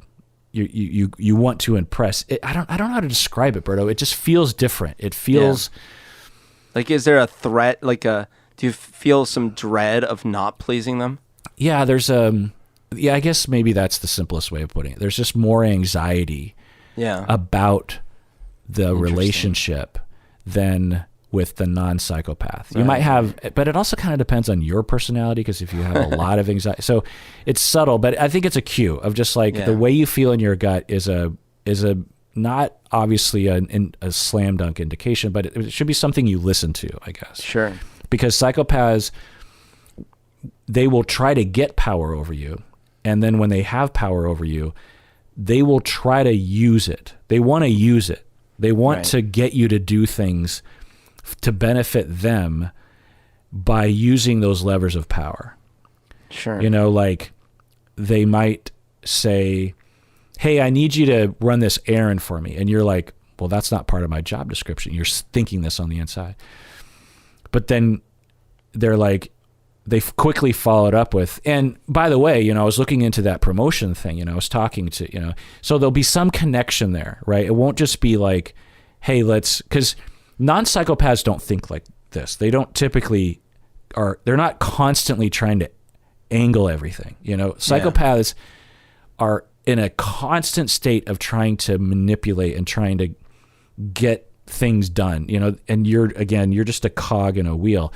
want to impress, I don't know how to describe it, Berto. It just feels different. It feels like, is there a threat? Do you feel some dread of not pleasing them? Yeah, I guess maybe that's the simplest way of putting it. There's just more anxiety about the relationship than with the non-psychopath. You might have, but it also kind of depends on your personality, because if you have a lot of anxiety, so it's subtle, but I think it's a cue of just like the way you feel in your gut is a not obviously a slam dunk indication, but it should be something you listen to, I guess. Sure. Because psychopaths, they will try to get power over you. And then when they have power over you, they will try to use it. They want to use it. They want to get you to do things to benefit them by using those levers of power. Sure. You know, like they might say, hey, I need you to run this errand for me. And you're like, well, that's not part of my job description. You're thinking this on the inside. But then they're like, they quickly followed up with, and by the way, you know, I was looking into that promotion thing, you know, I was talking to, you know, so there'll be some connection there, right? It won't just be like, hey, because non-psychopaths don't think like this. They don't typically they're not constantly trying to angle everything. You know, psychopaths are in a constant state of trying to manipulate and trying to get things done, you know, and you're just a cog in a wheel.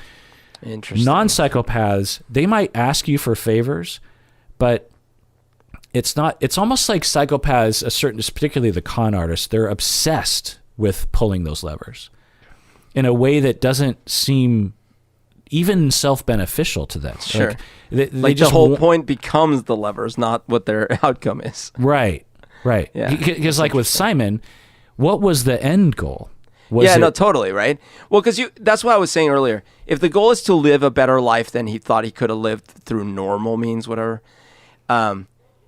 Interesting. Non-psychopaths, they might ask you for favors, but it's almost like psychopaths, particularly the con artists, they're obsessed with pulling those levers in a way that doesn't seem even self-beneficial to them. Sure. They the whole point becomes the levers, not what their outcome is. Right. Yeah. Because like with Simon, what was the end goal? No, totally, right? Well, because that's what I was saying earlier. If the goal is to live a better life than he thought he could have lived through normal means, whatever,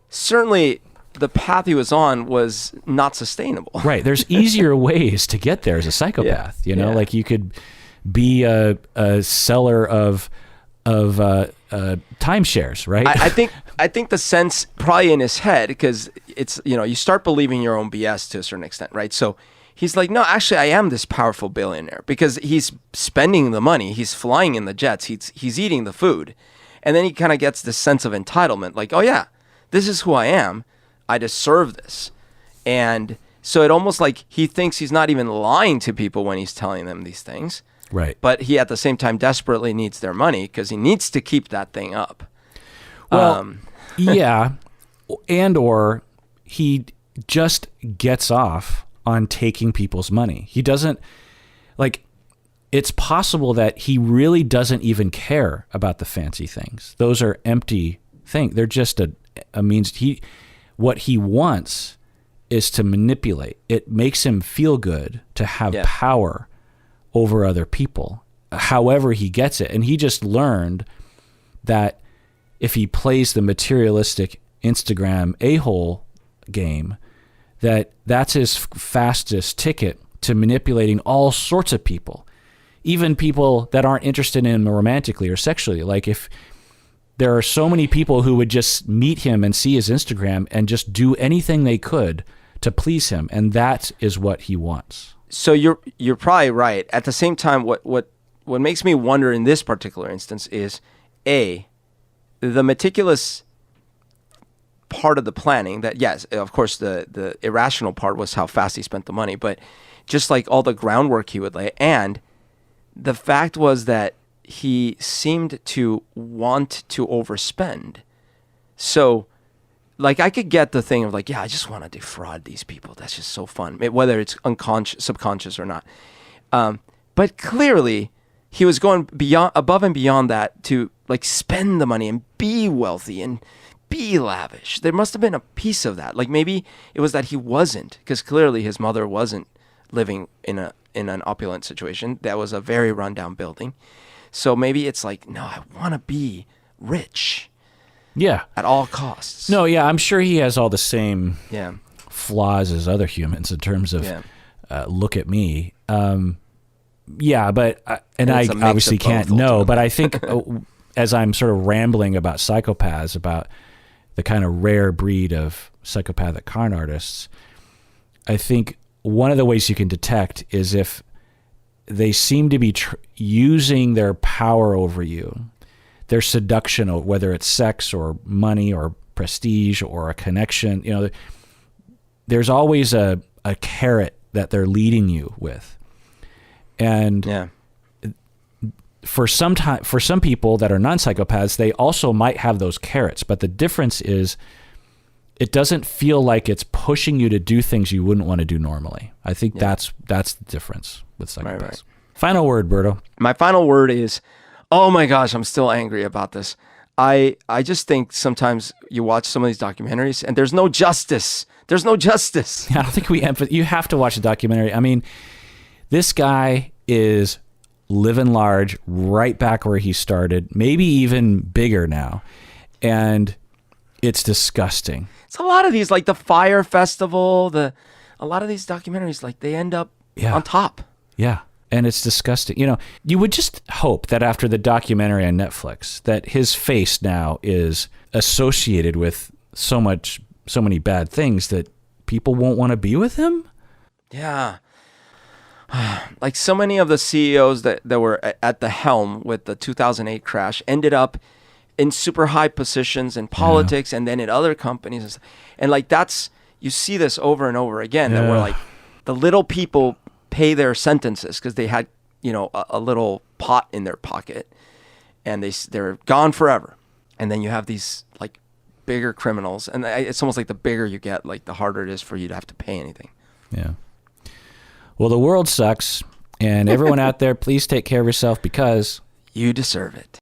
Certainly the path he was on was not sustainable. Right. There's easier ways to get there as a psychopath. Yeah. You know, Yeah. like you could be a seller of timeshares, right? I think the sense probably in his head, because it's, you know, you start believing your own BS to a certain extent, right? So he's like, no, actually, I am this powerful billionaire, because he's spending the money, he's flying in the jets, he's eating the food, and then he kind of gets this sense of entitlement, like, oh yeah, this is who I am, I deserve this, and so it almost like he thinks he's not even lying to people when he's telling them these things. Right. But he, at the same time, desperately needs their money because he needs to keep that thing up. Well, yeah, or he just gets off on taking people's money. He doesn't, like, it's possible that he really doesn't even care about the fancy things. Those are empty things. They're just a means. What he wants is to manipulate. It makes him feel good to have power over other people, however he gets it. And he just learned that if he plays the materialistic Instagram a-hole game, that's his fastest ticket to manipulating all sorts of people, even people that aren't interested in him romantically or sexually. Like, if there are so many people who would just meet him and see his Instagram and just do anything they could to please him, and that is what he wants. So you're probably right. At the same time, what makes me wonder in this particular instance is, A, the meticulous part of the planning, that, yes, of course, the irrational part was how fast he spent the money, but just like all the groundwork he would lay. And the fact was that he seemed to want to overspend. So, like, I could get the thing of like, yeah, I just want to defraud these people. That's just so fun, whether it's unconscious, subconscious or not. But clearly, he was going above and beyond that to like spend the money and be wealthy and be lavish. There must have been a piece of that. Like, maybe it was that he wasn't, because clearly his mother wasn't living in an opulent situation. That was a very rundown building. So maybe it's like, no, I want to be rich. Yeah. At all costs. No, yeah, I'm sure he has all the same Yeah. flaws as other humans in terms of look at me. Yeah, but and I it's a mix obviously of both can't know, ultimately. but I think as I'm sort of rambling about psychopaths, about the kind of rare breed of psychopathic con artists, I think one of the ways you can detect is if they seem to be using their power over you, their seduction, whether it's sex or money or prestige or a connection, you know, there's always a carrot that they're leading you with. And for some people that are non-psychopaths, they also might have those carrots, but the difference is it doesn't feel like it's pushing you to do things you wouldn't want to do normally. I think that's the difference with psychopaths. Right. Final word, Berto. My final word is, oh my gosh, I'm still angry about this. I just think sometimes you watch some of these documentaries and there's no justice. There's no justice. I don't think you have to watch the documentary. I mean, this guy is living large right back where he started, maybe even bigger now. And it's disgusting. It's a lot of these, like the Fire Festival, a lot of these documentaries, like they end up on top. Yeah. And it's disgusting. You know, you would just hope that after the documentary on Netflix, that his face now is associated with so many bad things that people won't want to be with him. Yeah. Like so many of the CEOs that were at the helm with the 2008 crash ended up in super high positions in politics and then in other companies. And like you see this over and over again, that we're like, the little people pay their sentences because they had, you know, a little pot in their pocket and they're gone forever. And then you have these like bigger criminals, and it's almost like the bigger you get, like the harder it is for you to have to pay anything. Yeah. Well, the world sucks, and everyone out there, please take care of yourself because you deserve it.